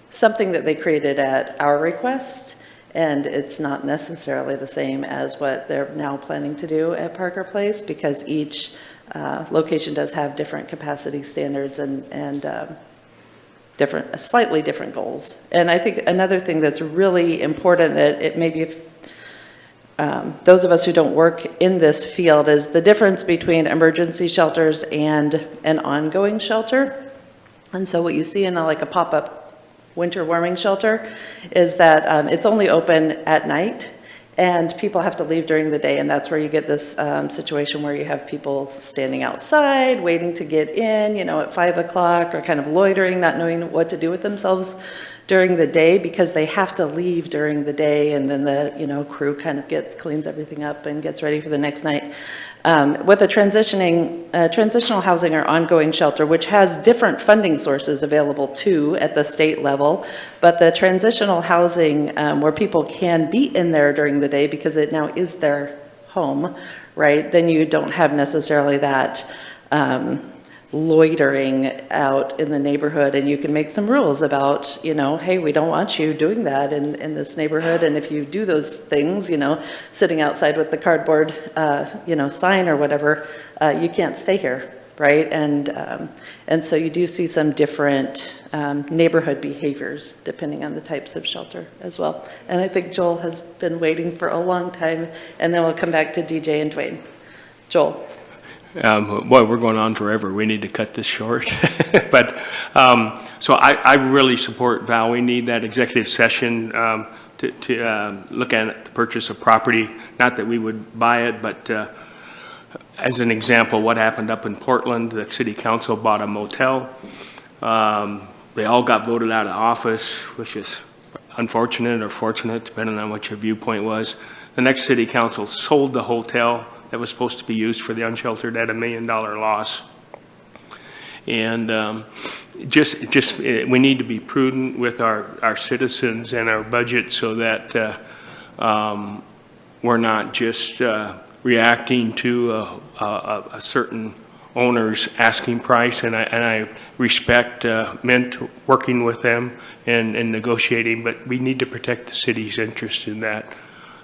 something that they created at our request, and it's not necessarily the same as what they're now planning to do at Parker Place, because each location does have different capacity standards and slightly different goals. And I think another thing that's really important that it maybe if those of us who don't work in this field is the difference between emergency shelters and an ongoing shelter. And so what you see in like a pop-up winter warming shelter is that it's only open at night, and people have to leave during the day, and that's where you get this situation where you have people standing outside waiting to get in, you know, at 5 o'clock, or kind of loitering, not knowing what to do with themselves during the day because they have to leave during the day, and then the, you know, crew kind of cleans everything up and gets ready for the next night. With a transitional housing or ongoing shelter, which has different funding sources available too at the state level, but the transitional housing where people can be in there during the day because it now is their home, right? Then you don't have necessarily that loitering out in the neighborhood, and you can make some rules about, you know, hey, we don't want you doing that in this neighborhood, and if you do those things, you know, sitting outside with the cardboard, you know, sign or whatever, you can't stay here, right? And so you do see some different neighborhood behaviors depending on the types of shelter as well. And I think Joel has been waiting for a long time, and then we'll come back to DJ and Dwayne. Joel. Boy, we're going on forever. We need to cut this short. But, so I really support Val. We need that executive session to look at the purchase of property. Not that we would buy it, but as an example, what happened up in Portland, the city council bought a motel. They all got voted out of office, which is unfortunate or fortunate, depending on what your viewpoint was. The next city council sold the hotel that was supposed to be used for the unsheltered at $1 million loss. And we need to be prudent with our citizens and our budget so that we're not just reacting to a certain owner's asking price. And I respect Mint working with them and negotiating, but we need to protect the city's interest in that.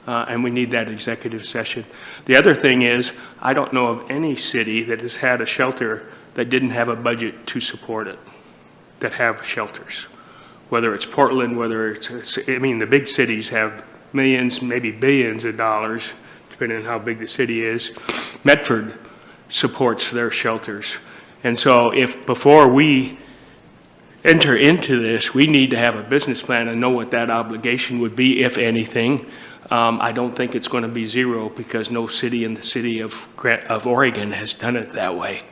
And we need that executive session. The other thing is, I don't know of any city that has had a shelter that didn't have a budget to support it, that have shelters. Whether it's Portland, whether it's I mean, the big cities have millions, maybe billions of dollars depending on how big the city is. Medford supports their shelters. And so if, before we enter into this, we need to have a business plan and know what that obligation would be, if anything. I don't think it's going to be zero, because no city in the city of Oregon has done it that way.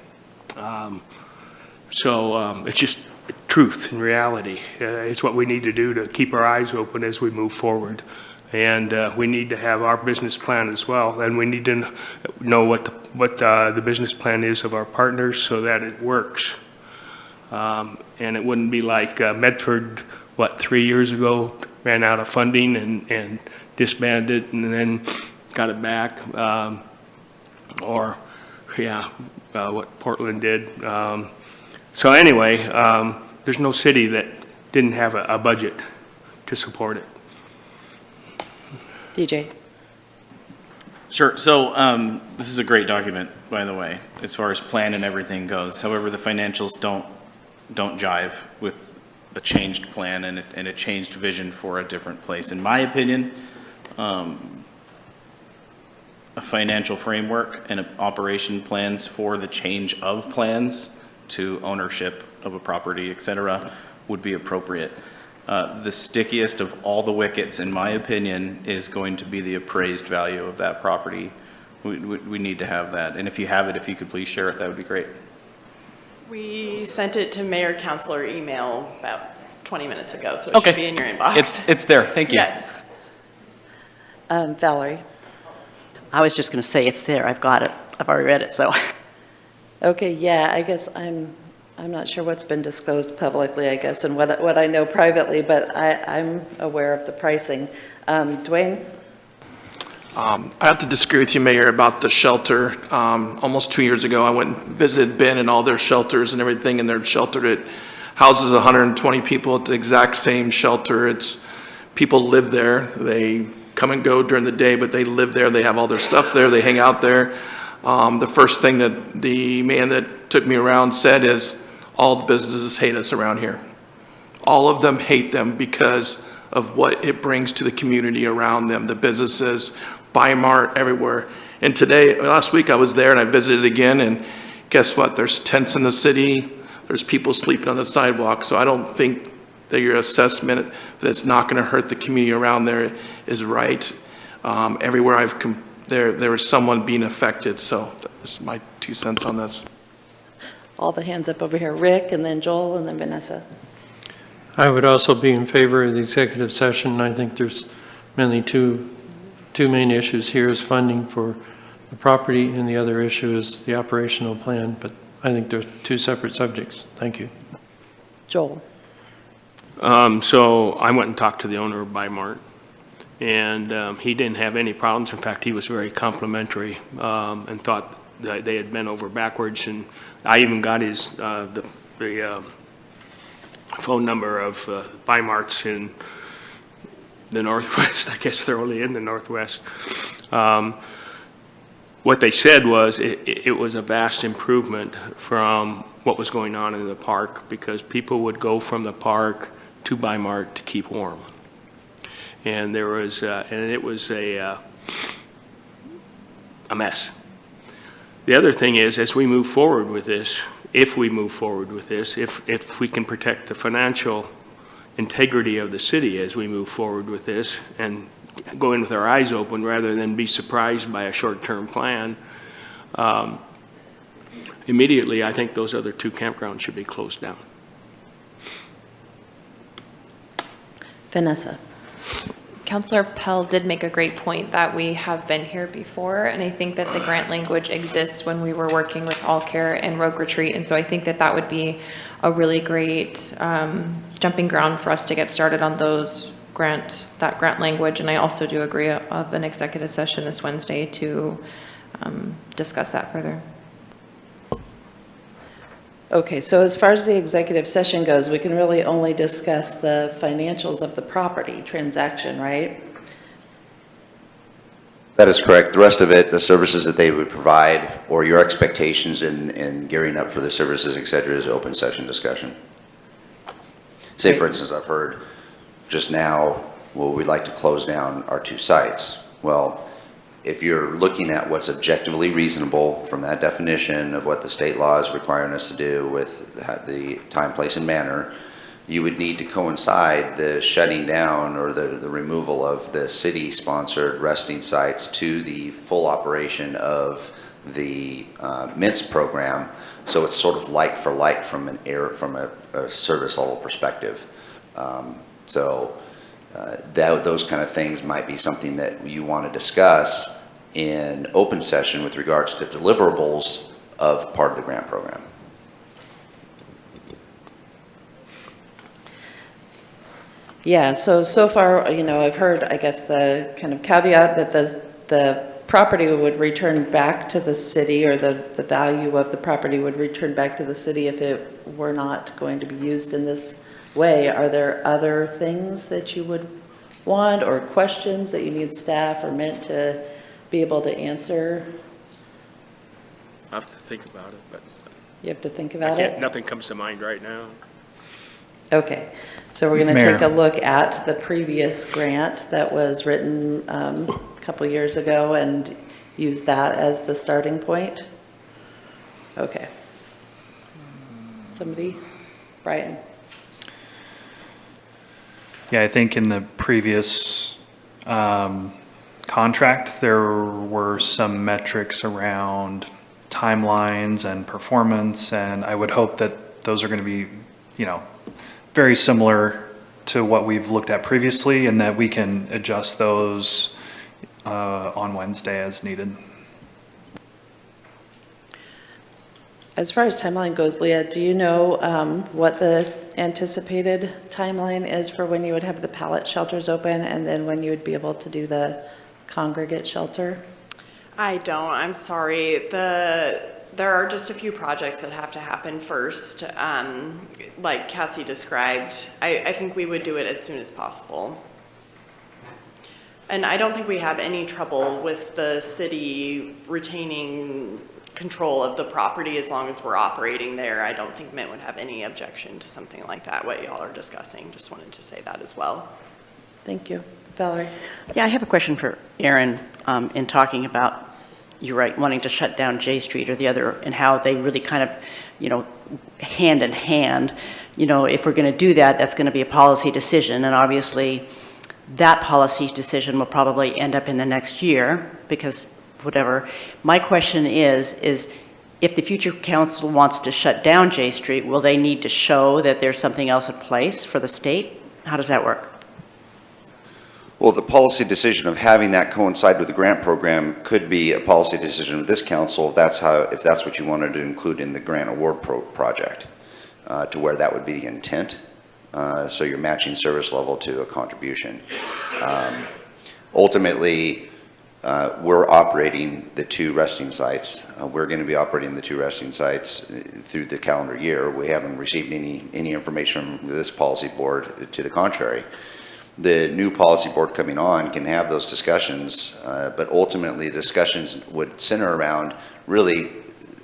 It's just truth and reality. It's what we need to do to keep our eyes open as we move forward. And we need to have our business plan as well. And we need to know what the business plan is of our partners so that it works. And it wouldn't be like Medford, 3 years ago, ran out of funding and disbanded and then got it back. What Portland did. So anyway, there's no city that didn't have a budget to support it. DJ. Sure. So this is a great document, by the way, as far as plan and everything goes. However, the financials don't jive with a changed plan and a changed vision for a different place. In my opinion, a financial framework and operation plans for the change of plans to ownership of a property, et cetera, would be appropriate. The stickiest of all the wickets, in my opinion, is going to be the appraised value of that property. We need to have that. And if you have it, if you could please share it, that would be great. We sent it to mayor councilor email about 20 minutes ago, so it should be in your inbox. It's there. Thank you. Yes. Valerie. I was just going to say it's there. I've got it. I've already read it, so. Okay, yeah, I guess I'm not sure what's been disclosed publicly, I guess, and what I know privately, but I'm aware of the pricing. Dwayne? I have to disagree with you, Mayor, about the shelter. Almost 2 years ago, I went and visited Ben and all their shelters and everything, and their shelter, it houses 120 people at the exact same shelter. People live there. They come and go during the day, but they live there. They have all their stuff there. They hang out there. The first thing that the man that took me around said is, all the businesses hate us around here. All of them hate them because of what it brings to the community around them, the businesses, Buy Mart, everywhere. And last week I was there and I visited again, and guess what? There's tents in the city. There's people sleeping on the sidewalk. So I don't think that your assessment that it's not going to hurt the community around there is right. Everywhere there was someone being affected. So that's my 2 cents on this. All the hands up over here. Rick, and then Joel, and then Vanessa. I would also be in favor of the executive session. I think there's mainly two main issues here is funding for the property, and the other issue is the operational plan, but I think they're 2 separate subjects. Thank you. Joel. So I went and talked to the owner of Buy Mart, and he didn't have any problems. In fact, he was very complimentary and thought that they had bent over backwards, and I even got his the phone number of Buy Marts in the Northwest. I guess they're only in the Northwest. What they said was it was a vast improvement from what was going on in the park, because people would go from the park to Buy Mart to keep warm. And there was, and it was a mess. The other thing is, as we move forward with this, if we can protect the financial integrity of the city as we move forward with this and go in with our eyes open rather than be surprised by a short-term plan, immediately I think those other 2 campgrounds should be closed down. Vanessa. Councillor Pell did make a great point that we have been here before, and I think that the grant language exists when we were working with All Care and Rogue Retreat, and so I think that would be a really great jumping ground for us to get started on that grant language, and I also do agree of an executive session this Wednesday to discuss that further. Okay, so as far as the executive session goes, we can really only discuss the financials of the property transaction, right? That is correct. The rest of it, the services that they would provide, or your expectations in gearing up for the services, et cetera, is open session discussion. Say, for instance, I've heard just now, well, we'd like to close down our 2 sites. Well, If you're looking at what's objectively reasonable from that definition of what the state law is requiring us to do with the time, place, and manner, you would need to coincide the shutting down or the removal of the city-sponsored resting sites to the full operation of the MINTS program. So it's sort of like for like from a service level perspective. Those kind of things might be something that you want to discuss in open session with regards to deliverables of part of the grant program. Yeah, so far, you know, I've heard, I guess, the kind of caveat that the property would return back to the city, or the value of the property would return back to the city if it were not going to be used in this way. Are there other things that you would want, or questions that you need staff or meant to be able to answer? I have to think about it, but You have to think about it? nothing comes to mind right now. Okay, so we're going to Mayor. take a look at the previous grant that was written a couple years ago and use that as the starting point. Okay. Somebody? Brian? Yeah, I think in the previous contract, there were some metrics around timelines and performance, and I would hope that those are going to be, you know, very similar to what we've looked at previously, and that we can adjust those on Wednesday as needed. As far as timeline goes, Leah, do you know what the anticipated timeline is for when you would have the pallet shelters open, and then when you would be able to do the congregate shelter? I don't, I'm sorry. There are just a few projects that have to happen first. Like Cassie described, I think we would do it as soon as possible. And I don't think we have any trouble with the city retaining control of the property as long as we're operating there. I don't think Mint would have any objection to something like that, what y'all are discussing. Just wanted to say that as well. Thank you. Valerie? Yeah, I have a question for Aaron in talking about, you're right, wanting to shut down J Street or the other, and how they really kind of, you know, hand in hand. You know, if we're going to do that, that's going to be a policy decision, and obviously that policy decision will probably end up in the next year, because whatever. My question is if the future council wants to shut down J Street, will they need to show that there's something else in place for the state? How does that work? Well, the policy decision of having that coincide with the grant program could be a policy decision of this council if that's what you wanted to include in the grant award project, to where that would be the intent. So you're matching service level to a contribution. Ultimately, we're operating the two resting sites. We're going to be operating the two resting sites through the calendar year. We haven't received any information from this policy board to the contrary. The new policy board coming on can have those discussions, but ultimately the discussions would center around really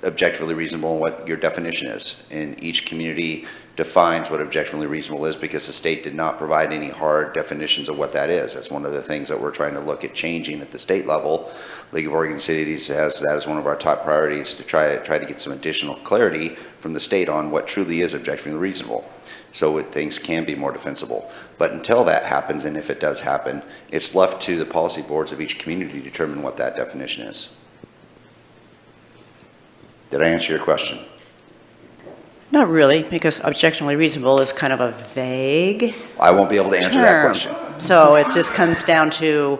objectively reasonable and what your definition is. And each community defines what objectively reasonable is, because the state did not provide any hard definitions of what that is. That's one of the things that we're trying to look at changing at the state level. League of Oregon Cities has that as one of our top priorities, to try to get some additional clarity from the state on what truly is objectively reasonable, so things can be more defensible. But until that happens, and if it does happen, it's left to the policy boards of each community to determine what that definition is. Did I answer your question? Not really, because objectively reasonable is kind of a vague I won't be able to answer that question. So it just comes down to,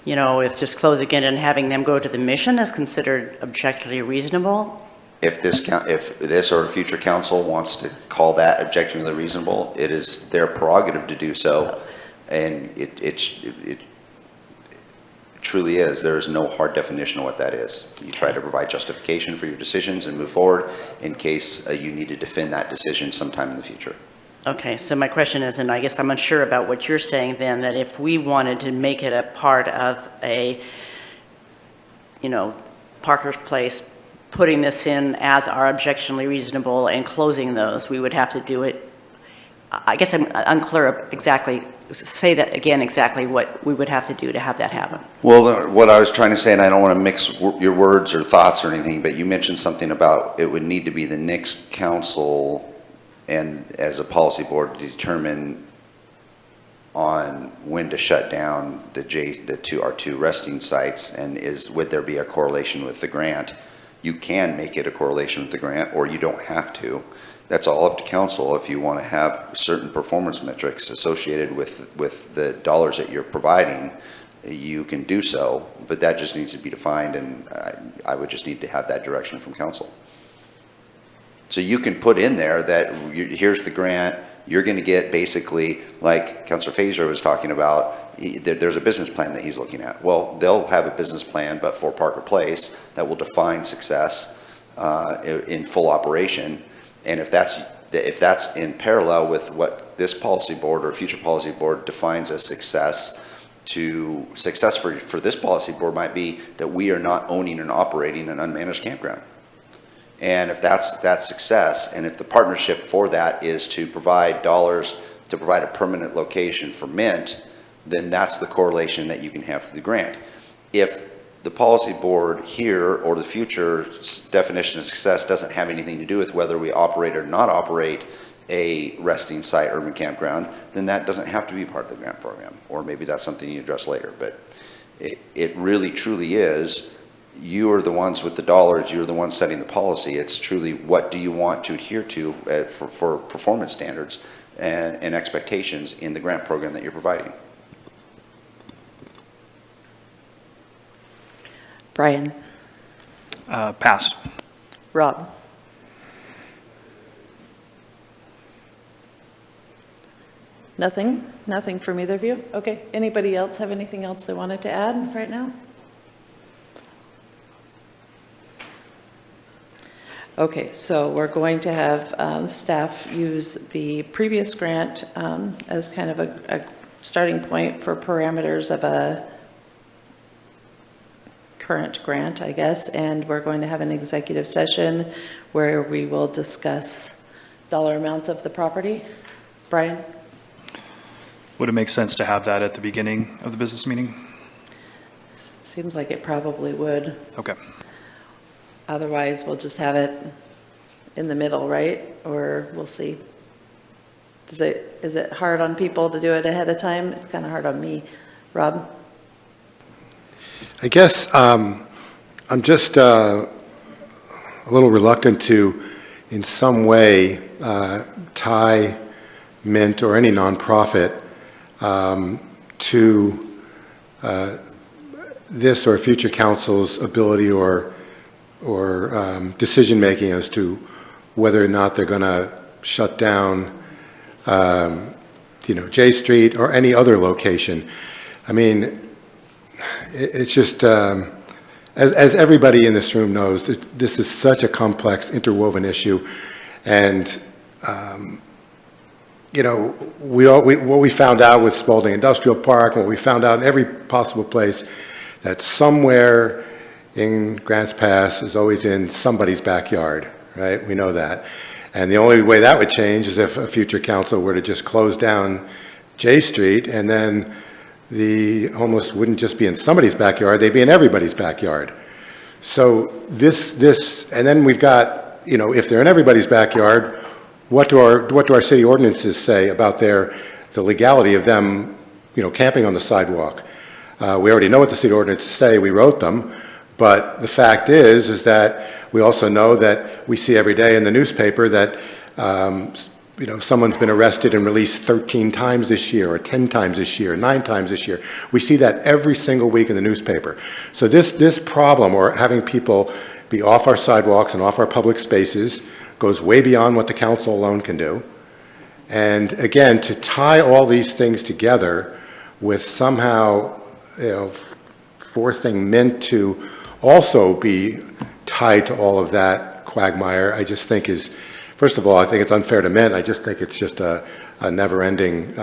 you know, if just closing it and having them go to the mission is considered objectively reasonable. If this or a future council wants to call that objectively reasonable, it is their prerogative to do so, and it truly is. There is no hard definition of what that is. You try to provide justification for your decisions and move forward in case you need to defend that decision sometime in the future. Okay, so my question is, and I guess I'm unsure about what you're saying then, that if we wanted to make it a part of a, you know, Parker's Place, putting this in as our objectively reasonable and closing those, we would have to do it I guess I'm unclear of exactly, say that again, exactly what we would have to do to have that happen. Well, what I was trying to say, and I don't want to mix your words or thoughts or anything, but you mentioned something about it would need to be the next council and as a policy board to determine on when to shut down our two resting sites, and would there be a correlation with the grant? You can make it a correlation with the grant, or you don't have to. That's all up to council. If you want to have certain performance metrics associated with the dollars that you're providing, you can do so, but that just needs to be defined, and I would just need to have that direction from council. So you can put in there that here's the grant, you're going to get basically, like Councilor Fazer was talking about, there's a business plan that he's looking at. Well, they'll have a business plan, but for Parker Place, that will define success in full operation. And if that's in parallel with what this policy board or future policy board defines as success, for this policy board might be that we are not owning and operating an unmanaged campground. And if that's success, and if the partnership for that is to provide dollars to provide a permanent location for Mint, then that's the correlation that you can have through the grant. If the policy board here or the future definition of success doesn't have anything to do with whether we operate or not operate a resting site urban campground, then that doesn't have to be part of the grant program. Or maybe that's something you address later. But it really truly is, you are the ones with the dollars, you're the ones setting the policy. It's truly what do you want to adhere to for performance standards and expectations in the grant program that you're providing. Brian? Pass. Rob? Nothing? Nothing from either of you? Okay. Anybody else have anything else they wanted to add right now? Okay, so we're going to have staff use the previous grant as kind of a starting point for parameters of a current grant, I guess, and we're going to have an executive session where we will discuss dollar amounts of the property. Brian? Would it make sense to have that at the beginning of the business meeting? Seems like it probably would. Okay. Otherwise, we'll just have it in the middle, right? Or we'll see. Is it hard on people to do it ahead of time? It's kind of hard on me. Rob? I guess I'm just a little reluctant to, in some way, tie Mint or any nonprofit to this or future council's ability or decision-making as to whether or not they're going to shut down, J Street or any other location. I mean, it's just, as everybody in this room knows, this is such a complex, interwoven issue, and what we found out with Spalding Industrial Park, what we found out in every possible place, that somewhere in Grants Pass is always in somebody's backyard, right? We know that. And the only way that would change is if a future council were to just close down J Street, and then the homeless wouldn't just be in somebody's backyard, they'd be in everybody's backyard. So and then we've got, if they're in everybody's backyard, what do our city ordinances say about the legality of them, camping on the sidewalk? We already know what the city ordinances say, we wrote them, but the fact is that we also know that we see every day in the newspaper that, someone's been arrested and released 13 times this year, or 10 times this year, 9 times this year. We see that every single week in the newspaper. So this problem, or having people be off our sidewalks and off our public spaces, goes way beyond what the council alone can do. And again, to tie all these things together with somehow, forcing Mint to also be tied to all of that quagmire, I just think is, first of all, I think it's unfair to Mint. I just think it's just a never-ending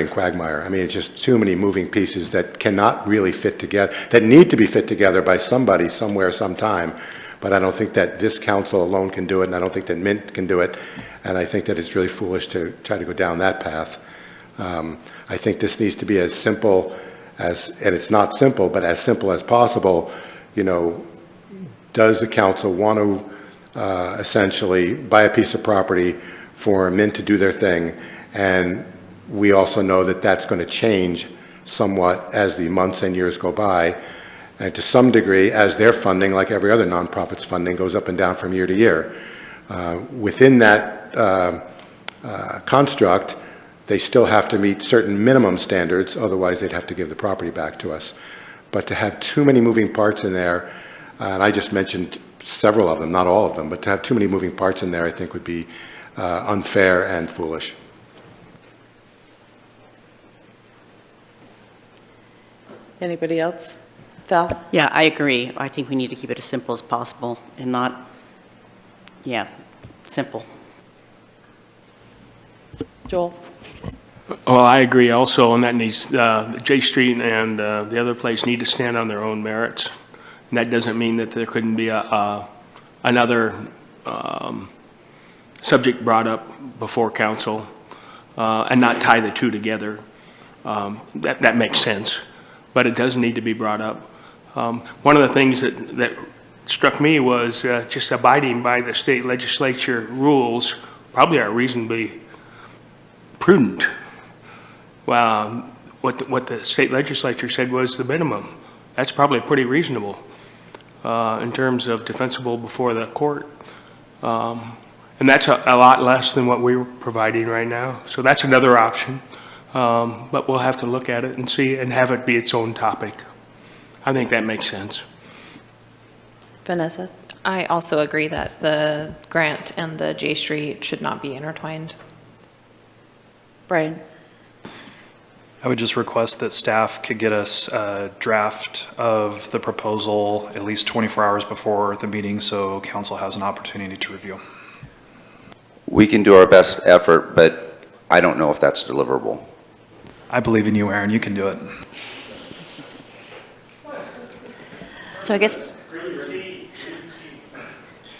quagmire. I mean, it's just too many moving pieces that cannot really fit together, that need to be fit together by somebody, somewhere, sometime, But I don't think that this council alone can do it, and I don't think that Mint can do it, and I think that it's really foolish to try to go down that path. I think this needs to be as simple as, and it's not simple, but as simple as possible. You know, does the council want to essentially buy a piece of property for Mint to do their thing? And we also know that that's going to change somewhat as the months and years go by, and to some degree as their funding, like every other nonprofit's funding, goes up and down from year to year. Within that construct, they still have to meet certain minimum standards, otherwise they'd have to give the property back to us. But to have too many moving parts in there, and I just mentioned several of them, not all of them, but to have too many moving parts in there, I think would be unfair and foolish. Anybody else? Val? Yeah, I agree. I think we need to keep it as simple as possible and not, yeah, simple. Joel? Well, I agree also, and that needs, J Street and the other place need to stand on their own merits. And that doesn't mean that there couldn't be another subject brought up before council and not tie the two together. That makes sense, but it does need to be brought up. One of the things that struck me was just abiding by the state legislature rules probably are reasonably prudent. Well, what the state legislature said was the minimum. That's probably pretty reasonable in terms of defensible before the court. And that's a lot less than what we're providing right now. So that's another option. But we'll have to look at it and see and have it be its own topic. I think that makes sense. Vanessa? I also agree that the grant and the J Street should not be intertwined. Brian? I would just request that staff could get us a draft of the proposal at least 24 hours before the meeting so council has an opportunity to review. We can do our best effort, but I don't know if that's deliverable. I believe in you, Aaron. You can do it. So I guess,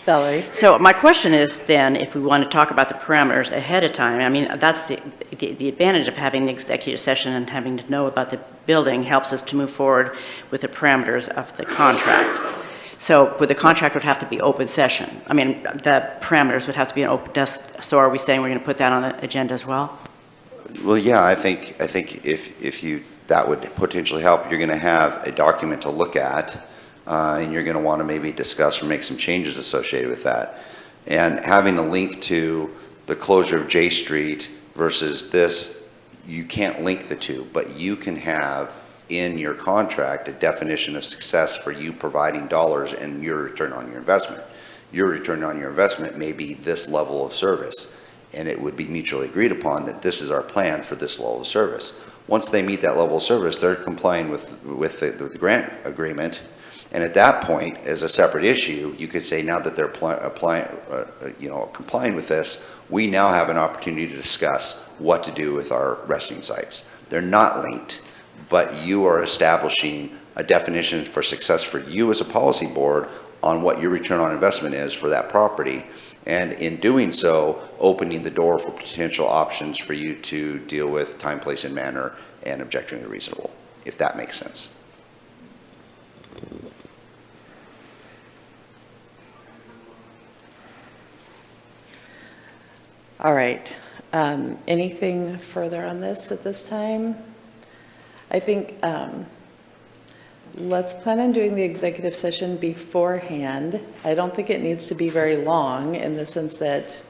Valerie? so my question is then, if we want to talk about the parameters ahead of time, I mean, that's the advantage of having the executive session and having to know about the building helps us to move forward with the parameters of the contract. So the contract would have to be open session. I mean, the parameters would have to be an open desk. So are we saying we're going to put that on the agenda as well? Well, yeah, I think if you, that would potentially help. You're going to have a document to look at, and you're going to want to maybe discuss or make some changes associated with that. And having a link to the closure of J Street versus this, you can't link the two, but you can have in your contract a definition of success for you providing dollars and your return on your investment. Your return on your investment may be this level of service, and it would be mutually agreed upon that this is our plan for this level of service. Once they meet that level of service, they're complying with the grant agreement. And at that point, as a separate issue, you could say now that they're complying with this, we now have an opportunity to discuss what to do with our resting sites. They're not linked, but you are establishing a definition for success for you as a policy board on what your return on investment is for that property. And in doing so, opening the door for potential options for you to deal with time, place, and manner and objectively reasonable, if that makes sense. All right. Anything further on this at this time? I think let's plan on doing the executive session beforehand. I don't think it needs to be very long in the sense that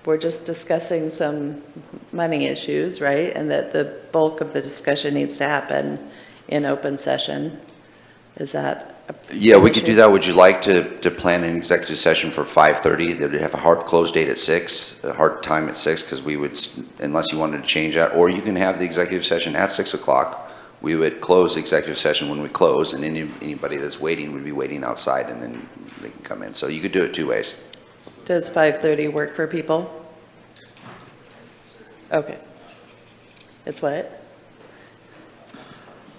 we're just discussing some money issues, right? And that the bulk of the discussion needs to happen in open session. Is that? Yeah, we could do that. Would you like to plan an executive session for 5:30? They'd have a hard close date at 6, a hard time at 6, because we would, unless you wanted to change that, or you can have the executive session at 6 o'clock. We would close the executive session when we close, and anybody that's waiting would be waiting outside, and then they can come in. So you could do it two ways. Does 5:30 work for people? Okay. It's what?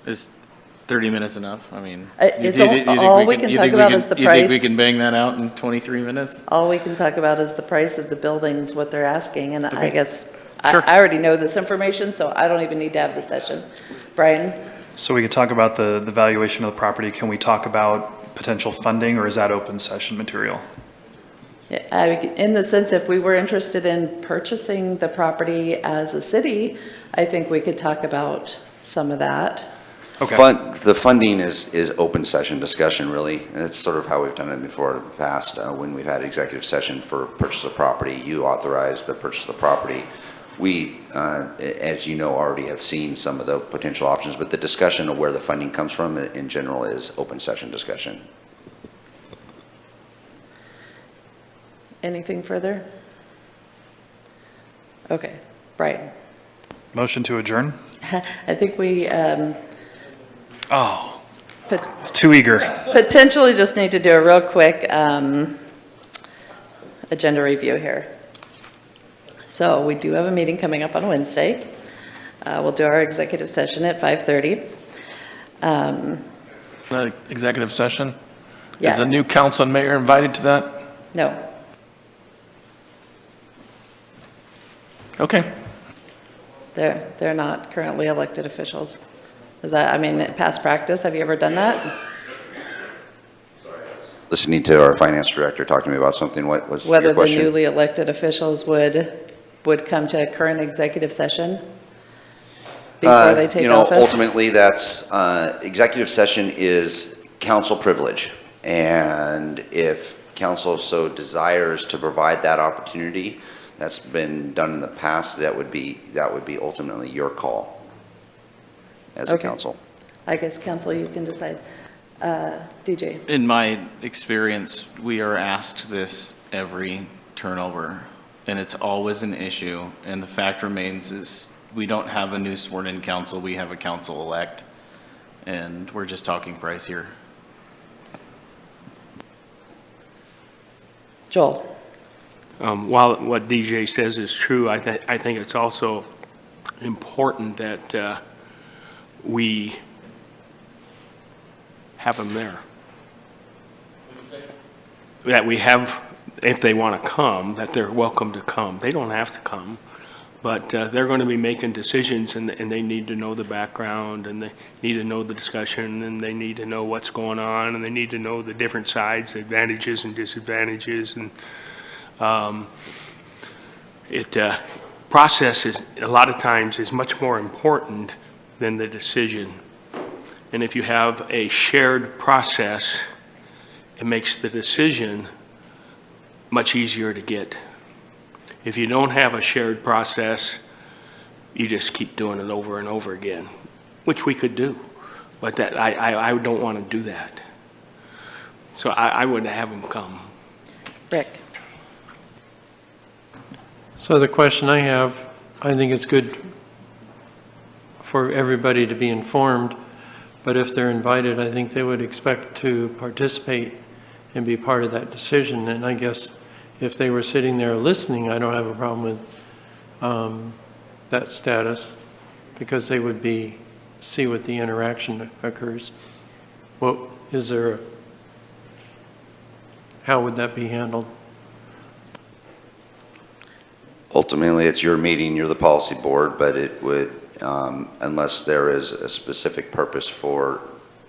Is 30 minutes enough? I mean. It's you think all we can talk about is the You think we price. can bang that out in 23 minutes? All we can talk about is the price of the buildings, what they're asking, and I guess, Sure. I already know this information, so I don't even need to have the session. Brian? So we could talk about the valuation of the property. Can we talk about potential funding, or is that open session material? Yeah, in the sense, if we were interested in purchasing the property as a city, I think we could talk about some of that. Okay. The funding is open session discussion, really. And it's sort of how we've done it before in the past. When we've had executive session for purchase of property, you authorize the purchase of the property. We, as you know, already have seen some of the potential options, but the discussion of where the funding comes from in general is open session discussion. Anything further? Okay, Brian? Motion to adjourn? I think we Oh, it's too eager. potentially just need to do a real quick agenda review here. So we do have a meeting coming up on Wednesday. We'll do our executive session at 5:30. Executive session? Yeah. Is the new council and mayor invited to that? No, Okay. they're not currently elected officials. Is that, I mean, past practice, have you ever done that? Listening to our finance director talking to me about something, what was your Whether the question? newly elected officials would come to a current executive session before they take office? Ultimately, that's, executive session is council privilege. And if council so desires to provide that opportunity, that's been done in the past, that would be ultimately your call as a Okay. council. I guess, council, you can decide. DJ? In my experience, we are asked this every turnover, and it's always an issue. And the fact remains is we don't have a new sworn-in council, we have a council-elect, and we're just talking price here. Joel? While what DJ says is true, I think it's also important that we have them there. That we have, if they want to come, that they're welcome to come. They don't have to come, but they're going to be making decisions, and they need to know the background, and they need to know the discussion, and they need to know what's going on, and they need to know the different sides, advantages and disadvantages, and process is, a lot of times, is much more important than the decision. And if you have a shared process, it makes the decision much easier to get. If you don't have a shared process, you just keep doing it over and over again, which we could do, but that I don't want to do that. So I would have them come. Rick? So the question I have, I think it's good for everybody to be informed, but if they're invited, I think they would expect to participate and be part of that decision. And I guess if they were sitting there listening, I don't have a problem with that status, because they would see what the interaction occurs. Well, how would that be handled? Ultimately, it's your meeting, you're the policy board, but it would, unless there is a specific purpose for,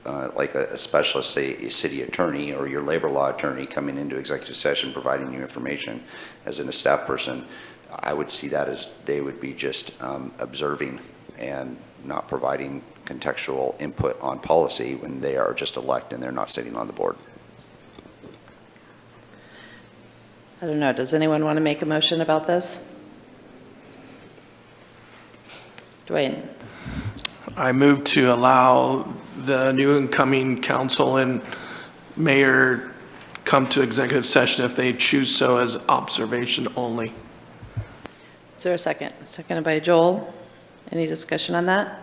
like a specialist, say a city attorney or your labor law attorney coming into executive session, providing you information as a staff person, I would see that as they would be just observing and not providing contextual input on policy when they are just elected and they're not sitting on the board. I don't know, does anyone want to make a motion about this? Dwayne? I move to allow the new incoming council and mayor come to executive session if they choose so as observation only. Is there a second? Seconded by Joel. Any discussion on that?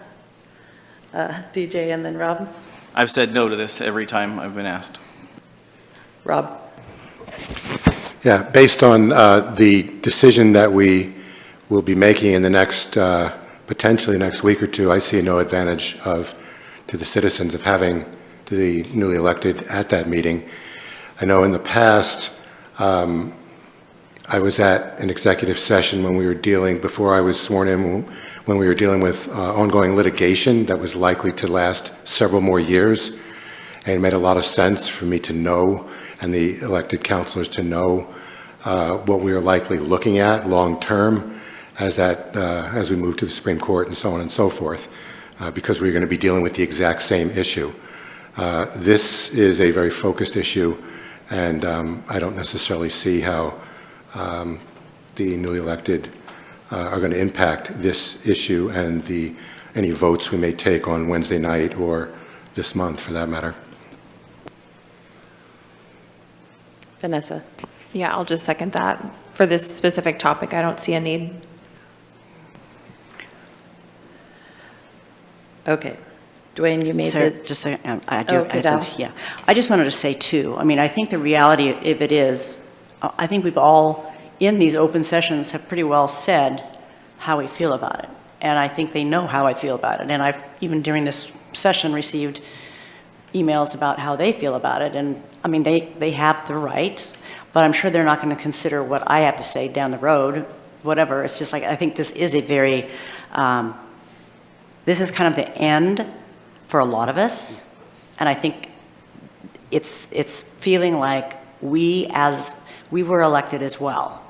DJ and then Rob? I've said no to this every time I've been asked. Rob? Yeah, based on the decision that we will be making in the next, potentially next week or two, I see no advantage of to the citizens of having the newly elected at that meeting. I know in the past, I was at an executive session when we were dealing, before I was sworn in, when we were dealing with ongoing litigation that was likely to last several more years. And it made a lot of sense for me to know, and the elected councilors to know, what we are likely looking at long-term as we move to the Supreme Court and so on and so forth, because we're going to be dealing with the exact same issue. This is a very focused issue, and I don't necessarily see how the newly elected are going to impact this issue and any votes we may take on Wednesday night or this month, for that matter. Vanessa? Yeah, I'll just second that. For this specific topic, I don't see a need. Okay. Dwayne, you made So, the... just a second, I do, Okay, Val. yeah. I just wanted to say too, I mean, I think the reality of it is, I think we've all, in these open sessions, have pretty well said how we feel about it. And I think they know how I feel about it. And I've, even during this session, received emails about how they feel about it. And, I mean, they have the right, but I'm sure they're not going to consider what I have to say down the road, whatever. It's just like, I think this is a very, this is kind of the end for a lot of us. And I think it's feeling like we were elected as well.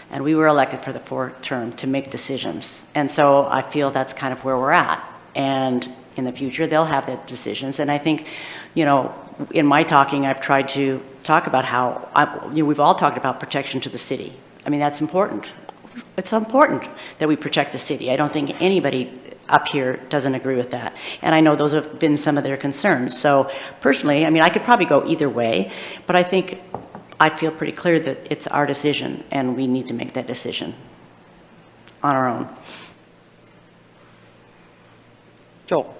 And we were elected for the fourth term to make decisions. And so I feel that's kind of where we're at. And in the future, they'll have the decisions. And I think, you know, in my talking, I've tried to talk about how, we've all talked about protection to the city. I mean, that's important. It's important that we protect the city. I don't think anybody up here doesn't agree with that. And I know those have been some of their concerns. So personally, I mean, I could probably go either way, but I think I feel pretty clear that it's our decision and we need to make that decision on our own. Joel.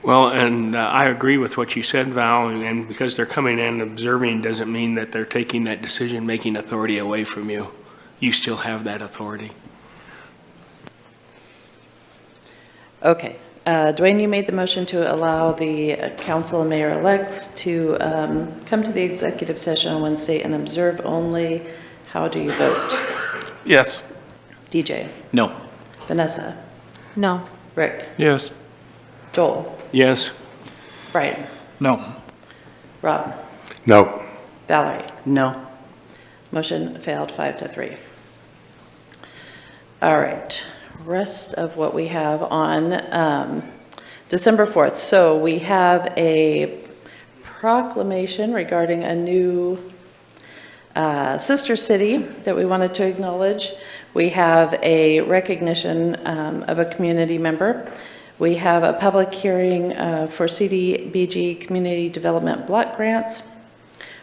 Well, and I agree with what you said, Val, and because they're coming in observing doesn't mean that they're taking that decision-making authority away from you. You still have that authority. Okay. Dwayne, you made the motion to allow the council and mayor-elects to come to the executive session on Wednesday and observe only. How do you vote? Yes. DJ? No. Vanessa? No. Rick? Yes. Joel? Yes. Brian? No. Rob? No. Valerie? No. Motion failed 5-3. All right. Rest of what we have on December 4th. So we have a proclamation regarding a new sister city that we wanted to acknowledge. We have a recognition of a community member. We have a public hearing for CDBG Community Development Block Grants.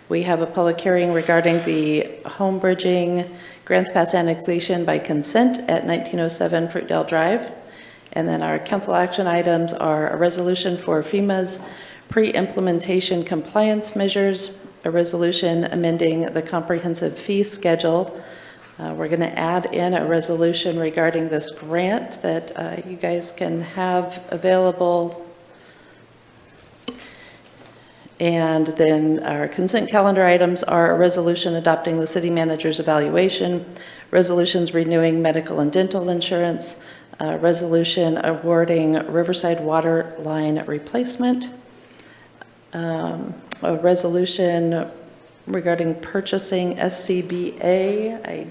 We have a public hearing regarding the home bridging Grants Pass annexation by consent at 1907 Fruitdale Drive. And then our council action items are a resolution for FEMA's pre-implementation compliance measures, a resolution amending the comprehensive fee schedule. We're going to add in a resolution regarding this grant that you guys can have available. And then our consent calendar items are a resolution adopting the city manager's evaluation, resolutions renewing medical and dental insurance, resolution awarding Riverside water line replacement, a resolution regarding purchasing SCBA.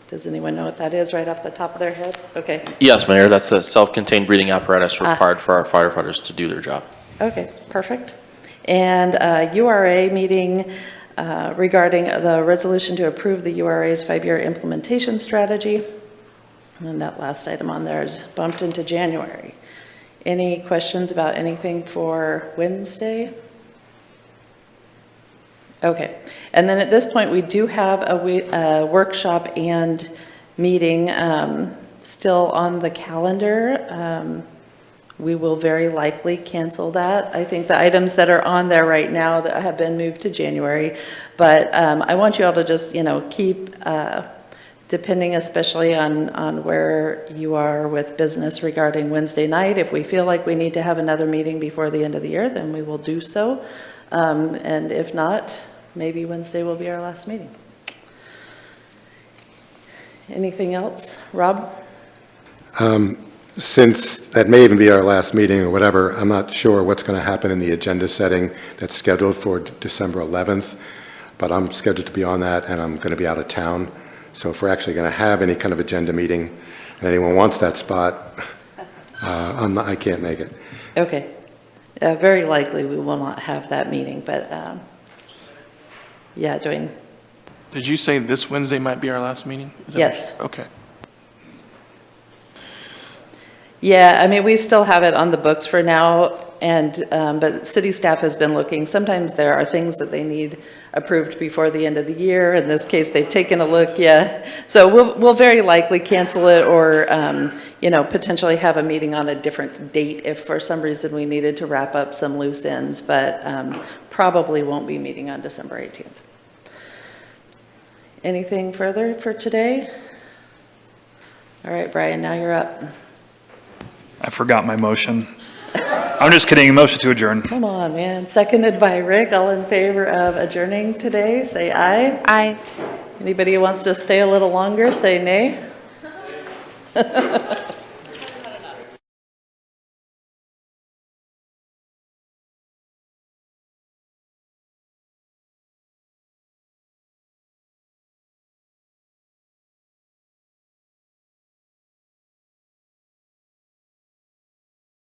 Does anyone know what that is right off the top of their head? Okay. Yes, Mayor, that's a self-contained breathing apparatus required for our firefighters to do their job. Okay, perfect. And URA meeting regarding the resolution to approve the URA's 5-year implementation strategy. And that last item on there is bumped into January. Any questions about anything for Wednesday? Okay. And then at this point, we do have a workshop and meeting still on the calendar. We will very likely cancel that. I think the items that are on there right now that have been moved to January, but I want you all to just, keep depending especially on where you are with business regarding Wednesday night, if we feel like we need to have another meeting before the end of the year, then we will do so. And if not, maybe Wednesday will be our last meeting. Anything else? Rob? Since that may even be our last meeting or whatever, I'm not sure what's going to happen in the agenda setting that's scheduled for December 11th, but I'm scheduled to be on that, and I'm going to be out of town. So if we're actually going to have any kind of agenda meeting, and anyone wants that spot, I can't make it. Okay. Very likely we will not have that meeting, but yeah, Dwayne. Did you say this Wednesday might be our last meeting? Is that Yes. Okay. Yeah, I mean, we still have it on the books for now, and, but city staff has been looking. Sometimes there are things that they need approved before the end of the year. In this case, they've taken a look, yeah. So we'll very likely cancel it or, you know, potentially have a meeting on a different date if for some reason we needed to wrap up some loose ends, but probably won't be meeting on December 18th. Anything further for today? All right, Brian, now you're up. I forgot my motion. I'm just kidding, motion to adjourn. Come on, man. Seconded by Rick. All in favor of adjourning today, say aye. Aye. Anybody who wants to stay a little longer, say nay.